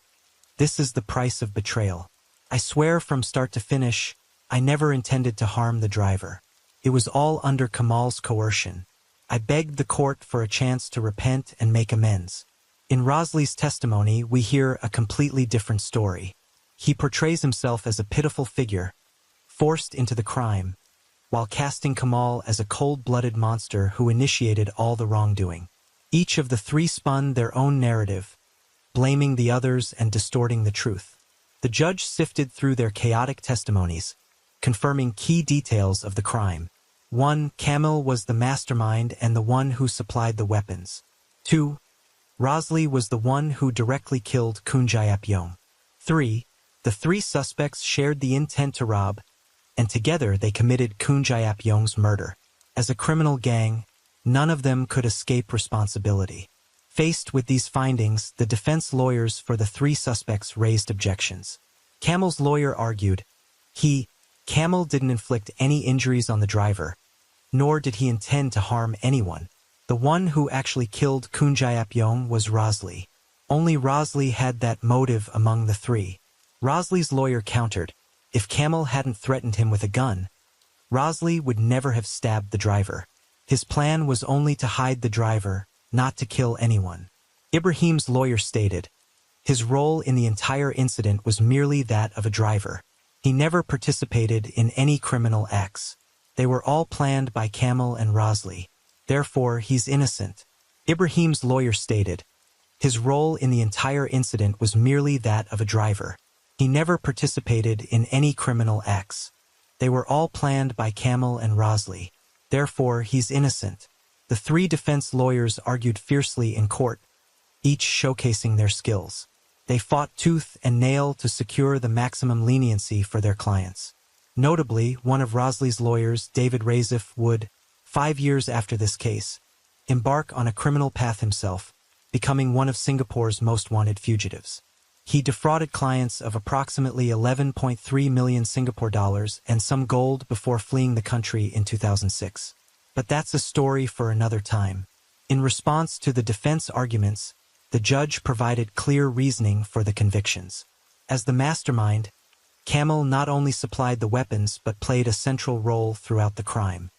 S1: "This is the price of betrayal. I swear from start to finish, I never intended to harm the driver. It was all under Kamal's coercion." I begged the court for a chance to repent and make amends. In Rosley's testimony, we hear a completely different story. He portrays himself as a pitiful figure, forced into the crime, while casting Kamal as a cold-blooded monster who initiated all the wrongdoing. Each of the three spun their own narrative, blaming the others and distorting the truth. The judge sifted through their chaotic testimonies, confirming key details of the crime. 1. Kamil was the mastermind and the one who supplied the weapons. 2. Rosley was the one who directly killed Kunjayapyong. 3. The three suspects shared the intent to rob, and together they committed Kunjayapyong's murder. As a criminal gang, none of them could escape responsibility. Faced with these findings, the defense lawyers for the three suspects raised objections. Kamil's lawyer argued, Kamil didn't inflict any injuries on the driver, nor did he intend to harm anyone. The one who actually killed Kunjayapyong was Rosley. Only Rosley had that motive among the three. Rosley's lawyer countered, if Kamil hadn't threatened him with a gun, Rosley would never have stabbed the driver. His plan was only to hide the driver, not to kill anyone. Ibrahim's lawyer stated, his role in the entire incident was merely that of a driver. He never participated in any criminal acts. They were all planned by Kamil and Rosley. Therefore, he's innocent. Ibrahim's lawyer stated, his role in the entire incident was merely that of a driver. He never participated in any criminal acts. They were all planned by Kamil and Rosley. Therefore, he's innocent. The three defense lawyers argued fiercely in court, each showcasing their skills. They fought tooth and nail to secure the maximum leniency for their clients. Notably, one of Rosley's lawyers, David Razif, would, 5 years after this case, embark on a criminal path himself, becoming one of Singapore's most wanted fugitives. He defrauded clients of approximately 11.3 million Singapore dollars and some gold before fleeing the country in 2006. But that's a story for another time. In response to the defense arguments, the judge provided clear reasoning for the convictions. As the mastermind, Kamil not only supplied the weapons but played a central role throughout the crime.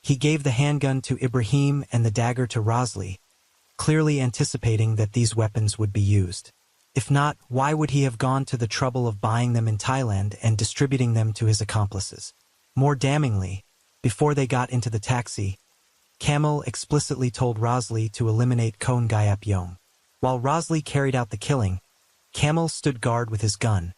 S1: He gave the handgun to Ibrahim and the dagger to Rosley, clearly anticipating that these weapons would be used. If not, why would he have gone to the trouble of buying them in Thailand and distributing them to his accomplices? More damningly, before they got into the taxi, Kamil explicitly told Rosley to eliminate Kunjayapyong. While Rosley carried out the killing, Kamil stood guard with his gun,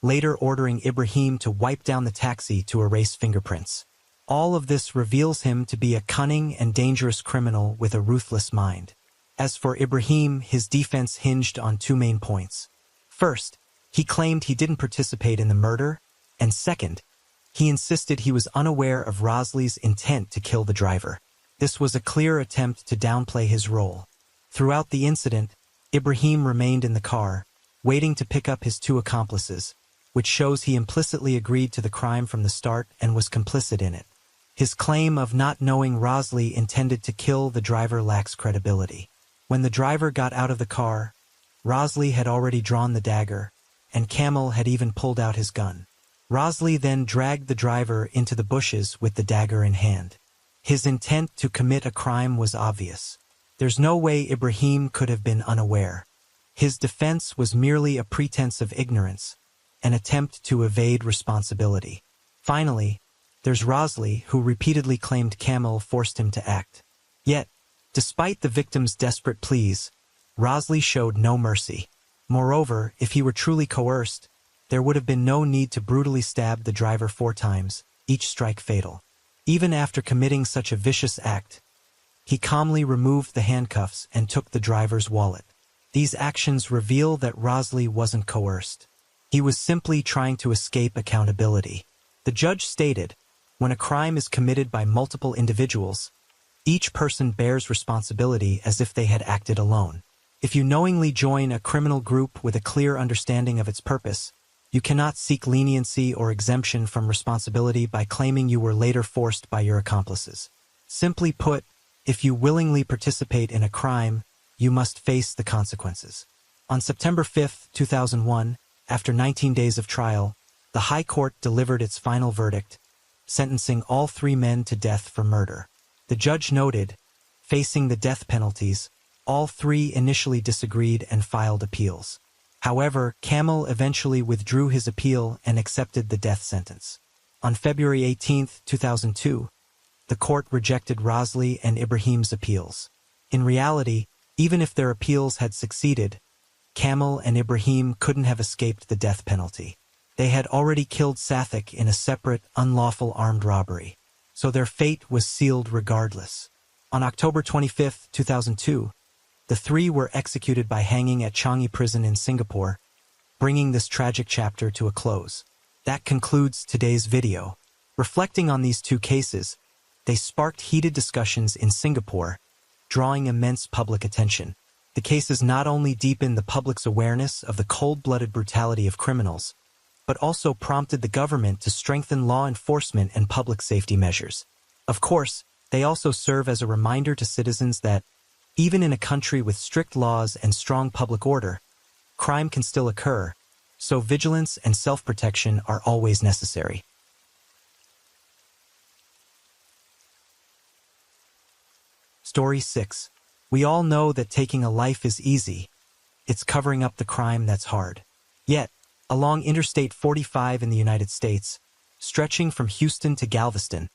S1: later ordering Ibrahim to wipe down the taxi to erase fingerprints. All of this reveals him to be a cunning and dangerous criminal with a ruthless mind. As for Ibrahim, his defense hinged on 2 main points. First, he claimed he didn't participate in the murder, and second, he insisted he was unaware of Rosley's intent to kill the driver. This was a clear attempt to downplay his role. Throughout the incident, Ibrahim remained in the car, waiting to pick up his 2 accomplices, which shows he implicitly agreed to the crime from the start and was complicit in it. His claim of not knowing Rosley intended to kill the driver lacks credibility. When the driver got out of the car, Rosley had already drawn the dagger, and Camel had even pulled out his gun. Rosley then dragged the driver into the bushes with the dagger in hand. His intent to commit a crime was obvious. There's no way Ibrahim could have been unaware. His defense was merely a pretense of ignorance, an attempt to evade responsibility. Finally, there's Rosley, who repeatedly claimed Camel forced him to act. Yet, despite the victim's desperate pleas, Rosley showed no mercy. Moreover, if he were truly coerced, there would have been no need to brutally stab the driver 4 times, each strike fatal. Even after committing such a vicious act, he calmly removed the handcuffs and took the driver's wallet. These actions reveal that Rosley wasn't coerced. He was simply trying to escape accountability. The judge stated, when a crime is committed by multiple individuals, each person bears responsibility as if they had acted alone. If you knowingly join a criminal group with a clear understanding of its purpose, you cannot seek leniency or exemption from responsibility by claiming you were later forced by your accomplices. Simply put, if you willingly participate in a crime, you must face the consequences. On September 5, 2001, after 19 days of trial, the High Court delivered its final verdict, sentencing all 3 men to death for murder. The judge noted, facing the death penalties, all 3 initially disagreed and filed appeals. However, Camel eventually withdrew his appeal and accepted the death sentence. On February 18, 2002, the court rejected Rosley and Ibrahim's appeals. In reality, even if their appeals had succeeded, Camel and Ibrahim couldn't have escaped the death penalty. They had already killed Sathik in a separate, unlawful armed robbery, so their fate was sealed regardless. On October 25, 2002, the 3 were executed by hanging at Changi Prison in Singapore, bringing this tragic chapter to a close. That concludes today's video. Reflecting on these 2 cases, they sparked heated discussions in Singapore, drawing immense public attention. The cases not only deepened the public's awareness of the cold-blooded brutality of criminals, but also prompted the government to strengthen law enforcement and public safety measures. Of course, they also serve as a reminder to citizens that, even in a country with strict laws and strong public order, crime can still occur, so vigilance and self-protection are always necessary. Story 6. We all know that taking a life is easy. It's covering up the crime that's hard. Yet, along Interstate 45 in the United States, stretching from Houston to Galveston,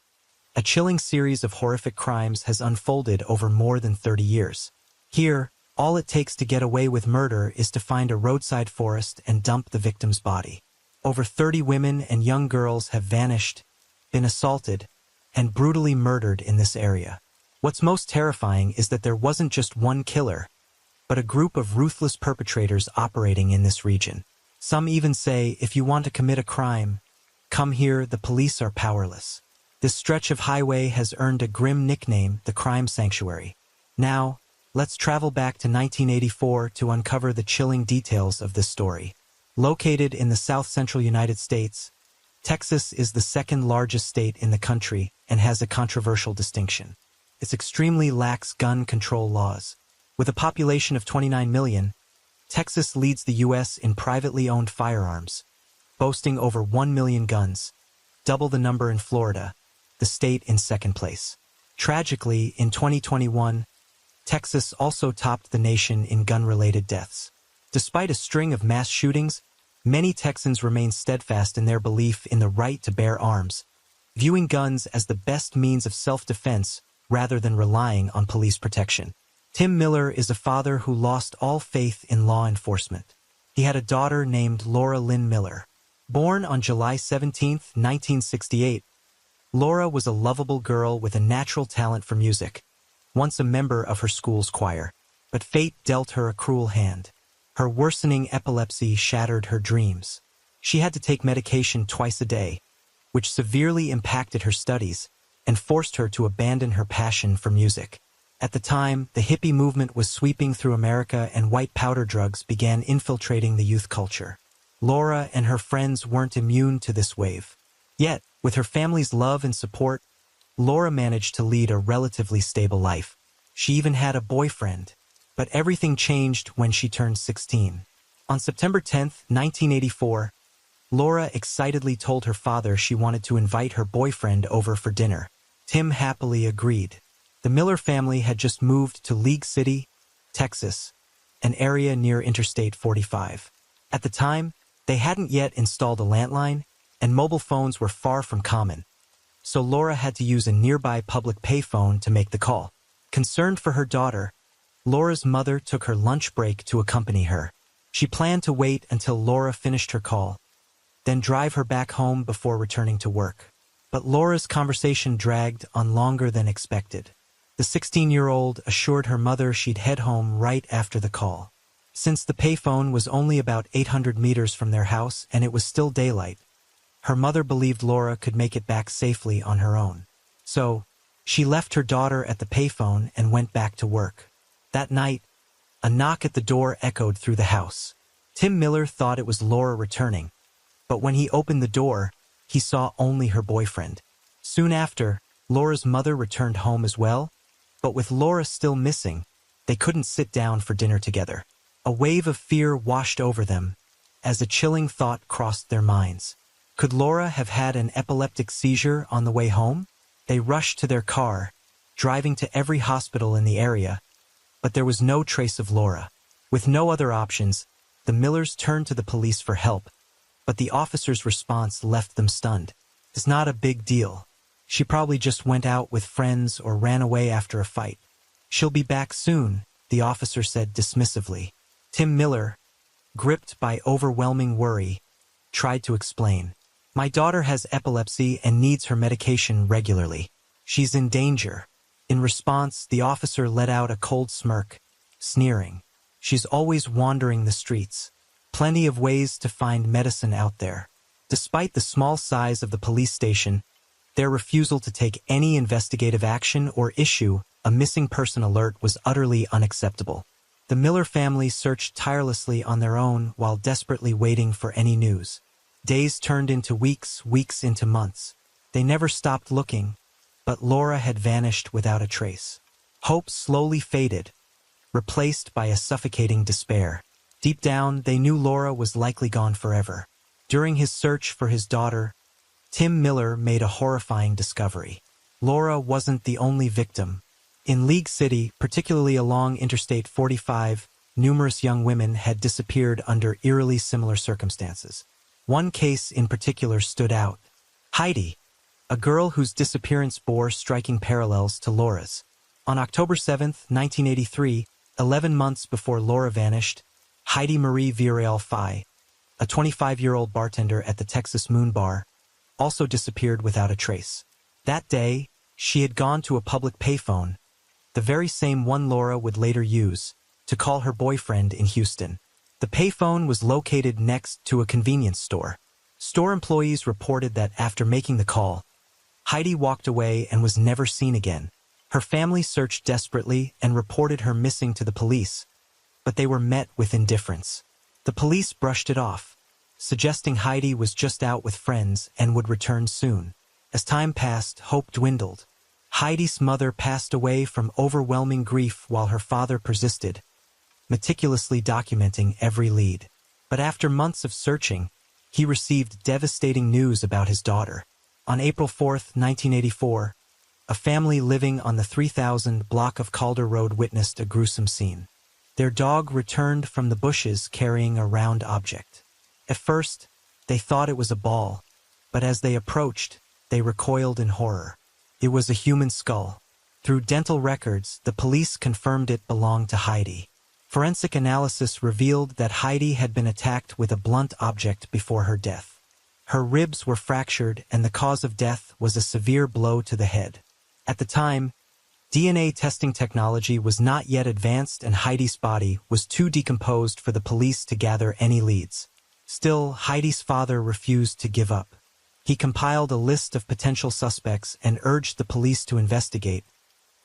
S1: a chilling series of horrific crimes has unfolded over more than 30 years. Here, all it takes to get away with murder is to find a roadside forest and dump the victim's body. Over 30 women and young girls have vanished, been assaulted, and brutally murdered in this area. What's most terrifying is that there wasn't just one killer, but a group of ruthless perpetrators operating in this region. Some even say, if you want to commit a crime, come here, the police are powerless. This stretch of highway has earned a grim nickname, the Crime Sanctuary. Now, let's travel back to 1984 to uncover the chilling details of this story. Located in the south-central United States, Texas is the 2nd largest state in the country and has a controversial distinction. It's extremely lax gun control laws. With a population of 29 million, Texas leads the U.S. in privately owned firearms, boasting over 1 million guns, double the number in Florida, the state in 2nd place. Tragically, in 2021, Texas also topped the nation in gun-related deaths. Despite a string of mass shootings, many Texans remain steadfast in their belief in the right to bear arms, viewing guns as the best means of self-defense rather than relying on police protection. Tim Miller is a father who lost all faith in law enforcement. He had a daughter named Laura Lynn Miller. Born on July 17, 1968, Laura was a lovable girl with a natural talent for music, once a member of her school's choir. But fate dealt her a cruel hand. Her worsening epilepsy shattered her dreams. She had to take medication twice a day, which severely impacted her studies and forced her to abandon her passion for music. At the time, the hippie movement was sweeping through America and white powder drugs began infiltrating the youth culture. Laura and her friends weren't immune to this wave. Yet, with her family's love and support, Laura managed to lead a relatively stable life. She even had a boyfriend. But everything changed when she turned 16. On September 10, 1984, Laura excitedly told her father she wanted to invite her boyfriend over for dinner. Tim happily agreed. The Miller family had just moved to League City, Texas, an area near Interstate 45. At the time, they hadn't yet installed a landline, and mobile phones were far from common. So Laura had to use a nearby public payphone to make the call. Concerned for her daughter, Laura's mother took her lunch break to accompany her. She planned to wait until Laura finished her call, then drive her back home before returning to work. But Laura's conversation dragged on longer than expected. The 16-year-old assured her mother she'd head home right after the call. Since the payphone was only about 800 meters from their house and it was still daylight, her mother believed Laura could make it back safely on her own. So, she left her daughter at the payphone and went back to work. That night, a knock at the door echoed through the house. Tim Miller thought it was Laura returning, but when he opened the door, he saw only her boyfriend. Soon after, Laura's mother returned home as well, but with Laura still missing, they couldn't sit down for dinner together. A wave of fear washed over them, as a chilling thought crossed their minds. Could Laura have had an epileptic seizure on the way home? They rushed to their car, driving to every hospital in the area, but there was no trace of Laura. With no other options, the Millers turned to the police for help, but the officer's response left them stunned. It's not a big deal. She probably just went out with friends or ran away after a fight. She'll be back soon, the officer said dismissively. Tim Miller, gripped by overwhelming worry, tried to explain. My daughter has epilepsy and needs her medication regularly. She's in danger. In response, the officer let out a cold smirk, sneering. She's always wandering the streets. Plenty of ways to find medicine out there. Despite the small size of the police station, their refusal to take any investigative action or issue a missing person alert was utterly unacceptable. The Miller family searched tirelessly on their own while desperately waiting for any news. Days turned into weeks, weeks into months. They never stopped looking, but Laura had vanished without a trace. Hope slowly faded, replaced by a suffocating despair. Deep down, they knew Laura was likely gone forever. During his search for his daughter, Tim Miller made a horrifying discovery. Laura wasn't the only victim. In League City, particularly along Interstate 45, numerous young women had disappeared under eerily similar circumstances. One case in particular stood out. Heidi, a girl whose disappearance bore striking parallels to Laura's. On October 7, 1983, 11 months before Laura vanished, Heidi Marie Villarreal Fay, a 25-year-old bartender at the Texas Moon Bar, also disappeared without a trace. That day, she had gone to a public payphone, the very same one Laura would later use, to call her boyfriend in Houston. The payphone was located next to a convenience store. Store employees reported that after making the call, Heidi walked away and was never seen again. Her family searched desperately and reported her missing to the police, but they were met with indifference. The police brushed it off, suggesting Heidi was just out with friends and would return soon. As time passed, hope dwindled. Heidi's mother passed away from overwhelming grief while her father persisted, meticulously documenting every lead. But after months of searching, he received devastating news about his daughter. On April 4, 1984, a family living on the 3000 block of Calder Road witnessed a gruesome scene. Their dog returned from the bushes carrying a round object. At first, they thought it was a ball, but as they approached, they recoiled in horror. It was a human skull. Through dental records, the police confirmed it belonged to Heidi. Forensic analysis revealed that Heidi had been attacked with a blunt object before her death. Her ribs were fractured and the cause of death was a severe blow to the head. At the time, DNA testing technology was not yet advanced and Heidi's body was too decomposed for the police to gather any leads. Still, Heidi's father refused to give up. He compiled a list of potential suspects and urged the police to investigate,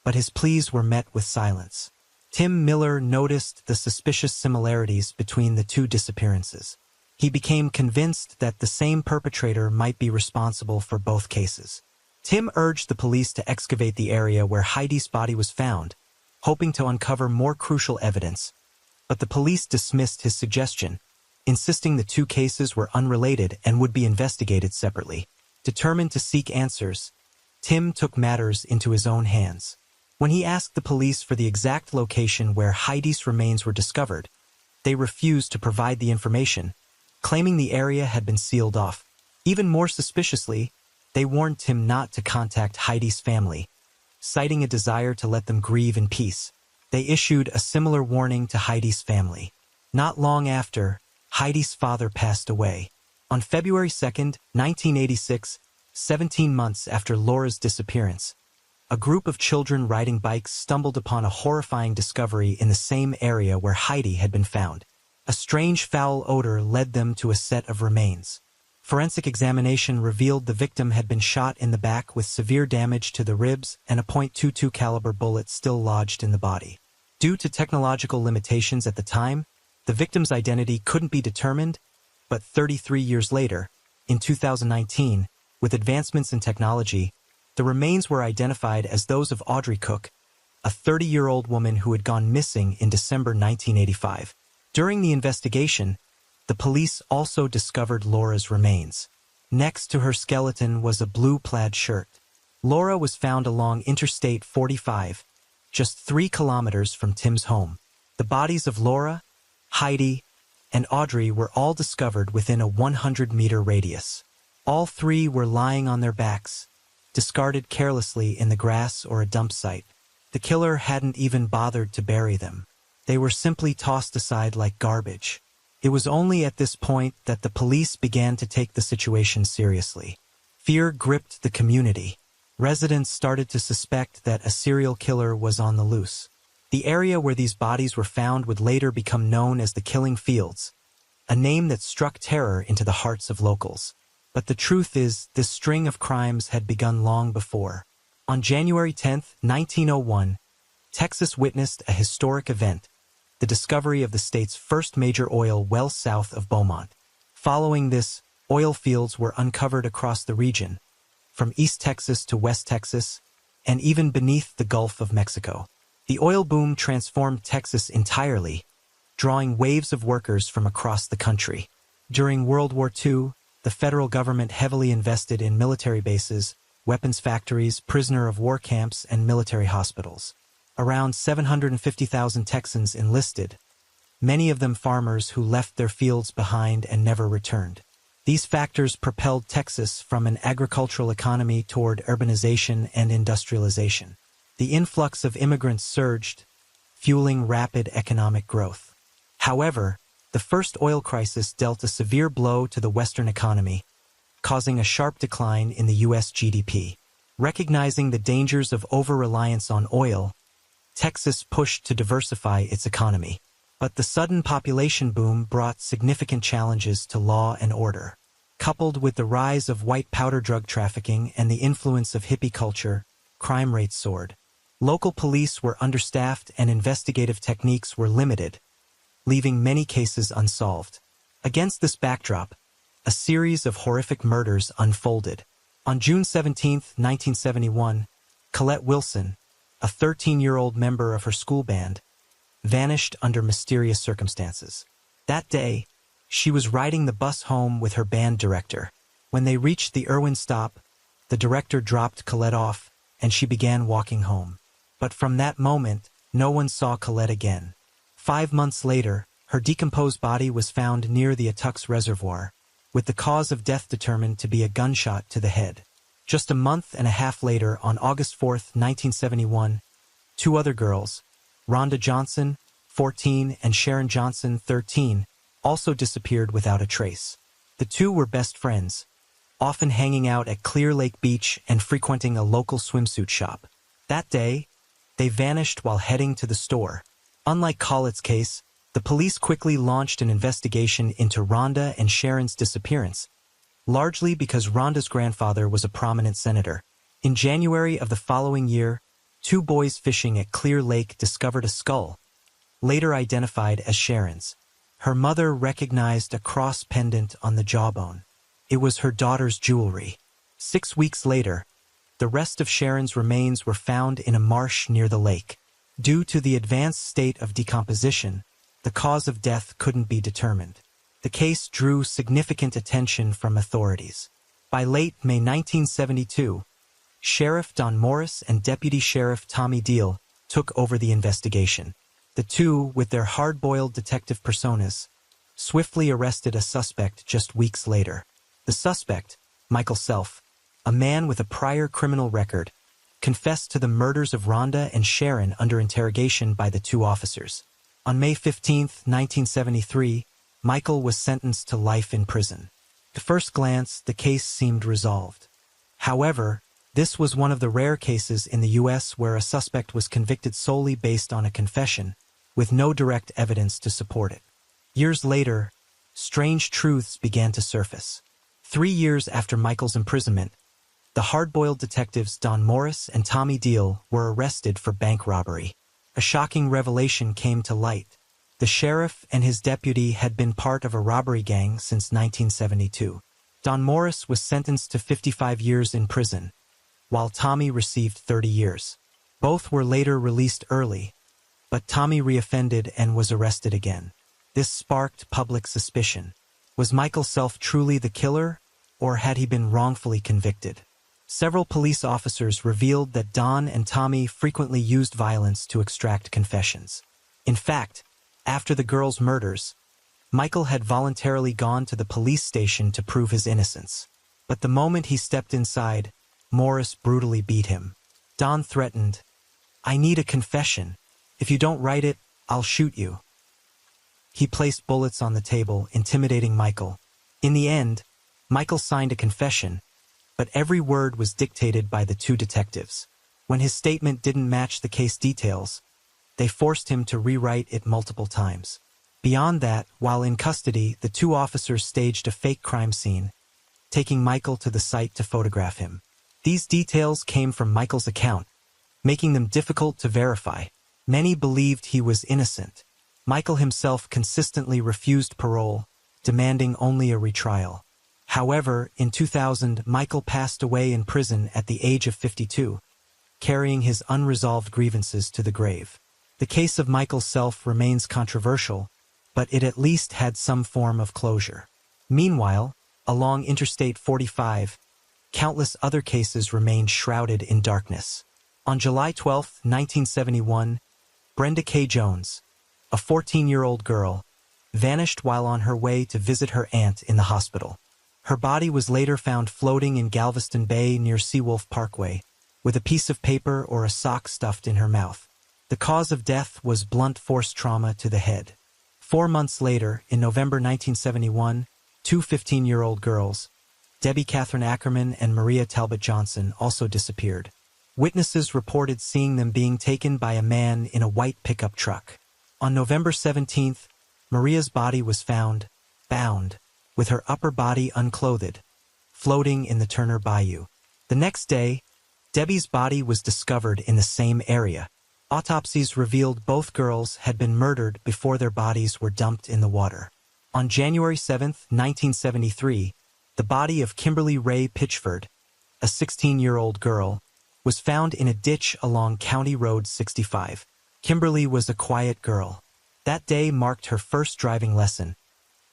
S1: but his pleas were met with silence. Tim Miller noticed the suspicious similarities between the two disappearances. He became convinced that the same perpetrator might be responsible for both cases. Tim urged the police to excavate the area where Heidi's body was found, hoping to uncover more crucial evidence. But the police dismissed his suggestion, insisting the two cases were unrelated and would be investigated separately. Determined to seek answers, Tim took matters into his own hands. When he asked the police for the exact location where Heidi's remains were discovered, they refused to provide the information, claiming the area had been sealed off. Even more suspiciously, they warned Tim not to contact Heidi's family, citing a desire to let them grieve in peace. They issued a similar warning to Heidi's family. Not long after, Heidi's father passed away. On February 2nd, 1986, 17 months after Laura's disappearance, a group of children riding bikes stumbled upon a horrifying discovery in the same area where Heidi had been found. A strange foul odor led them to a set of remains. Forensic examination revealed the victim had been shot in the back with severe damage to the ribs and a .22 caliber bullet still lodged in the body. Due to technological limitations at the time, the victim's identity couldn't be determined, but 33 years later, in 2019, with advancements in technology, the remains were identified as those of Audrey Cook, a 30-year-old woman who had gone missing in December 1985. During the investigation, the police also discovered Laura's remains. Next to her skeleton was a blue plaid shirt. Laura was found along Interstate 45, just 3 kilometers from Tim's home. The bodies of Laura, Heidi, and Audrey were all discovered within a 100-meter radius. All 3 were lying on their backs, discarded carelessly in the grass or a dump site. The killer hadn't even bothered to bury them. They were simply tossed aside like garbage. It was only at this point that the police began to take the situation seriously. Fear gripped the community. Residents started to suspect that a serial killer was on the loose. The area where these bodies were found would later become known as the Killing Fields, a name that struck terror into the hearts of locals. But the truth is, this string of crimes had begun long before. On January 10, 1901, Texas witnessed a historic event, the discovery of the state's first major oil well south of Beaumont. Following this, oil fields were uncovered across the region, from East Texas to West Texas, and even beneath the Gulf of Mexico. The oil boom transformed Texas entirely, drawing waves of workers from across the country. During World War II, the federal government heavily invested in military bases, weapons factories, prisoner of war camps, and military hospitals. Around 750,000 Texans enlisted, many of them farmers who left their fields behind and never returned. These factors propelled Texas from an agricultural economy toward urbanization and industrialization. The influx of immigrants surged, fueling rapid economic growth. However, the first oil crisis dealt a severe blow to the Western economy, causing a sharp decline in the U.S. GDP. Recognizing the dangers of over-reliance on oil, Texas pushed to diversify its economy. But the sudden population boom brought significant challenges to law and order. Coupled with the rise of white powder drug trafficking and the influence of hippie culture, crime rates soared. Local police were understaffed and investigative techniques were limited, leaving many cases unsolved. Against this backdrop, a series of horrific murders unfolded. On June 17, 1971, Colette Wilson, a 13-year-old member of her school band, vanished under mysterious circumstances. That day, she was riding the bus home with her band director. When they reached the Irwin stop, the director dropped Colette off, and she began walking home. But from that moment, no one saw Colette again. 5 months later, her decomposed body was found near the Attucks Reservoir, with the cause of death determined to be a gunshot to the head. Just a month and a half later, on August 4, 1971, 2 other girls, Rhonda Johnson, 14, and Sharon Johnson, 13, also disappeared without a trace. The 2 were best friends, often hanging out at Clear Lake Beach and frequenting a local swimsuit shop. That day, they vanished while heading to the store. Unlike Collett's case, the police quickly launched an investigation into Rhonda and Sharon's disappearance, largely because Rhonda's grandfather was a prominent senator. In January of the following year, 2 boys fishing at Clear Lake discovered a skull, later identified as Sharon's. Her mother recognized a cross pendant on the jawbone. It was her daughter's jewelry. 6 weeks later, the rest of Sharon's remains were found in a marsh near the lake. Due to the advanced state of decomposition, the cause of death couldn't be determined. The case drew significant attention from authorities. By late May 1972, Sheriff Don Morris and Deputy Sheriff Tommy Deal took over the investigation. The two, with their hard-boiled detective personas, swiftly arrested a suspect just weeks later. The suspect, Michael Self, a man with a prior criminal record, confessed to the murders of Rhonda and Sharon under interrogation by the two officers. On May 15, 1973, Michael was sentenced to life in prison. At first glance, the case seemed resolved. However, this was one of the rare cases in the U.S. where a suspect was convicted solely based on a confession, with no direct evidence to support it. Years later, strange truths began to surface. 3 years after Michael's imprisonment, the hard-boiled detectives Don Morris and Tommy Deal were arrested for bank robbery. A shocking revelation came to light. The sheriff and his deputy had been part of a robbery gang since 1972. Don Morris was sentenced to 55 years in prison, while Tommy received 30 years. Both were later released early, but Tommy reoffended and was arrested again. This sparked public suspicion. Was Michael Self truly the killer, or had he been wrongfully convicted? Several police officers revealed that Don and Tommy frequently used violence to extract confessions. In fact, after the girls' murders, Michael had voluntarily gone to the police station to prove his innocence. But the moment he stepped inside, Morris brutally beat him. Don threatened, "I need a confession. If you don't write it, I'll shoot you." He placed bullets on the table, intimidating Michael. In the end, Michael signed a confession, but every word was dictated by the two detectives. When his statement didn't match the case details, they forced him to rewrite it multiple times. Beyond that, while in custody, the two officers staged a fake crime scene, taking Michael to the site to photograph him. These details came from Michael's account, making them difficult to verify. Many believed he was innocent. Michael himself consistently refused parole, demanding only a retrial. However, in 2000, Michael passed away in prison at the age of 52, carrying his unresolved grievances to the grave. The case of Michael Self remains controversial, but it at least had some form of closure. Meanwhile, along Interstate 45, countless other cases remained shrouded in darkness. On July 12, 1971, Brenda K. Jones, a 14-year-old girl, vanished while on her way to visit her aunt in the hospital. Her body was later found floating in Galveston Bay near Seawolf Parkway, with a piece of paper or a sock stuffed in her mouth. The cause of death was blunt force trauma to the head. 4 months later, in November 1971, two 15-year-old girls, Debbie Catherine Ackerman and Maria Talbot Johnson, also disappeared. Witnesses reported seeing them being taken by a man in a white pickup truck. On November 17th, Maria's body was found, bound, with her upper body unclothed, floating in the Turner Bayou. The next day, Debbie's body was discovered in the same area. Autopsies revealed both girls had been murdered before their bodies were dumped in the water. On January 7, 1973, the body of Kimberly Ray Pitchford, a 16-year-old girl, was found in a ditch along County Road 65. Kimberly was a quiet girl. That day marked her first driving lesson,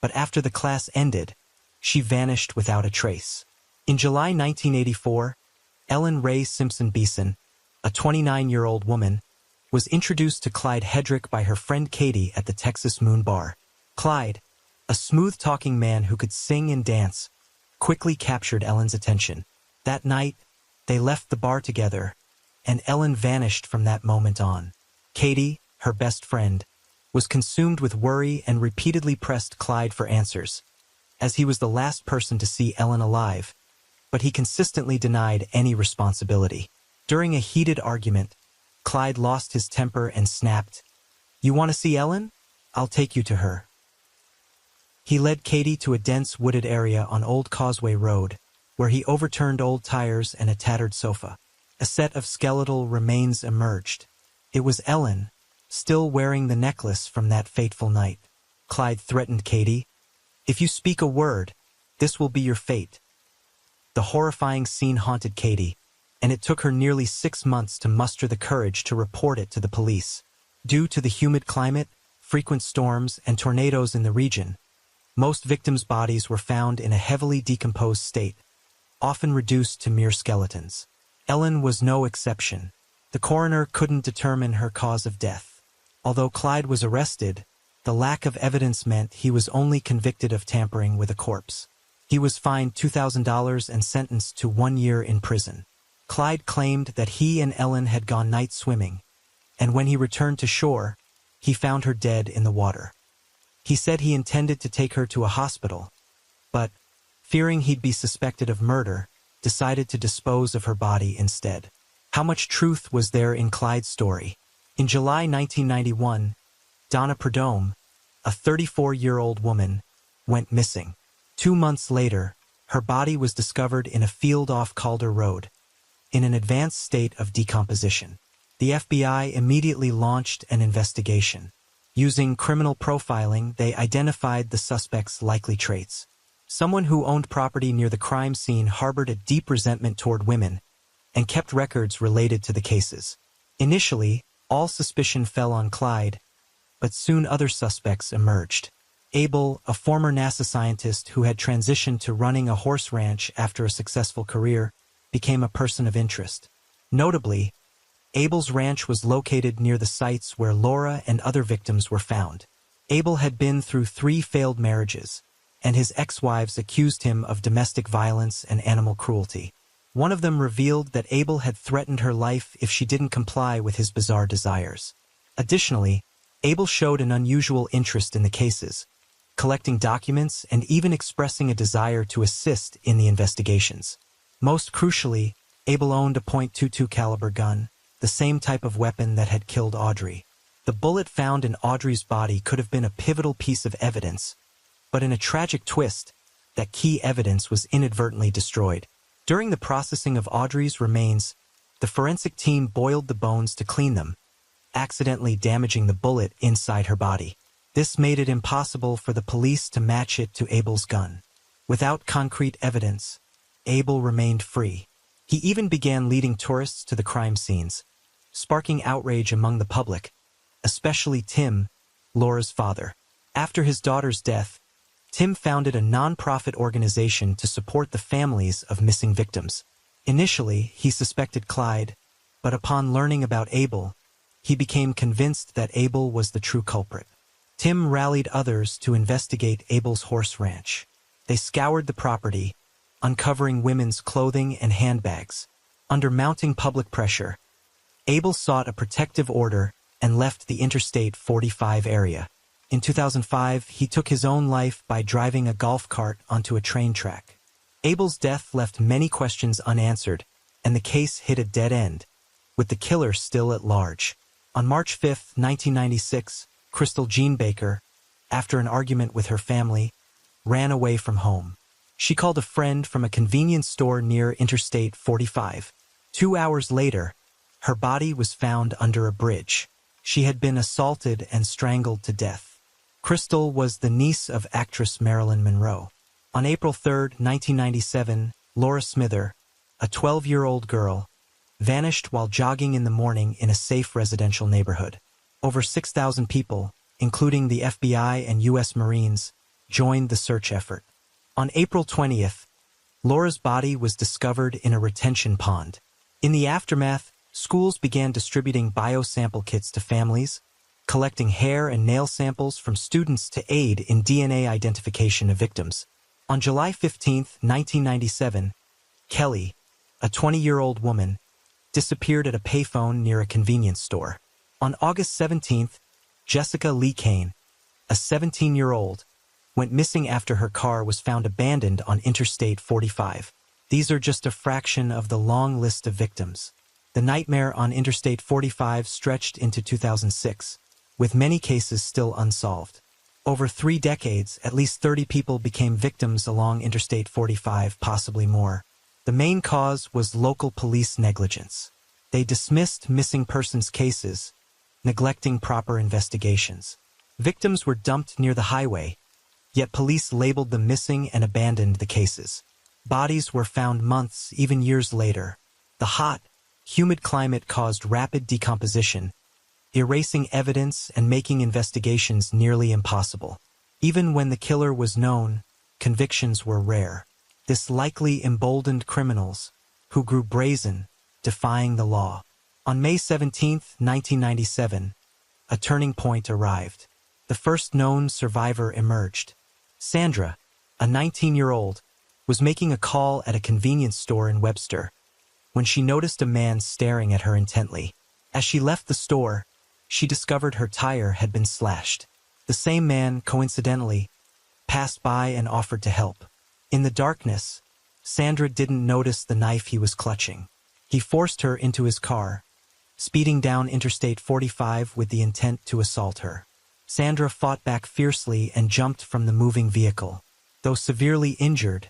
S1: but after the class ended, she vanished without a trace. In July 1984, Ellen Ray Simpson Beeson, a 29-year-old woman, was introduced to Clyde Hedrick by her friend Katie at the Texas Moon Bar. Clyde, a smooth-talking man who could sing and dance, quickly captured Ellen's attention. That night, they left the bar together, and Ellen vanished from that moment on. Katie, her best friend, was consumed with worry and repeatedly pressed Clyde for answers, as he was the last person to see Ellen alive, but he consistently denied any responsibility. During a heated argument, Clyde lost his temper and snapped, "You want to see Ellen? I'll take you to her." He led Katie to a dense wooded area on Old Causeway Road, where he overturned old tires and a tattered sofa. A set of skeletal remains emerged. It was Ellen, still wearing the necklace from that fateful night. Clyde threatened Katie. "If you speak a word, this will be your fate." The horrifying scene haunted Katie, and it took her nearly 6 months to muster the courage to report it to the police. Due to the humid climate, frequent storms, and tornadoes in the region, most victims' bodies were found in a heavily decomposed state, often reduced to mere skeletons. Ellen was no exception. The coroner couldn't determine her cause of death. Although Clyde was arrested, the lack of evidence meant he was only convicted of tampering with a corpse. He was fined $2,000 and sentenced to 1 year in prison. Clyde claimed that he and Ellen had gone night swimming, and when he returned to shore, he found her dead in the water. He said he intended to take her to a hospital, but, fearing he'd be suspected of murder, decided to dispose of her body instead. How much truth was there in Clyde's story? In July 1991, Donna Prudhomme, a 34-year-old woman, went missing. 2 months later, her body was discovered in a field off Calder Road, in an advanced state of decomposition. The FBI immediately launched an investigation. Using criminal profiling, they identified the suspect's likely traits. Someone who owned property near the crime scene harbored a deep resentment toward women and kept records related to the cases. Initially, all suspicion fell on Clyde, but soon other suspects emerged. Abel, a former NASA scientist who had transitioned to running a horse ranch after a successful career, became a person of interest. Notably, Abel's ranch was located near the sites where Laura and other victims were found. Abel had been through 3 failed marriages, and his ex-wives accused him of domestic violence and animal cruelty. One of them revealed that Abel had threatened her life if she didn't comply with his bizarre desires. Additionally, Abel showed an unusual interest in the cases, collecting documents and even expressing a desire to assist in the investigations. Most crucially, Abel owned a .22 caliber gun, the same type of weapon that had killed Audrey. The bullet found in Audrey's body could have been a pivotal piece of evidence, but in a tragic twist, that key evidence was inadvertently destroyed. During the processing of Audrey's remains, the forensic team boiled the bones to clean them, accidentally damaging the bullet inside her body. This made it impossible for the police to match it to Abel's gun. Without concrete evidence, Abel remained free. He even began leading tourists to the crime scenes, sparking outrage among the public, especially Tim, Laura's father. After his daughter's death, Tim founded a non-profit organization to support the families of missing victims. Initially, he suspected Clyde, but upon learning about Abel, he became convinced that Abel was the true culprit. Tim rallied others to investigate Abel's horse ranch. They scoured the property, uncovering women's clothing and handbags. Under mounting public pressure, Abel sought a protective order and left the Interstate 45 area. In 2005, he took his own life by driving a golf cart onto a train track. Abel's death left many questions unanswered, and the case hit a dead end, with the killer still at large. On March 5, 1996, Crystal Jean Baker, after an argument with her family, ran away from home. She called a friend from a convenience store near Interstate 45. 2 hours later, her body was found under a bridge. She had been assaulted and strangled to death. Crystal was the niece of actress Marilyn Monroe. On April 3, 1997, Laura Smither, a 12-year-old girl, vanished while jogging in the morning in a safe residential neighborhood. Over 6,000 people, including the FBI and U.S. Marines, joined the search effort. On April 20th, Laura's body was discovered in a retention pond. In the aftermath, schools began distributing biosample kits to families, collecting hair and nail samples from students to aid in DNA identification of victims. On July 15, 1997, Kelly, a 20-year-old woman, disappeared at a payphone near a convenience store. On August 17th, Jessica Lee Kane, a 17-year-old, went missing after her car was found abandoned on Interstate 45. These are just a fraction of the long list of victims. The nightmare on Interstate 45 stretched into 2006, with many cases still unsolved. Over 3 decades, at least 30 people became victims along Interstate 45, possibly more. The main cause was local police negligence. They dismissed missing persons cases, neglecting proper investigations. Victims were dumped near the highway, yet police labeled them missing and abandoned the cases. Bodies were found months, even years later. The hot, humid climate caused rapid decomposition, erasing evidence and making investigations nearly impossible. Even when the killer was known, convictions were rare. This likely emboldened criminals, who grew brazen, defying the law. On May 17, 1997, a turning point arrived. The first known survivor emerged. Sandra, a 19-year-old, was making a call at a convenience store in Webster when she noticed a man staring at her intently. As she left the store, she discovered her tire had been slashed. The same man, coincidentally, passed by and offered to help. In the darkness, Sandra didn't notice the knife he was clutching. He forced her into his car, speeding down Interstate 45 with the intent to assault her. Sandra fought back fiercely and jumped from the moving vehicle. Though severely injured,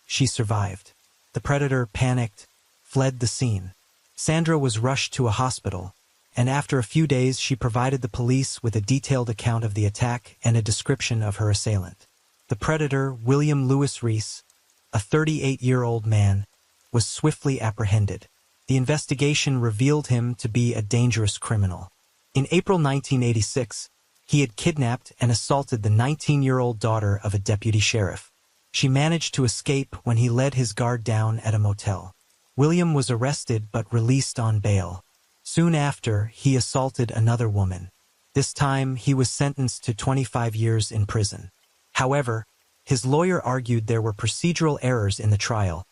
S1: she survived. The predator, panicked, fled the scene. Sandra was rushed to a hospital, and after a few days she provided the police with a detailed account of the attack and a description of her assailant. The predator, William Lewis Reese, a 38-year-old man, was swiftly apprehended. The investigation revealed him to be a dangerous criminal. In April 1986, he had kidnapped and assaulted the 19-year-old daughter of a deputy sheriff. She managed to escape when he led his guard down at a motel. William was arrested but released on bail. Soon after, he assaulted another woman. This time, he was sentenced to 25 years in prison. However, his lawyer argued there were procedural errors in the trial,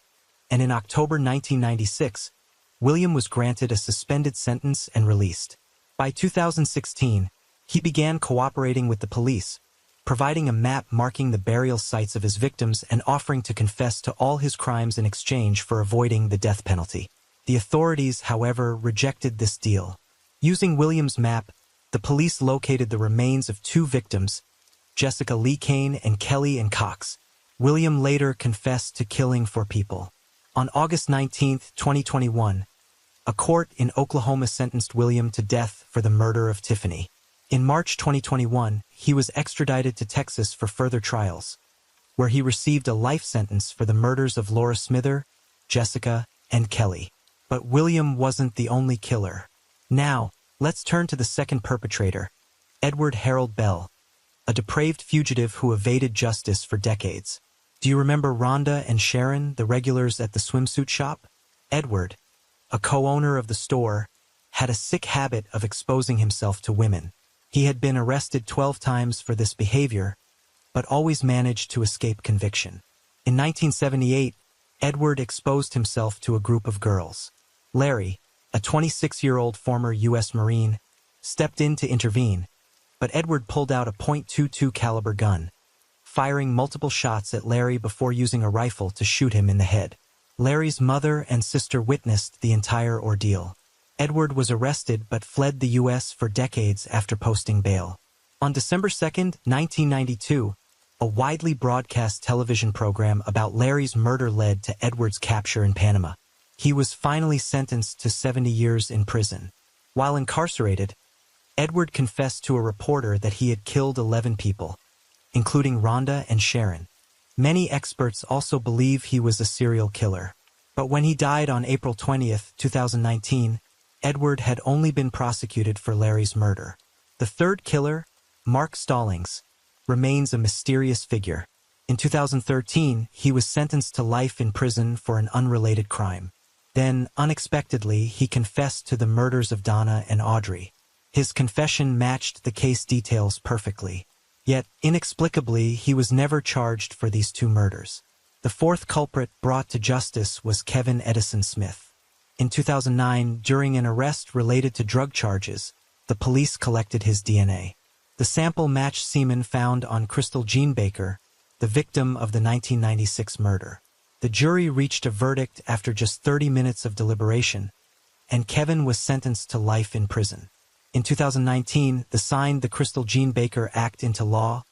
S1: and in October 1996, William was granted a suspended sentence and released. By 2016, he began cooperating with the police, providing a map marking the burial sites of his victims and offering to confess to all his crimes in exchange for avoiding the death penalty. The authorities, however, rejected this deal. Using William's map, the police located the remains of two victims, Jessica Lee Kane and Kelly and Cox. William later confessed to killing 4 people. On August 19, 2021, a court in Oklahoma sentenced William to death for the murder of Tiffany. In March 2021, he was extradited to Texas for further trials, where he received a life sentence for the murders of Laura Smither, Jessica, and Kelly. But William wasn't the only killer. Now, let's turn to the second perpetrator, Edward Harold Bell, a depraved fugitive who evaded justice for decades. Do you remember Rhonda and Sharon, the regulars at the swimsuit shop? Edward, a co-owner of the store, had a sick habit of exposing himself to women. He had been arrested 12 times for this behavior, but always managed to escape conviction. In 1978, Edward exposed himself to a group of girls. Larry, a 26-year-old former U.S. Marine, stepped in to intervene, but Edward pulled out a .22 caliber gun, firing multiple shots at Larry before using a rifle to shoot him in the head. Larry's mother and sister witnessed the entire ordeal. Edward was arrested but fled the U.S. for decades after posting bail. On December 2, 1992, a widely broadcast television program about Larry's murder led to Edward's capture in Panama. He was finally sentenced to 70 years in prison. While incarcerated, Edward confessed to a reporter that he had killed 11 people, including Rhonda and Sharon. Many experts also believe he was a serial killer. But when he died on April 20, 2019, Edward had only been prosecuted for Larry's murder. The third killer, Mark Stallings, remains a mysterious figure. In 2013, he was sentenced to life in prison for an unrelated crime. Then, unexpectedly, he confessed to the murders of Donna and Audrey. His confession matched the case details perfectly. Yet, inexplicably, he was never charged for these 2 murders. The fourth culprit brought to justice was Kevin Edison Smith. In 2009, during an arrest related to drug charges, the police collected his DNA. The sample matched semen found on Crystal Jean Baker, the victim of the 1996 murder. The jury reached a verdict after just 30 minutes of deliberation, and Kevin was sentenced to life in prison. In 2019, they signed the Crystal Jean Baker Act into law,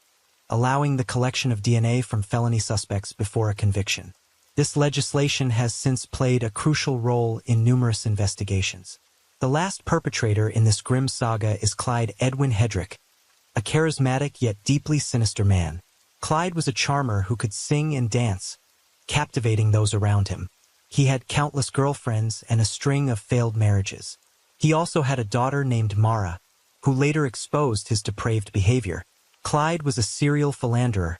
S1: allowing the collection of DNA from felony suspects before a conviction. This legislation has since played a crucial role in numerous investigations. The last perpetrator in this grim saga is Clyde Edwin Hedrick, a charismatic yet deeply sinister man. Clyde was a charmer who could sing and dance, captivating those around him. He had countless girlfriends and a string of failed marriages. He also had a daughter named Mara, who later exposed his depraved behavior. Clyde was a serial philanderer,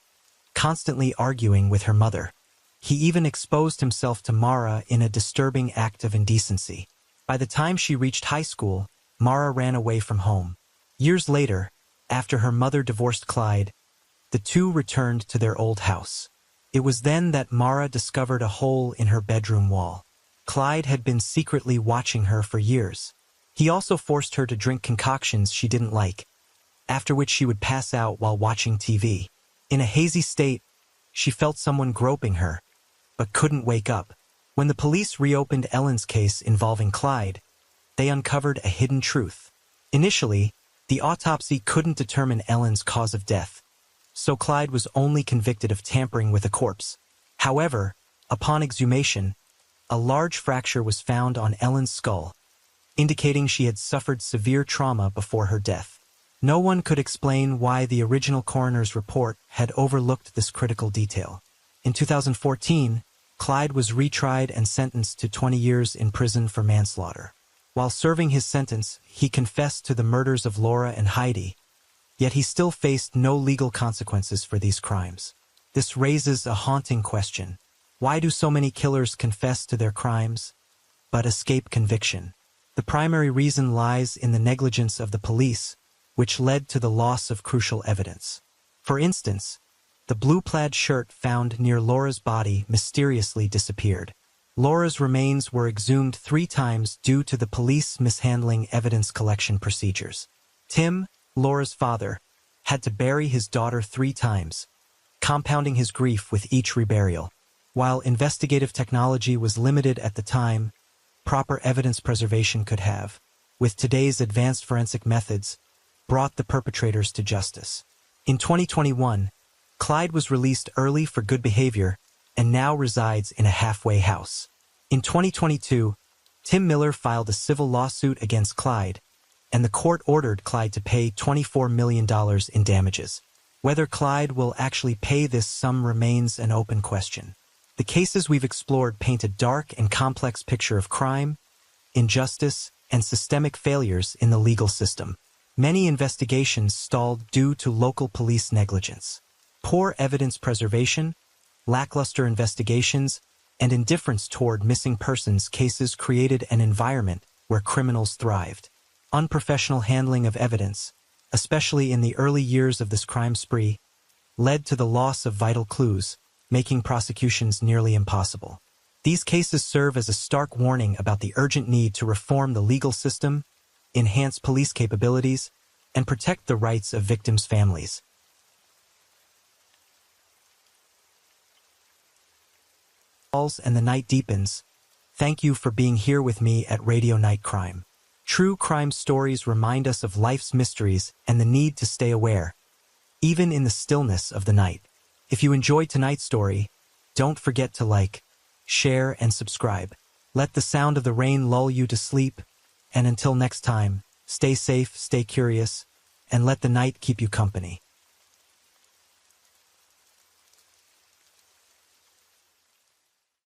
S1: constantly arguing with her mother. He even exposed himself to Mara in a disturbing act of indecency. By the time she reached high school, Mara ran away from home. Years later, after her mother divorced Clyde, the two returned to their old house. It was then that Mara discovered a hole in her bedroom wall. Clyde had been secretly watching her for years. He also forced her to drink concoctions she didn't like, after which she would pass out while watching TV. In a hazy state, she felt someone groping her, but couldn't wake up. When the police reopened Ellen's case involving Clyde, they uncovered a hidden truth. Initially, the autopsy couldn't determine Ellen's cause of death, so Clyde was only convicted of tampering with a corpse. However, upon exhumation, a large fracture was found on Ellen's skull, indicating she had suffered severe trauma before her death. No one could explain why the original coroner's report had overlooked this critical detail. In 2014, Clyde was retried and sentenced to 20 years in prison for manslaughter. While serving his sentence, he confessed to the murders of Laura and Heidi, yet he still faced no legal consequences for these crimes. This raises a haunting question. Why do so many killers confess to their crimes, but escape conviction? The primary reason lies in the negligence of the police, which led to the loss of crucial evidence. For instance, the blue-plaid shirt found near Laura's body mysteriously disappeared. Laura's remains were exhumed 3 times due to the police mishandling evidence collection procedures. Tim, Laura's father, had to bury his daughter 3 times, compounding his grief with each reburial. While investigative technology was limited at the time, proper evidence preservation could have, with today's advanced forensic methods, brought the perpetrators to justice. In 2021, Clyde was released early for good behavior and now resides in a halfway house. In 2022, Tim Miller filed a civil lawsuit against Clyde, and the court ordered Clyde to pay $24 million in damages. Whether Clyde will actually pay this sum remains an open question. The cases we've explored paint a dark and complex picture of crime, injustice, and systemic failures in the legal system. Many investigations stalled due to local police negligence. Poor evidence preservation, lackluster investigations, and indifference toward missing persons cases created an environment where criminals thrived. Unprofessional handling of evidence, especially in the early years of this crime spree, led to the loss of vital clues, making prosecutions nearly impossible. These cases serve as a stark warning about the urgent need to reform the legal system, enhance police capabilities, and protect the rights of victims' families. And the night deepens. Thank you for being here with me at Radio Night Crime. True crime stories remind us of life's mysteries and the need to stay aware, even in the stillness of the night. If you enjoyed tonight's story, don't forget to like, share, and subscribe. Let the sound of the rain lull you to sleep, and until next time, stay safe, stay curious, and let the night keep you company.